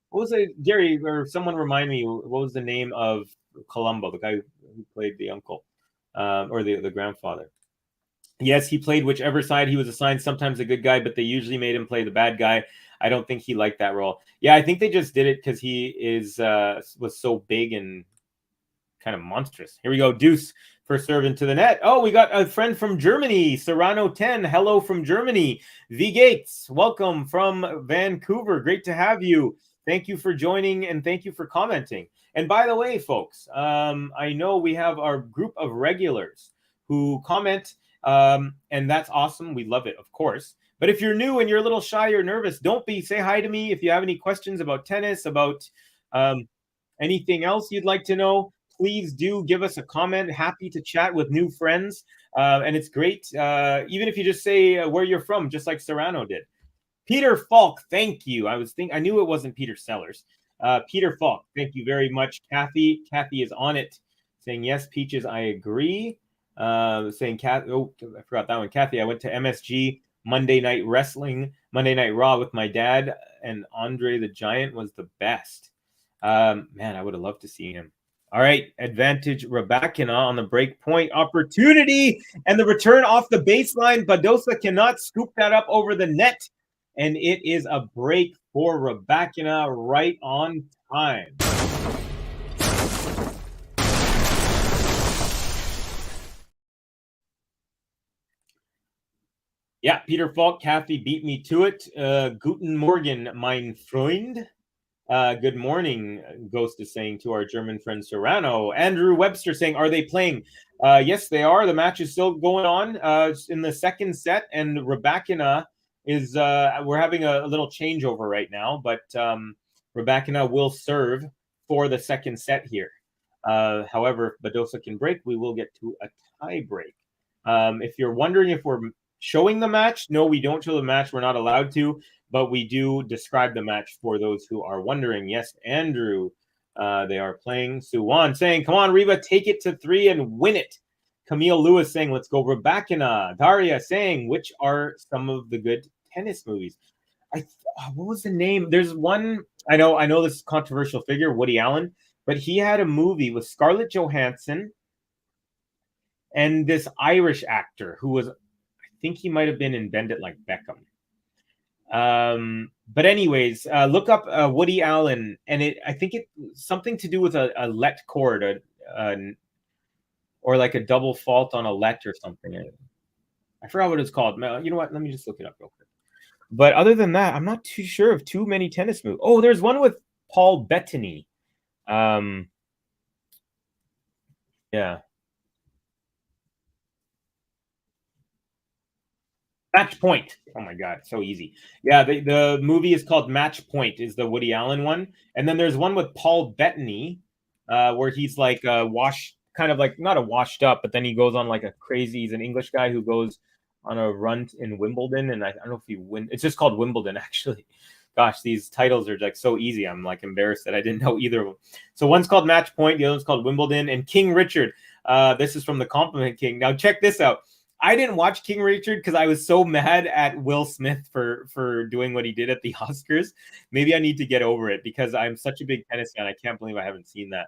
What was it? Gary, or someone remind me, what was the name of Columbo, the guy who played the uncle or the grandfather? Yes, he played whichever side he was assigned, sometimes a good guy, but they usually made him play the bad guy. I don't think he liked that role. Yeah, I think they just did it because he was so big and kind of monstrous. Here we go. Deuce first serve into the net. Oh, we got a friend from Germany, Serrano 10. Hello from Germany. V Gates, welcome from Vancouver. Great to have you. Thank you for joining and thank you for commenting. And by the way, folks, I know we have our group of regulars who comment, and that's awesome. We love it, of course. But if you're new and you're a little shy or nervous, don't be. Say hi to me if you have any questions about tennis, about anything else you'd like to know. Please do give us a comment. Happy to chat with new friends. And it's great, even if you just say where you're from, just like Serrano did. Peter Falk, thank you. I knew it wasn't Peter Sellers. Peter Falk, thank you very much. Kathy is on it, saying yes, Peaches, I agree. Saying Kathy, oh, I forgot that one. Kathy, I went to MSG Monday Night Raw with my dad, and Andre the Giant was the best. Man, I would have loved to see him. All right, advantage RYBAKINA on the break point opportunity, and the return off the baseline. Badosa cannot scoop that up over the net, and it is a break for RYBAKINA right on time. Yeah, Peter Falk, Kathy beat me to it. Guten Morgen, mein Freund. Good morning, Ghost is saying to our German friend Serrano. Andrew Webster saying, are they playing? Yes, they are. The match is still going on in the second set, and RYBAKINA is, we're having a little changeover right now, but RYBAKINA will serve for the second set here. However, if Badosa can break, we will get to a tie break. If you're wondering if we're showing the match, no, we don't show the match. We're not allowed to, but we do describe the match for those who are wondering. Yes, Andrew, they are playing. Suwan saying, come on, Reba, take it to 3 and win it. Camille Lewis saying, let's go RYBAKINA. Daria saying, which are some of the good tennis movies? What was the name? There's one, I know this controversial figure, Woody Allen, but he had a movie with Scarlett Johansson and this Irish actor who was, I think he might have been in Bend It Like Beckham. But anyways, look up Woody Allen, and I think it's something to do with a let chord, or like a double fault on a let or something. I forgot what it's called. You know what? Let me just look it up real quick. But other than that, I'm not too sure of too many tennis moves. Oh, there's one with Paul Bettany. Yeah. Match Point. Oh my God, so easy. Yeah, the movie is called Match Point, is the Woody Allen one. And then there's one with Paul Bettany, where he's like kind of like not a washed up, but then he goes on like a crazy, he's an English guy who goes on a run in Wimbledon. And I don't know if he win. It's just called Wimbledon, actually. Gosh, these titles are like so easy. I'm like embarrassed that I didn't know either of them. So one's called Match Point, the other one's called Wimbledon, and King Richard. This is from the Compliment King. Now check this out. I didn't watch King Richard because I was so mad at Will Smith for doing what he did at the Oscars. Maybe I need to get over it because I'm such a big tennis fan. I can't believe I haven't seen that.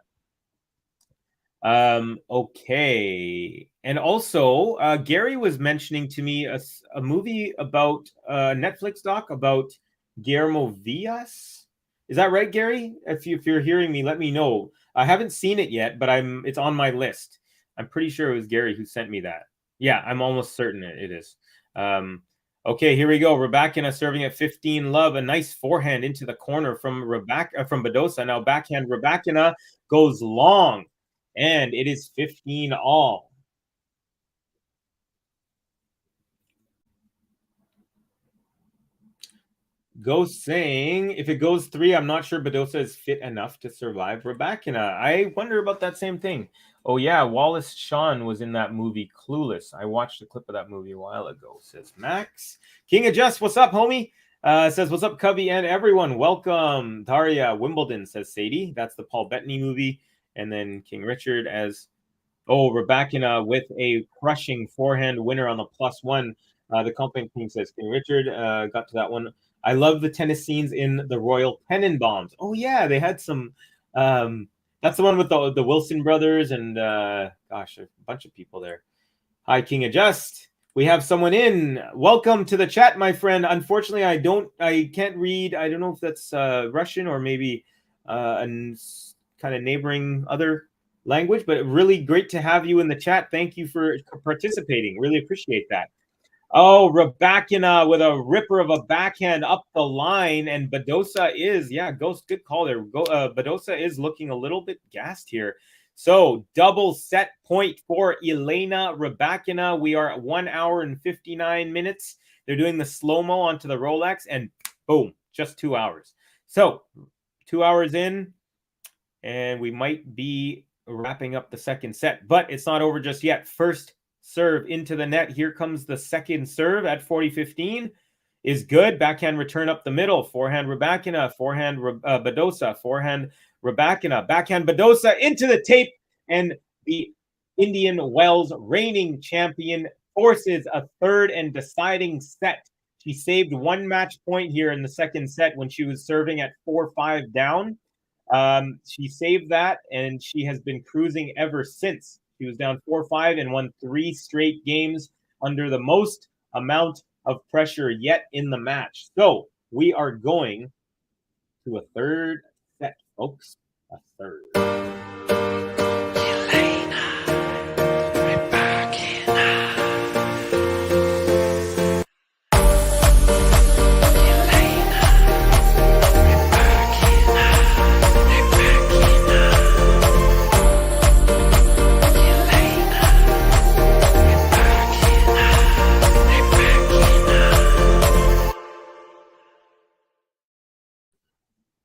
Okay. And also, Gary was mentioning to me a movie about Netflix doc about Guillermo Villas. Is that right, Gary? If you're hearing me, let me know. I haven't seen it yet, but it's on my list. I'm pretty sure it was Gary who sent me that. Yeah, I'm almost certain it is. Okay, here we go. RYBAKINA serving at 15 love. A nice forehand into the corner from Badosa. Now backhand RYBAKINA goes long. And it is 15 all. Ghost saying, if it goes 3, I'm not sure Badosa is fit enough to survive RYBAKINA. I wonder about that same thing. Oh, yeah, Wallace Shawn was in that movie Clueless. I watched a clip of that movie a while ago, says Max. King Adjust, what's up, homie? Says, what's up, Cubby and everyone? Welcome. Daria Wimbledon, says Sadie. That's the Paul Bettany movie. And then King Richard as... Oh, RYBAKINA with a crushing forehand winner on the +1. The Compliment King says, King Richard got to that one. I love the tennis scenes in the Royal Tenenbaums. Oh, yeah, they had some... that's the one with the Wilson brothers and, gosh, a bunch of people there. Hi, King Adjust. We have someone in. Welcome to the chat, my friend. Unfortunately, I can't read. I don't know if that's Russian or maybe a kind of neighboring other language, but really great to have you in the chat. Thank you for participating. Really appreciate that. Oh, RYBAKINA with a ripper of a backhand up the line, and Badosa is, yeah, Ghost, good call there. Badosa is looking a little bit gassed here. So double set point for Elena RYBAKINA. We are at 1 hour and 59 minutes. They're doing the slow-mo onto the Rolex, and boom, just 2 hours. So 2 hours in, and we might be wrapping up the second set, but it's not over just yet. First serve into the net. Here comes the second serve at 40-15. Is good. Backhand return up the middle. Forehand RYBAKINA. Forehand Badosa. Forehand RYBAKINA. Backhand Badosa into the tape. And the Indian Wells reigning champion forces a third and deciding set. She saved 1 match point here in the second set when she was serving at 4-5 down. She saved that, and she has been cruising ever since. She was down 4-5 and won 3 straight games under the most amount of pressure yet in the match. So we are going to a third set, folks. A third.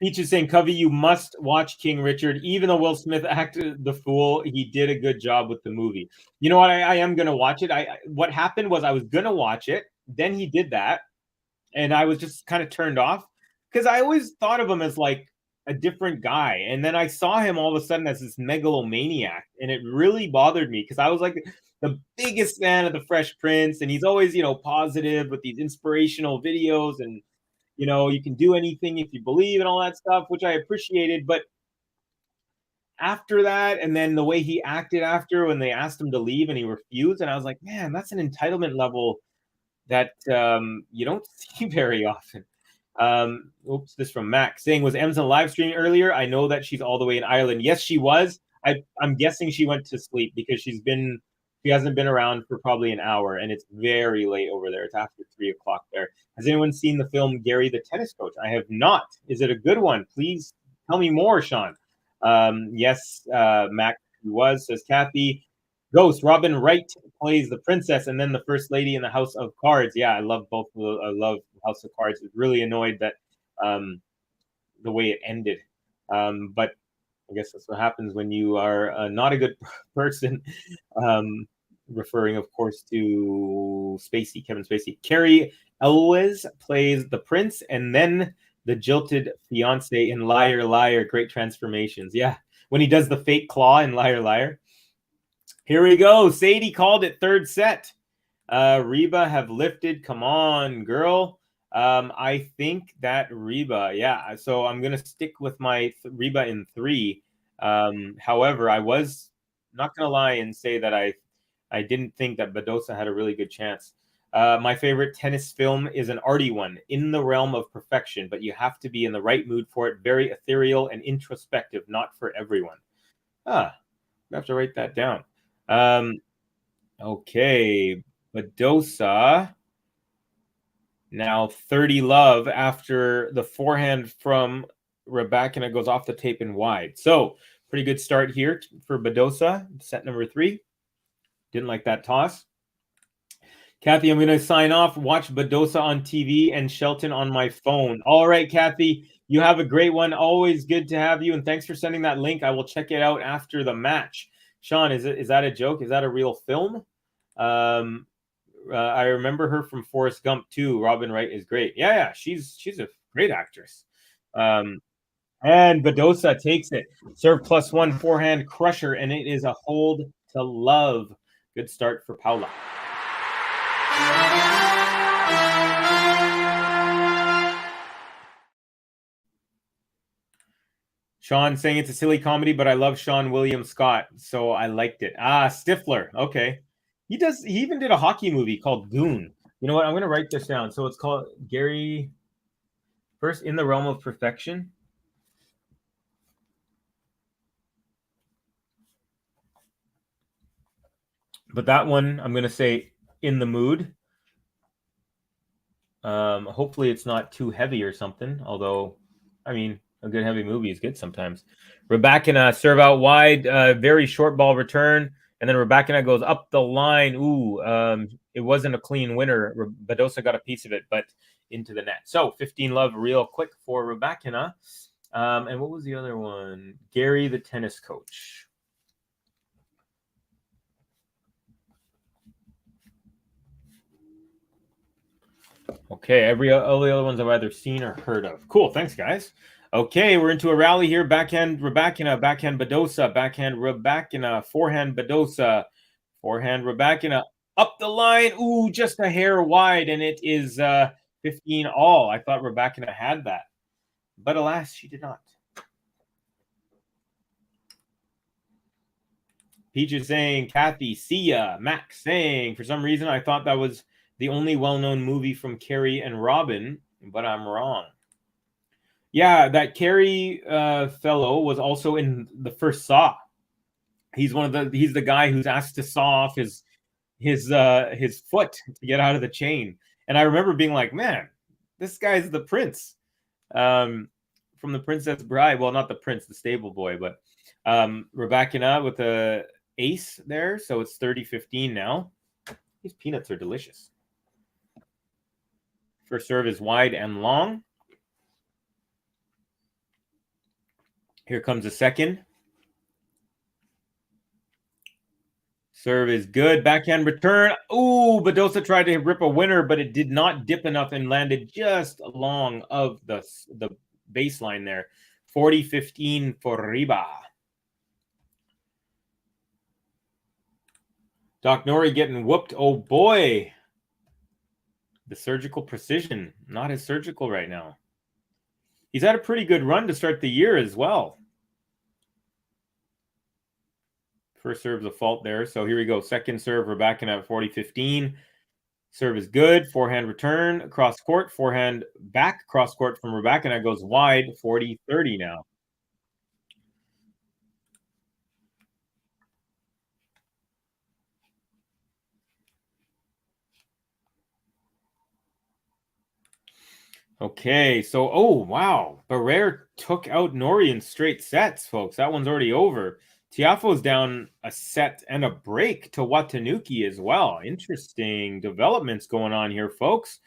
Peach is saying, Covey, you must watch King Richard. Even though Will Smith acted the fool, he did a good job with the movie. You know what? I am going to watch it. What happened was I was going to watch it. Then he did that. And I was just kind of turned off because I always thought of him as like a different guy. And then I saw him all of a sudden as this megalomaniac. And it really bothered me because I was like the biggest fan of the Fresh Prince. And he's always, positive with these inspirational videos and, you can do anything if you believe and all that stuff, which I appreciated. But after that, and then the way he acted after when they asked him to leave and he refused, and I was like, man, that's an entitlement level that you don't see very often. Oops, this from Max saying, was Emma live streaming earlier? I know that she's all the way in Ireland. Yes, she was. I'm guessing she went to sleep because she hasn't been around for probably an hour, and it's very late over there. It's after 3 o'clock there. Has anyone seen the film Gary the Tennis Coach? I have not. Is it a good one? Please tell me more, Sean. Yes, Mac was, says Kathy. Ghost, Robin Wright plays the princess and then the first lady in the House of Cards. Yeah, I love both. I love House of Cards. I was really annoyed that the way it ended. But I guess that's what happens when you are not a good person. Referring, of course, to Kevin Spacey. Carrie Elwes plays the prince and then the jilted fiance in Liar Liar. Great transformations. Yeah, when he does the fake claw in Liar Liar. Here we go. Sadie called it third set. Ryba have lifted. Come on, girl. I think that Ryba, yeah. So I'm gonna stick with my Ryba in 3. However, I was not gonna lie and say that I didn't think that Badosa had a really good chance. My favorite tennis film is an arty one, In the Realm of Perfection, but you have to be in the right mood for it. Very ethereal and introspective, not for everyone. I have to write that down. Okay, Badosa. Now 30 love after the forehand from RYBAKINA goes off the tape and wide. So pretty good start here for Badosa. Set number 3. Didn't like that toss. Kathy, I'm going to sign off. Watch Badosa on TV and Shelton on my phone. All right, Kathy, you have a great one. Always good to have you. And thanks for sending that link. I will check it out after the match. Sean, is that a joke? Is that a real film? I remember her from Forrest Gump too. Robin Wright is great. Yeah, she's a great actress. And Badosa takes it. Serve +1 forehand crusher, and it is a hold to love. Good start for Paula. Sean saying it's a silly comedy, but I love Sean William Scott, so I liked it. Stifler. Okay. He even did a hockey movie called Goon. You know what? I'm going to write this down. So it's called Gary First in the Realm of Perfection. But that one, I'm going to say In the Mood. Hopefully it's not too heavy or something. Although, I mean, a good heavy movie is good sometimes. RYBAKINA serve out wide, very short ball return. And then RYBAKINA goes up the line. Ooh, it wasn't a clean winner. Badosa got a piece of it, but into the net. So 15 love real quick for RYBAKINA. And what was the other one? Gary, the tennis coach. Okay, all the other ones I've either seen or heard of. Cool, thanks, guys. Okay, we're into a rally here. Backhand RYBAKINA, backhand Badosa, backhand RYBAKINA, forehand Badosa, forehand RYBAKINA, up the line. Ooh, just a hair wide, and it is 15 all. I thought RYBAKINA had that, but alas, she did not. Peach is saying, Kathy, see ya. Max saying, for some reason, I thought that was the only well-known movie from Carrie and Robin, but I'm wrong. Yeah, that Carrie fellow was also in the first Saw. He's the guy who's asked to saw off his foot to get out of the chain. And I remember being like, man, this guy's the prince from the Princess Bride. Well, not the prince, the stable boy, but RYBAKINA with the ace there. So it's 30-15 now. These peanuts are delicious. First serve is wide and long. Here comes a second. Serve is good. Backhand return. Ooh, Badosa tried to rip a winner, but it did not dip enough and landed just long of the baseline there. 40-15 for Ryba. Doc Nori getting whooped. Oh, boy. The surgical precision. Not as surgical right now. He's had a pretty good run to start the year as well. First serve's a fault there. So here we go. Second serve, RYBAKINA at 40-15. Serve is good. Forehand return, cross court. Forehand back, cross court from RYBAKINA goes wide. 40-30 now. Okay, so, oh, wow. Barrere took out Nori in straight sets, folks. That one's already over. Tiafoe's down a set and a break to Watanuki as well. Interesting developments going on here, folks.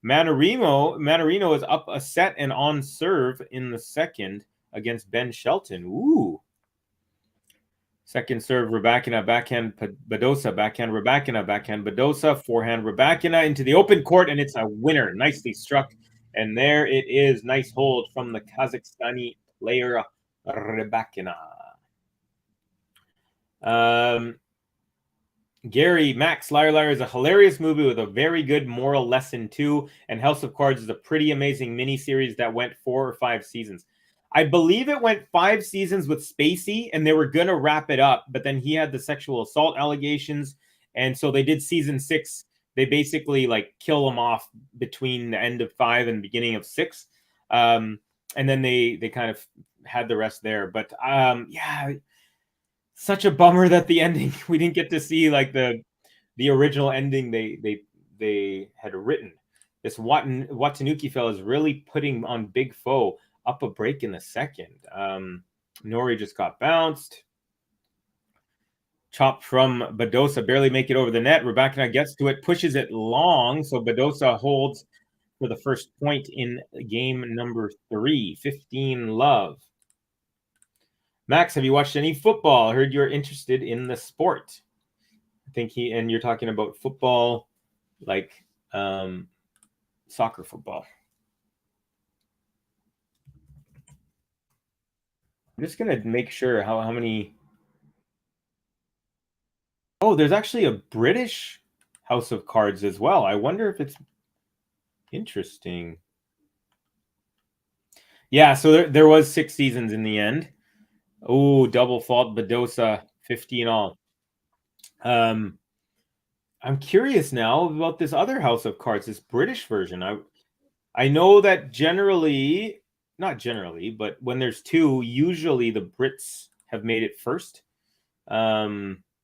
Manarino is up a set and on serve in the second against Ben Shelton. Ooh. Second serve, RYBAKINA, backhand Badosa, backhand RYBAKINA, backhand Badosa, forehand RYBAKINA into the open court, and it's a winner. Nicely struck. And there it is. Nice hold from the Kazakhstani player, RYBAKINA. Gary, Max, Liar Liar is a hilarious movie with a very good moral lesson too, and House of Cards is a pretty amazing miniseries that went 4 or 5 seasons. I believe it went 5 seasons with Spacey, and they were going to wrap it up, but then he had the sexual assault allegations, and so they did season 6. They basically like kill him off between the end of 5 and beginning of 6. And then they kind of had the rest there. But yeah, such a bummer that the ending, we didn't get to see like the original ending they had written. This Watanuki fella is really putting on Big Foe up a break in the second. Nori just got bounced. Chop from Badosa, barely make it over the net. RYBAKINA gets to it, pushes it long, so Badosa holds for the first point in game number 3. 15-love. Max, have you watched any football? I heard you're interested in the sport. I think and you're talking about football, like soccer football. I'm just gonna make sure how many. Oh, there's actually a British House of Cards as well. I wonder if it's interesting. Yeah, so there was 6 seasons in the end. Oh, double fault Badosa, 15 all. I'm curious now about this other House of Cards, this British version. I know that not generally, but when there's 2, usually the Brits have made it first.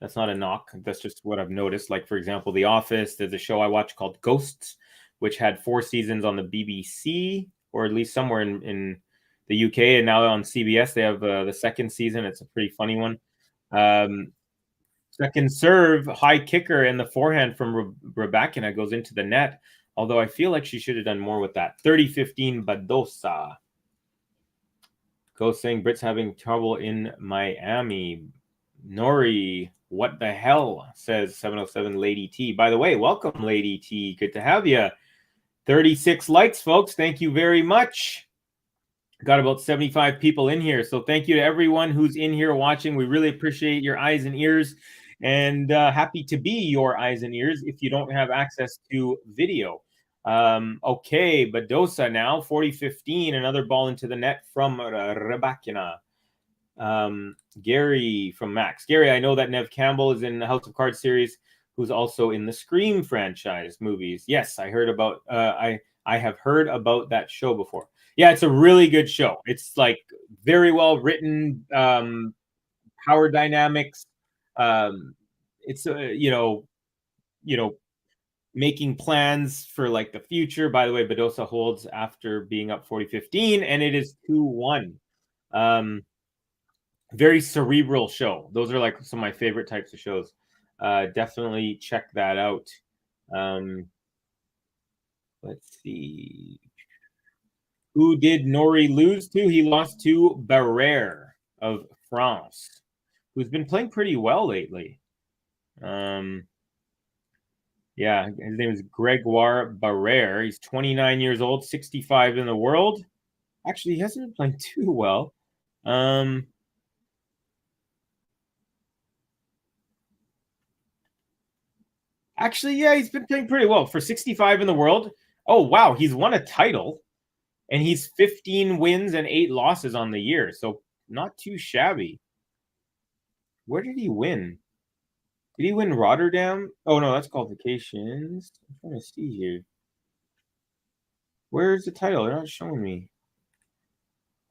That's not a knock. That's just what I've noticed. Like, for example, The Office, there's a show I watch called Ghosts, which had 4 seasons on the BBC, or at least somewhere in the UK, and now on CBS they have the second season. It's a pretty funny one. Second serve, high kicker, and the forehand from RYBAKINA goes into the net, although I feel like she should have done more with that. 30-15 Badosa. Ghost saying Brits having trouble in Miami. Nori, what the hell, says 707 Lady T. By the way, welcome, Lady T. Good to have you. 36 likes, folks. Thank you very much. Got about 75 people in here. So thank you to everyone who's in here watching. We really appreciate your eyes and ears, and happy to be your eyes and ears if you don't have access to video. Okay, Badosa now, 40-15. Another ball into the net from RYBAKINA. Gary from Max. Gary, I know that Nev Campbell is in the House of Cards series, who's also in the Scream franchise movies. Yes, I heard about I have heard about that show before. Yeah, it's a really good show. It's like very well written, power dynamics. It's making plans for like the future. By the way, Badosa holds after being up 40-15, and it is 2-1. Very cerebral show. Those are like some of my favorite types of shows. Definitely check that out. Let's see. Who did Nori lose to? He lost to Barrère of France, who's been playing pretty well lately. Yeah, his name is Gregoire Barrère. He's 29 years old, 65 in the world. Actually, he hasn't been playing too well. Actually, yeah, he's been playing pretty well for 65 in the world. Oh, wow, he's won a title, and he's 15 wins and 8 losses on the year, so not too shabby. Where did he win? Did he win Rotterdam? Oh, no, that's qualifications. I'm trying to see here. Where's the title? They're not showing me.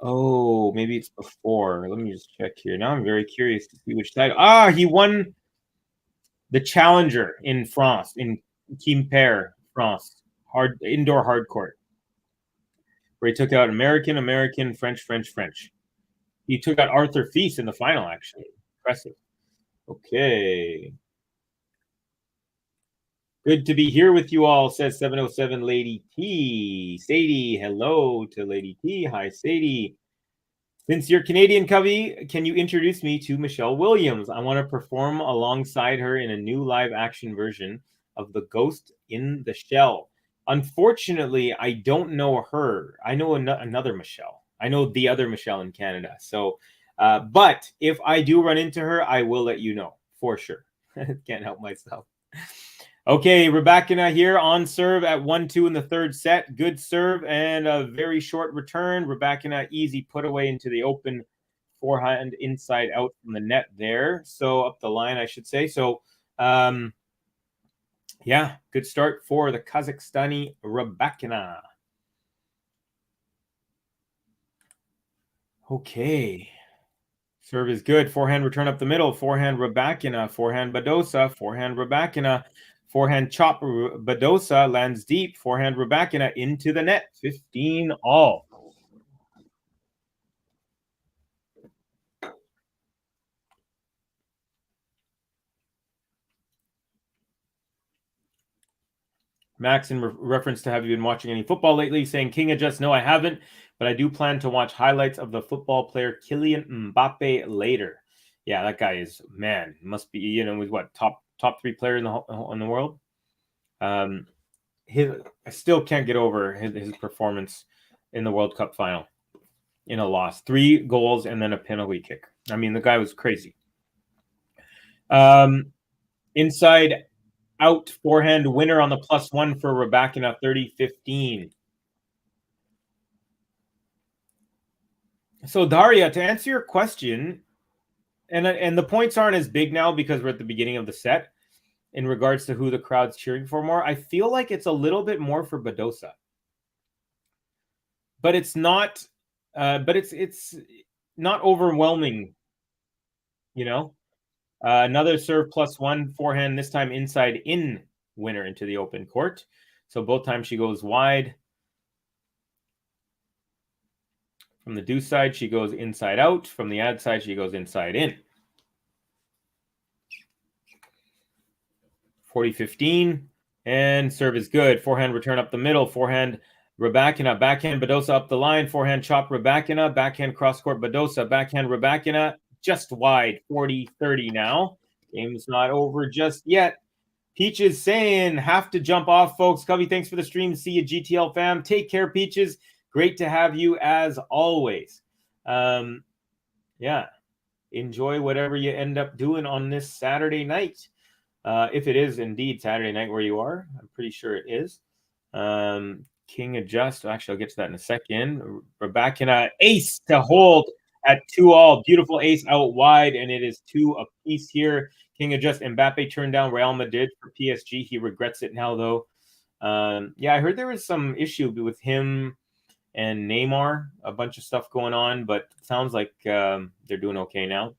Oh, maybe it's before. Let me just check here. Now I'm very curious to see which title. Ah, he won the Challenger in France, in Quimper, France. Indoor hard court. Where he took out American, French. He took out Arthur Feast in the final, actually. Impressive. Okay. Good to be here with you all, says 707 Lady T. Sadie, hello to Lady T. Hi, Sadie. Since you're Canadian, Covey, can you introduce me to Michelle Williams? I want to perform alongside her in a new live-action version of The Ghost in the Shell. Unfortunately, I don't know her. I know another Michelle. I know the other Michelle in Canada. So, but if I do run into her, I will let you know for sure. Can't help myself. Okay, Rybakina here on serve at 1-2 in the third set. Good serve and a very short return. Rybakina easy put away into the open forehand inside out from the net there. So up the line, I should say. So, yeah, good start for the Kazakhstani Rybakina. Okay. Serve is good. Forehand return up the middle. Forehand Rybakina. Forehand Badosa. Forehand Rybakina. Forehand chop Badosa lands deep. Forehand Rybakina into the net. 15 all. Max, in reference to have you been watching any football lately, saying King adjust. No, I haven't, but I do plan to watch highlights of the football player Kylian Mbappe later. Yeah, that guy is, man, must be, you know, was what, top 3 player in the world. I still can't get over his performance in the World Cup final in a loss. 3 goals and then a penalty kick. I mean, the guy was crazy. Inside out forehand winner on the +1 for Rybakina, 30-15. So Daria, to answer your question, and the points aren't as big now because we're at the beginning of the set in regards to who the crowd's cheering for more. I feel like it's a little bit more for Badosa, but it's not. But it's not overwhelming, you know. Another serve +1 forehand, this time inside in winner into the open court. So both times she goes wide. From the deuce side, she goes inside out. From the ad side, she goes inside in. 40-15. And serve is good. Forehand return up the middle. Forehand Rybakina. Backhand Badosa up the line. Forehand chop Rybakina. Backhand cross court Badosa. Backhand Rybakina. Just wide, 40-30 now. Game's not over just yet. Peaches saying, have to jump off, folks. Cubby, thanks for the stream. See you, GTL fam. Take care, Peaches. Great to have you as always. Yeah, enjoy whatever you end up doing on this Saturday night. If it is indeed Saturday night where you are, I'm pretty sure it is. King adjust. Actually, I'll get to that in a second. Rybakina ace to hold at 2-all. Beautiful ace out wide, and it is 2 apiece here. King adjust. Mbappe turned down Real Madrid for PSG. He regrets it now, though. Yeah, I heard there was some issue with him and Neymar. A bunch of stuff going on, but it sounds like they're doing okay now.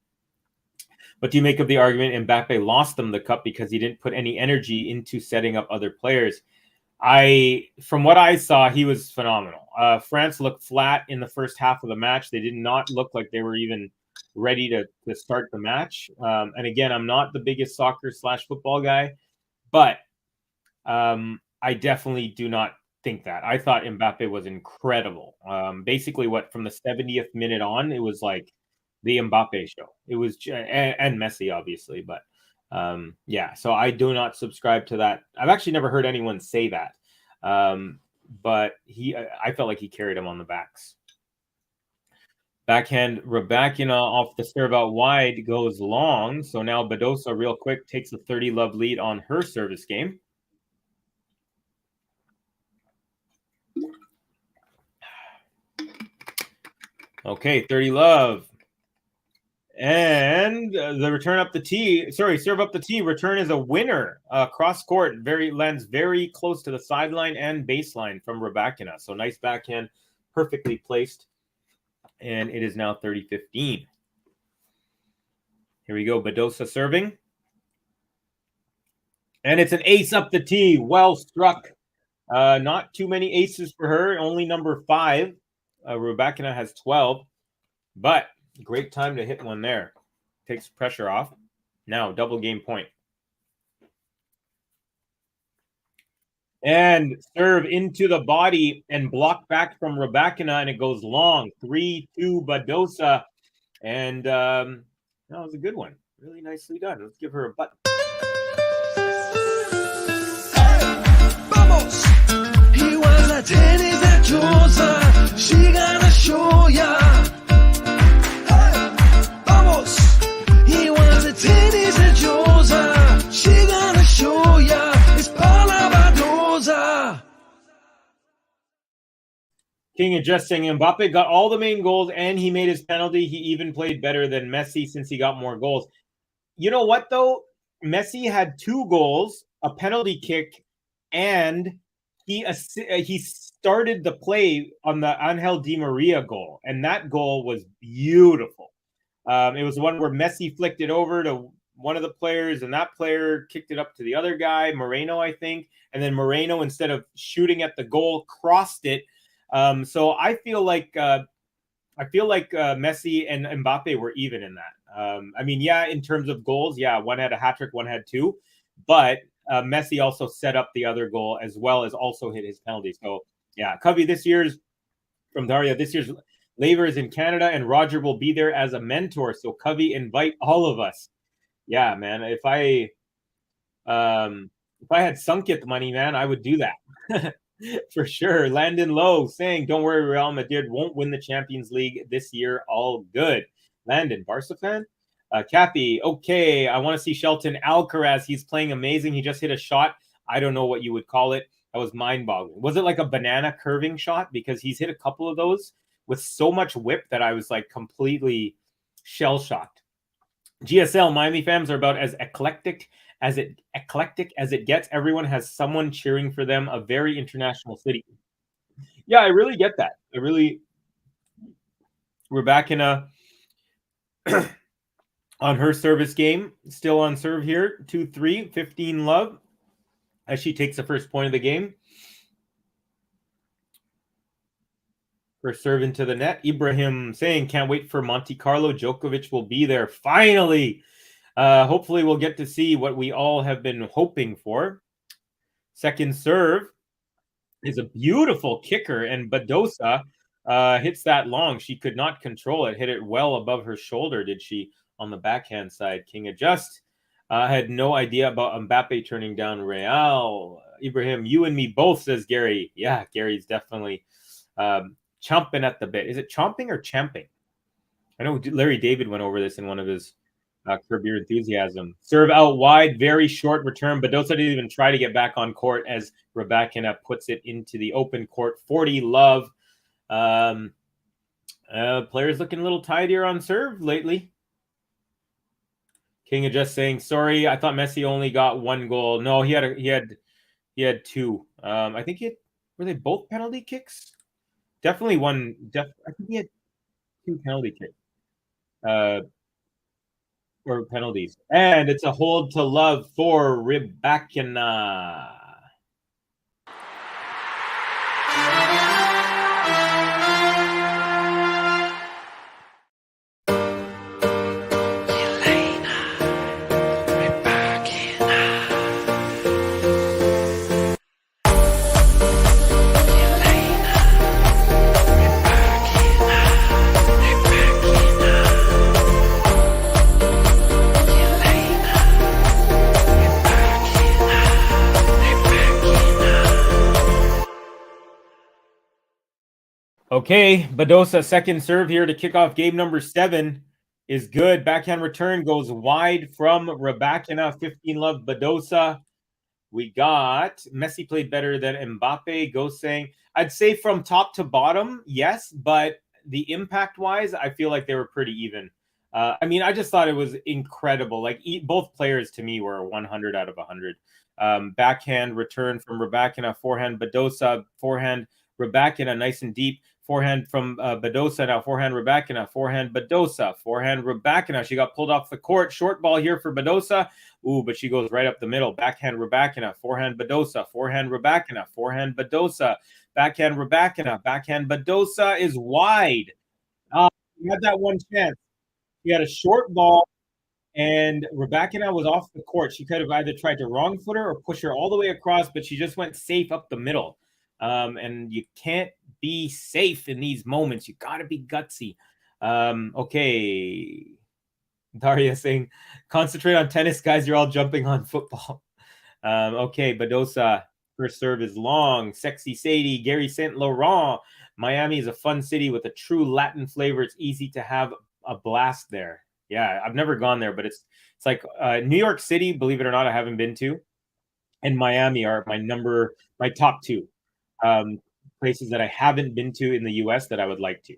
What do you make of the argument Mbappe lost them the cup because he didn't put any energy into setting up other players? From what I saw, he was phenomenal. France looked flat in the first half of the match. They did not look like they were even ready to start the match. And again, I'm not the biggest soccer/football guy, but I definitely do not think that. I thought Mbappe was incredible. Basically, from the 70th minute on, it was like the Mbappe show. It was, and Messi, obviously, but yeah, so I do not subscribe to that. I've actually never heard anyone say that. But I felt like he carried him on the backs. Backhand Rybakina off the serve out wide goes long. So now Badosa real quick takes a 30-love lead on her service game. Okay, 30-love. And the return up the tee, serve up the tee. Return is a winner. Cross court, lands very close to the sideline and baseline from Rybakina. So nice backhand, perfectly placed. And it is now 30-15. Here we go, Badosa serving. And it's an ace up the tee. Well struck. Not too many aces for her. Only number 5. Rybakina has 12. But great time to hit one there. Takes pressure off. Now, double game point. And serve into the body and block back from Rybakina, and it goes long. 3-2 Badosa. And that was a good one. Really nicely done. Let's give her a button. Vamos! He was a tennis at Badosa. She gonna show ya. Hey, vamos! He was a tennis at Badosa. King of just saying Mbappe got all the main goals and he made his penalty. He even played better than Messi since he got more goals. You know what, though? Messi had 2 goals, a penalty kick, and he started the play on the Angel Di Maria goal, and that goal was beautiful. It was the one where Messi flicked it over to one of the players, and that player kicked it up to the other guy, Moreno, I think, and then Moreno, instead of shooting at the goal, crossed it. So I feel like Messi and Mbappe were even in that. I mean, yeah, in terms of goals, yeah, one had a hat trick, one had 2, but Messi also set up the other goal as well as also hit his penalty. So yeah, Covey, this year's from Daria, this year's Laver is in Canada and Roger will be there as a mentor. So Covey, invite all of us. Yeah, man. If I had Sunkit money, man, I would do that. For sure. Landon Lowe saying, don't worry, Real Madrid won't win the Champions League this year. All good. Landon, Barca fan? Kathy, okay. I want to see Shelton Alcaraz. He's playing amazing. He just hit a shot. I don't know what you would call it. That was mind-boggling. Was it like a banana curving shot? Because he's hit a couple of those with so much whip that I was like completely shell-shocked. GSL, Miami fans are about as eclectic as it gets. Everyone has someone cheering for them. A very international city. Yeah, I really get that. RYBAKINA on her service game, still on serve here. 2-3, 15 love as she takes the first point of the game. First serve into the net. Ibrahim saying, can't wait for Monte Carlo. Djokovic will be there finally. Hopefully we'll get to see what we all have been hoping for. Second serve is a beautiful kicker, and Badosa hits that long. She could not control it. Hit it well above her shoulder, did she, on the backhand side. King adjust. Had no idea about Mbappe turning down Real. Ibrahim, you and me both, says Gary. Yeah, Gary's definitely chomping at the bit. Is it chomping or champing? I know Larry David went over this in one of his Curb Your Enthusiasm. Serve out wide, very short return. Badosa didn't even try to get back on court as RYBAKINA puts it into the open court. 40 love. Players looking a little tidier on serve lately. King of just saying, sorry, I thought Messi only got 1 goal. No, he had 2. I think were they both penalty kicks? Definitely one. I think he had 2 penalty kicks. Or penalties. And it's a hold to love for RYBAKINA. Okay, Badosa second serve here to kick off game number 7 is good. Backhand return goes wide from RYBAKINA. 15 love Badosa. We got Messi played better than Mbappe. Goes saying, I'd say from top to bottom, yes, but the impact wise, I feel like they were pretty even. I mean, I just thought it was incredible. Like both players to me were 100 out of 100. Backhand return from RYBAKINA, forehand Badosa, forehand RYBAKINA, nice and deep. Forehand from Badosa, now forehand RYBAKINA, forehand Badosa, forehand RYBAKINA. She got pulled off the court. Short ball here for Badosa. Ooh, but she goes right up the middle. Backhand RYBAKINA, forehand Badosa, forehand RYBAKINA, forehand Badosa, backhand RYBAKINA, backhand Badosa is wide. He had that one chance. He had a short ball, and RYBAKINA was off the court. She could have either tried to wrong foot her or push her all the way across, but she just went safe up the middle. And you can't be safe in these moments. You got to be gutsy. Okay. Daria saying, concentrate on tennis, guys. You're all jumping on football. Okay. Badosa, first serve is long. Sexy Sadie, Gary St. Laurent. Miami is a fun city with a true Latin flavor. It's easy to have a blast there. Yeah, I've never gone there, but it's like New York City, believe it or not, I haven't been to. And Miami are my top 2. places that I haven't been to in the US that I would like to.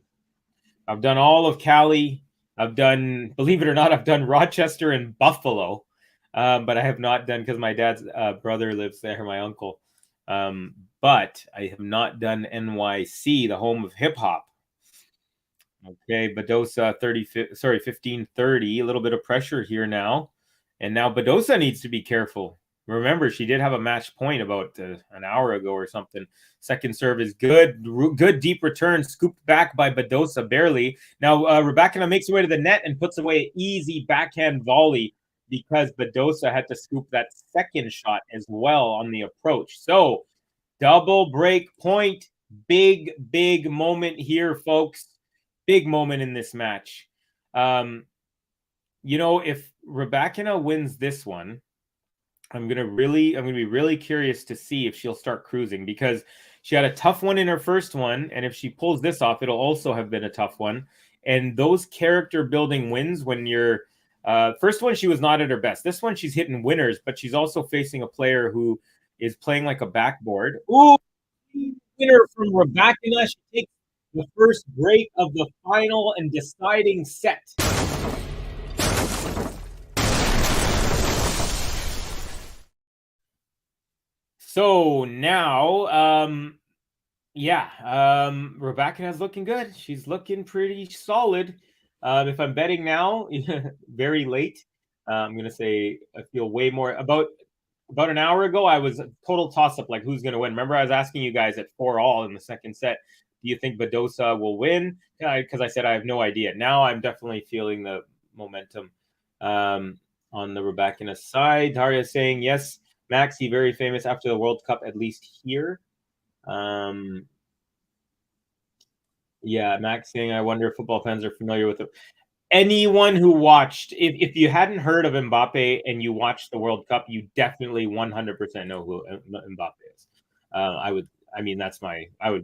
I've done all of Cali. I've done, believe it or not, I've done Rochester and Buffalo, but I have not done, because my dad's brother lives there, my uncle. But I have not done NYC, the home of hip hop. Okay, Badosa 1530. A little bit of pressure here now. And now Badosa needs to be careful. Remember, she did have a match point about an hour ago or something. Second serve is good. Good deep return, scooped back by Badosa barely. Now, Rybakina makes her way to the net and puts away an easy backhand volley because Badosa had to scoop that second shot as well on the approach. So, double break point. Big, big moment here, folks. Big moment in this match. You know, if Rybakina wins this one, I'm gonna be really curious to see if she'll start cruising, because she had a tough one in her first one, and if she pulls this off, it'll also have been a tough one. And those character building wins, when you're first one, she was not at her best. This one, she's hitting winners, but she's also facing a player who is playing like a backboard. Ooh, winner from Rybakina. She takes the first break of the final and deciding set. So now, Rybakina's looking good. She's looking pretty solid. If I'm betting now, very late. I'm gonna say I feel way more. About an hour ago, I was a total toss-up, like who's gonna win. Remember, I was asking you guys at 4-all in the second set, do you think Badosa will win? Because I said I have no idea. Now I'm definitely feeling the momentum on the Rybakina side. Daria saying yes. Maxi, very famous after the World Cup, at least here. Yeah, Max saying, I wonder if football fans are familiar with it. Anyone who watched, if you hadn't heard of Mbappe and you watched the World Cup, you definitely 100% know who Mbappe is. I would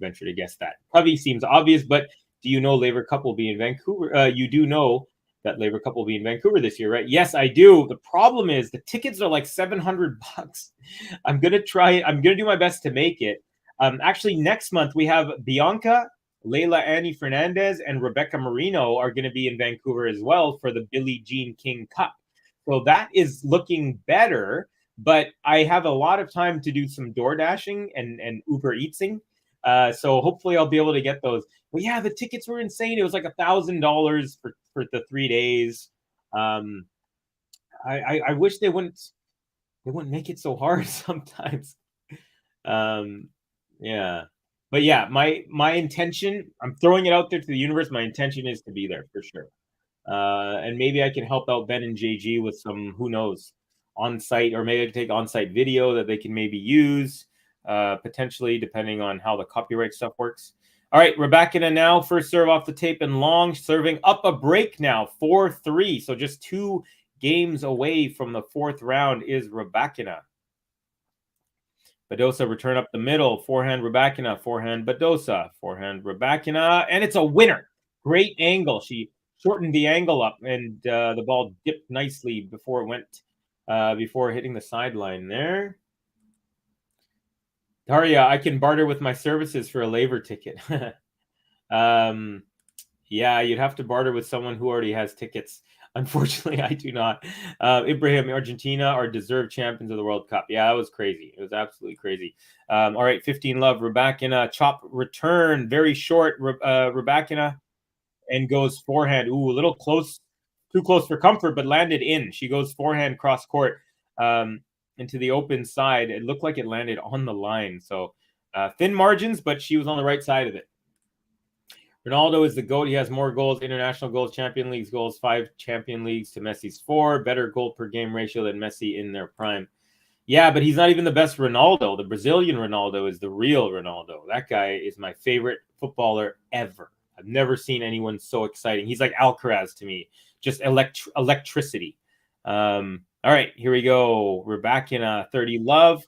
venture to guess that. Covey seems obvious, but do you know Laver Cup will be in Vancouver? You do know that Laver Cup will be in Vancouver this year, right? Yes, I do. The problem is the tickets are like $700. I'm gonna do my best to make it. Actually, next month we have Bianca, Leila Annie Fernandez, and Rebecca Marino are going to be in Vancouver as well for the Billie Jean King Cup. So that is looking better, but I have a lot of time to do some door dashing and Uber Eatsing. So hopefully I'll be able to get those. But yeah, the tickets were insane. It was like $1,000 for the 3 days. I wish they wouldn't make it so hard sometimes. Yeah. But yeah, my intention, I'm throwing it out there to the universe. My intention is to be there for sure. And maybe I can help out Ben and JG with some, who knows, on-site, or maybe I can take on-site video that they can maybe use, potentially, depending on how the copyright stuff works. All right, Rybakina now, first serve off the tape and long, serving up a break now, 4-3. So just 2 games away from the 4th round is Rybakina. Badosa return up the middle, forehand Rybakina, forehand Badosa, forehand Rybakina, and it's a winner. Great angle. She shortened the angle up, and the ball dipped nicely before it went, before hitting the sideline there. Daria, I can barter with my services for a Laver ticket. Yeah, you'd have to barter with someone who already has tickets. Unfortunately, I do not. Ibrahim, Argentina are deserved champions of the World Cup. Yeah, that was crazy. It was absolutely crazy. All right, 15 love. Rybakina, chop return, very short. Rybakina, and goes forehand. Ooh, a little close, too close for comfort, but landed in. She goes forehand cross court into the open side. It looked like it landed on the line. So thin margins, but she was on the right side of it. Ronaldo is the GOAT. He has more goals, international goals, Champion Leagues goals, 5 Champion Leagues to Messi's 4. Better goal per game ratio than Messi in their prime. Yeah, but he's not even the best Ronaldo. The Brazilian Ronaldo is the real Ronaldo. That guy is my favorite footballer ever. I've never seen anyone so exciting. He's like Alcaraz to me. Just electricity. All right, here we go. We're back in 30 love.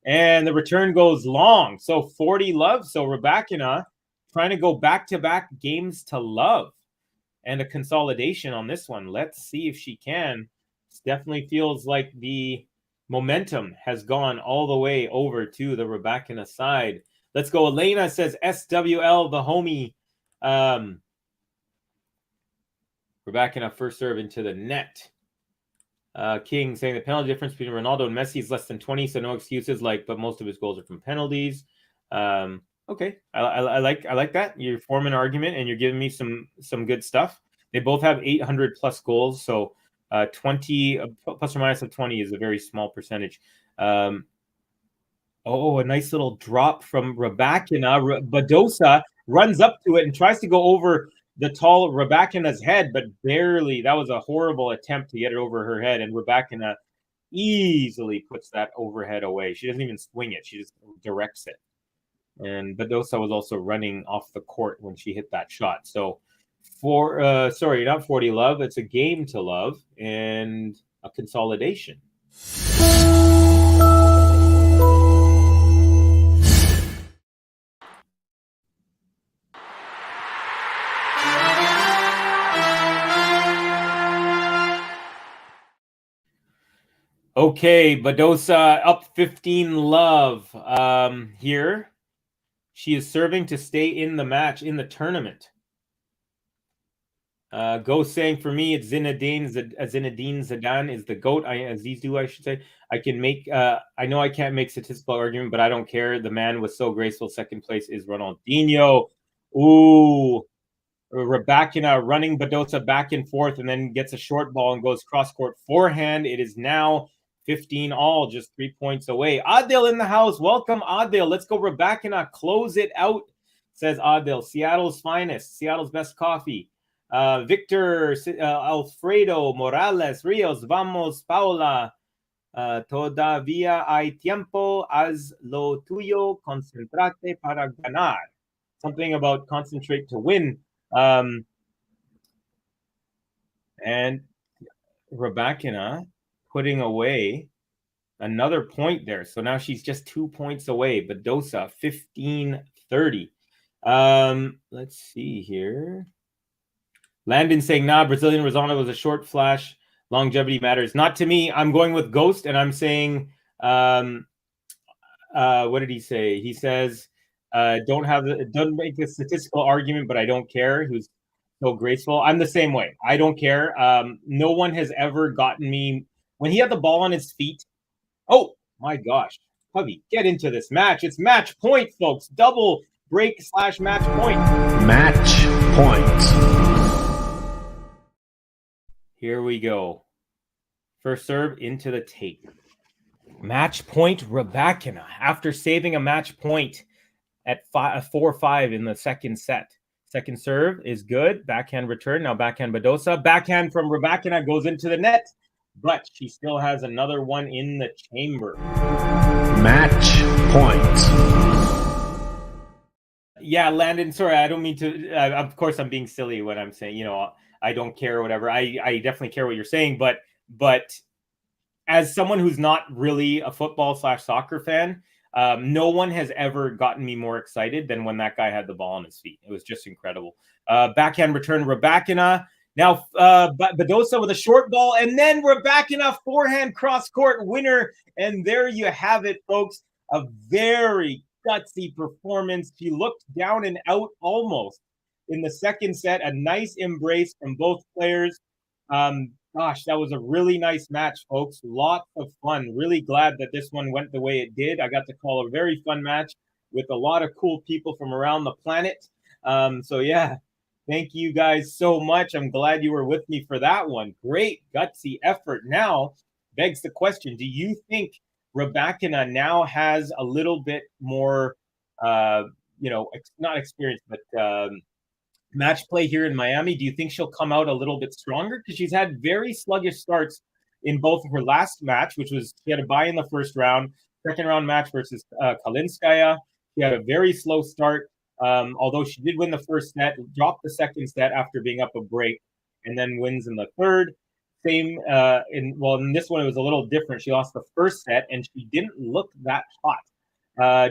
And the return goes long. So 40 love. So Rybakina trying to go back-to-back games to love, and a consolidation on this one. Let's see if she can. This definitely feels like the momentum has gone all the way over to the Rybakina side. Let's go. Elena says SWL, the homie. Rybakina first serve into the net. King saying the penalty difference between Ronaldo and Messi is less than 20, so no excuses. But most of his goals are from penalties. Okay, I like that. You're forming an argument and you're giving me some good stuff. They both have 800 plus goals, so 20 plus or minus of 20 is a very small percentage. A nice little drop from Rybakina. Badosa runs up to it and tries to go over the tall Rybakina's head, but barely. That was a horrible attempt to get it over her head, and Rybakina easily puts that overhead away. She doesn't even swing it; she just directs it. And Badosa was also running off the court when she hit that shot. So, not 40 love. It's a game to love and a consolidation. Okay, Badosa up 15 love here. She is serving to stay in the match, in the tournament. Go saying for me, it's Zinedine Zidane is the GOAT. I should say. I can make, I know I can't make statistical argument, but I don't care. The man was so graceful. Second place is Ronaldinho. Ooh. Rybakina running Badosa back and forth and then gets a short ball and goes cross-court forehand. It is now 15 all, just 3 points away. Adil in the house. Welcome, Adil. Let's go, Rybakina. Close it out, says Adil. Seattle's finest. Seattle's best coffee. Victor, Alfredo, Morales, Rios, vamos, Paula. Todavía hay tiempo. Haz lo tuyo. Concentrate para ganar. Something about concentrate to win. And Rybakina putting away another point there. So now she's just 2 points away. Badosa, 15-30. Let's see here. Landon saying, nah, Brazilian Rosana was a short flash. Longevity matters. Not to me. I'm going with Ghost, and I'm saying, what did he say? He says, don't make a statistical argument, but I don't care. Who's so graceful. I'm the same way. I don't care. No one has ever gotten me when he had the ball on his feet. Oh my gosh. Hubby, get into this match. It's match point, folks. Double break / match point. Match point. Here we go. First serve into the tape. Match point Rybakina after saving a match point at 4-5 in the second set. Second serve is good. Backhand return. Now backhand Badosa. Backhand from Rybakina goes into the net, but she still has another one in the chamber. Match point. Yeah, Landon, sorry, I don't mean to. Of course, I'm being silly when I'm saying, I don't care or whatever. I definitely care what you're saying, but as someone who's not really a football / soccer fan, no one has ever gotten me more excited than when that guy had the ball on his feet. It was just incredible. Backhand return, Rybakina. Now Badosa with a short ball, and then Rybakina forehand cross-court winner. And there you have it, folks. A very gutsy performance. She looked down and out almost in the second set. A nice embrace from both players. Gosh, that was a really nice match, folks. Lots of fun. Really glad that this one went the way it did. I got to call a very fun match with a lot of cool people from around the planet. So yeah, thank you guys so much. I'm glad you were with me for that one. Great gutsy effort. Now begs the question, do you think Rybakina now has a little bit more, not experience, but match play here in Miami? Do you think she'll come out a little bit stronger? Because she's had very sluggish starts in both of her last match, which was she had a bye in the first round, second round match versus Kalinskaya. She had a very slow start, although she did win the first set, dropped the second set after being up a break, and then wins in the third. Same in this one, it was a little different. She lost the first set, and she didn't look that hot.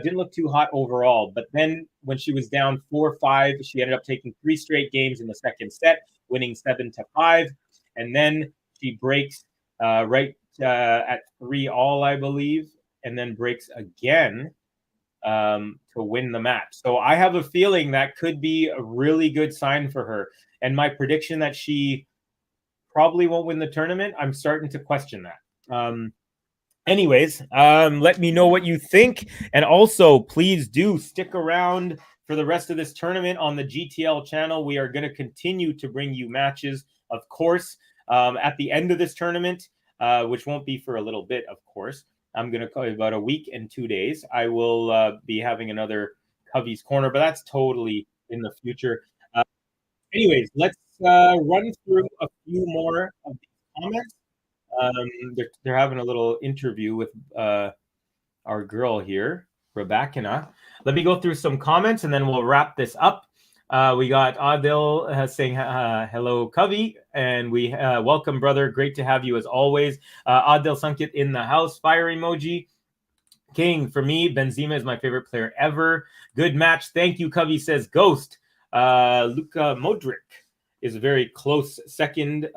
Didn't look too hot overall, but then when she was down 4-5, she ended up taking 3 straight games in the second set, winning 7-5, and then she breaks at 3 all, I believe, and then breaks again to win the match. So I have a feeling that could be a really good sign for her. And my prediction that she probably won't win the tournament, I'm starting to question that. Anyways, let me know what you think. And also, please do stick around for the rest of this tournament on the GTL channel. We are going to continue to bring you matches, of course, at the end of this tournament, which won't be for a little bit, of course. I'm going to call you about a week and 2 days. I will be having another Covey's Corner, but that's totally in the future. Anyways, let's run through a few more of these comments. They're having a little interview with our girl here, RYBAKINA. Let me go through some comments and then we'll wrap this up. We got Adil saying hello, Covey, and we welcome, brother. Great to have you as always. Adil Sankit in the house, fire emoji. King, for me, Benzema is my favorite player ever. Good match. Thank you, Covey says Ghost. Luka Modric is a very close second.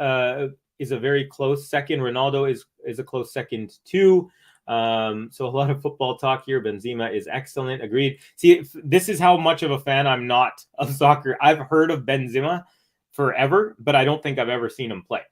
Ronaldo is a close second too. So a lot of football talk here. Benzema is excellent. Agreed. See, this is how much of a fan I'm not of soccer. I've heard of Benzema forever, but I don't think I've ever seen him play.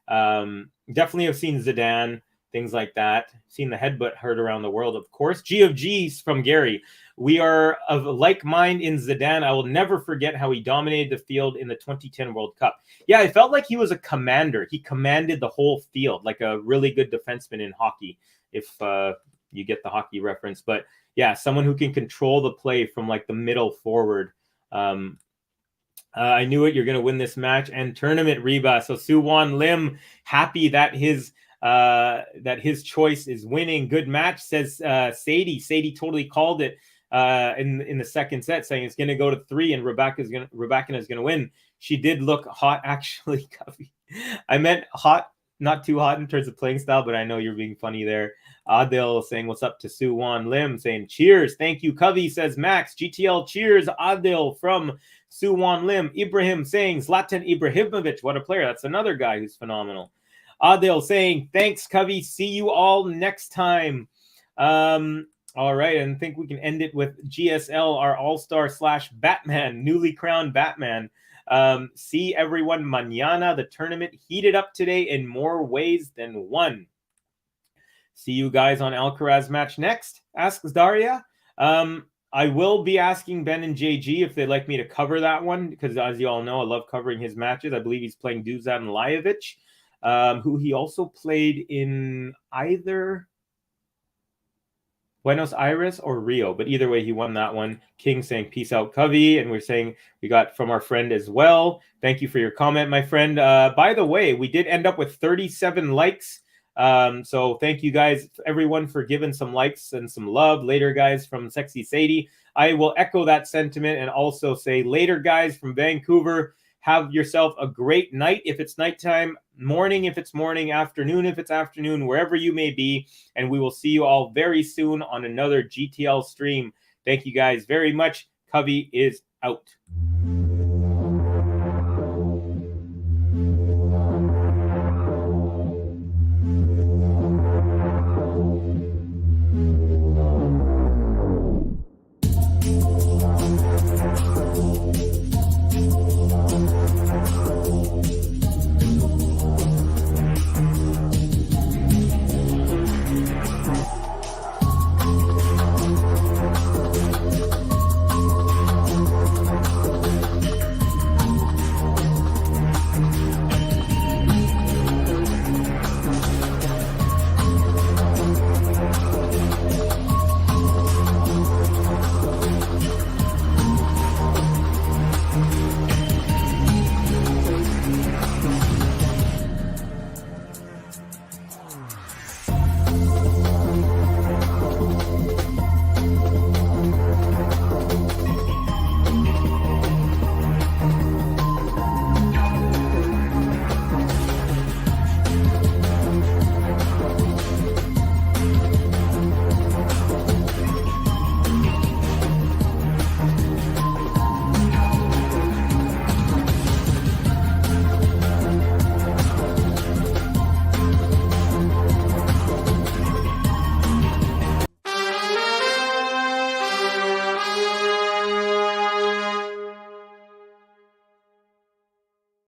Definitely have seen Zidane, things like that. Seen the headbutt heard around the world, of course. G of G's from Gary. We are of like mind in Zidane. I will never forget how he dominated the field in the 2010 World Cup. Yeah, I felt like he was a commander. He commanded the whole field, like a really good defenseman in hockey, if you get the hockey reference. But yeah, someone who can control the play from like the middle forward. I knew it. You're going to win this match and tournament, Reba. So Suwon Lim, happy that his choice is winning. Good match, says Sadie. Sadie totally called it in the second set, saying it's going to go to 3 and RYBAKINA is going to win. She did look hot, actually. I meant hot, not too hot in terms of playing style, but I know you're being funny there. Adil saying what's up to Suwon Lim, saying cheers. Thank you, Covey, says Max. GTL cheers, Adil from Suwon Lim. Ibrahim saying Zlatan Ibrahimovic, what a player. That's another guy who's phenomenal. Adil saying thanks, Covey. See you all next time. All right, and I think we can end it with GSL, our all-star / Batman, newly crowned Batman. See everyone mañana. The tournament heated up today in more ways than one. See you guys on Alcaraz match next, asks Daria. I will be asking Ben and JG if they'd like me to cover that one, because as you all know, I love covering his matches. I believe he's playing Dusan Lajovic, who he also played in either Buenos Aires or Rio, but either way, he won that one. King saying peace out, Covey, and we're saying we got from our friend as well. Thank you for your comment, my friend. By the way, we did end up with 37 likes. So thank you guys, everyone, for giving some likes and some love. Later, guys, from Sexy Sadie. I will echo that sentiment and also say later, guys, from Vancouver. Have yourself a great night if it's nighttime, morning if it's morning, afternoon if it's afternoon, wherever you may be. And we will see you all very soon on another GTL stream. Thank you guys very much. Covey is out.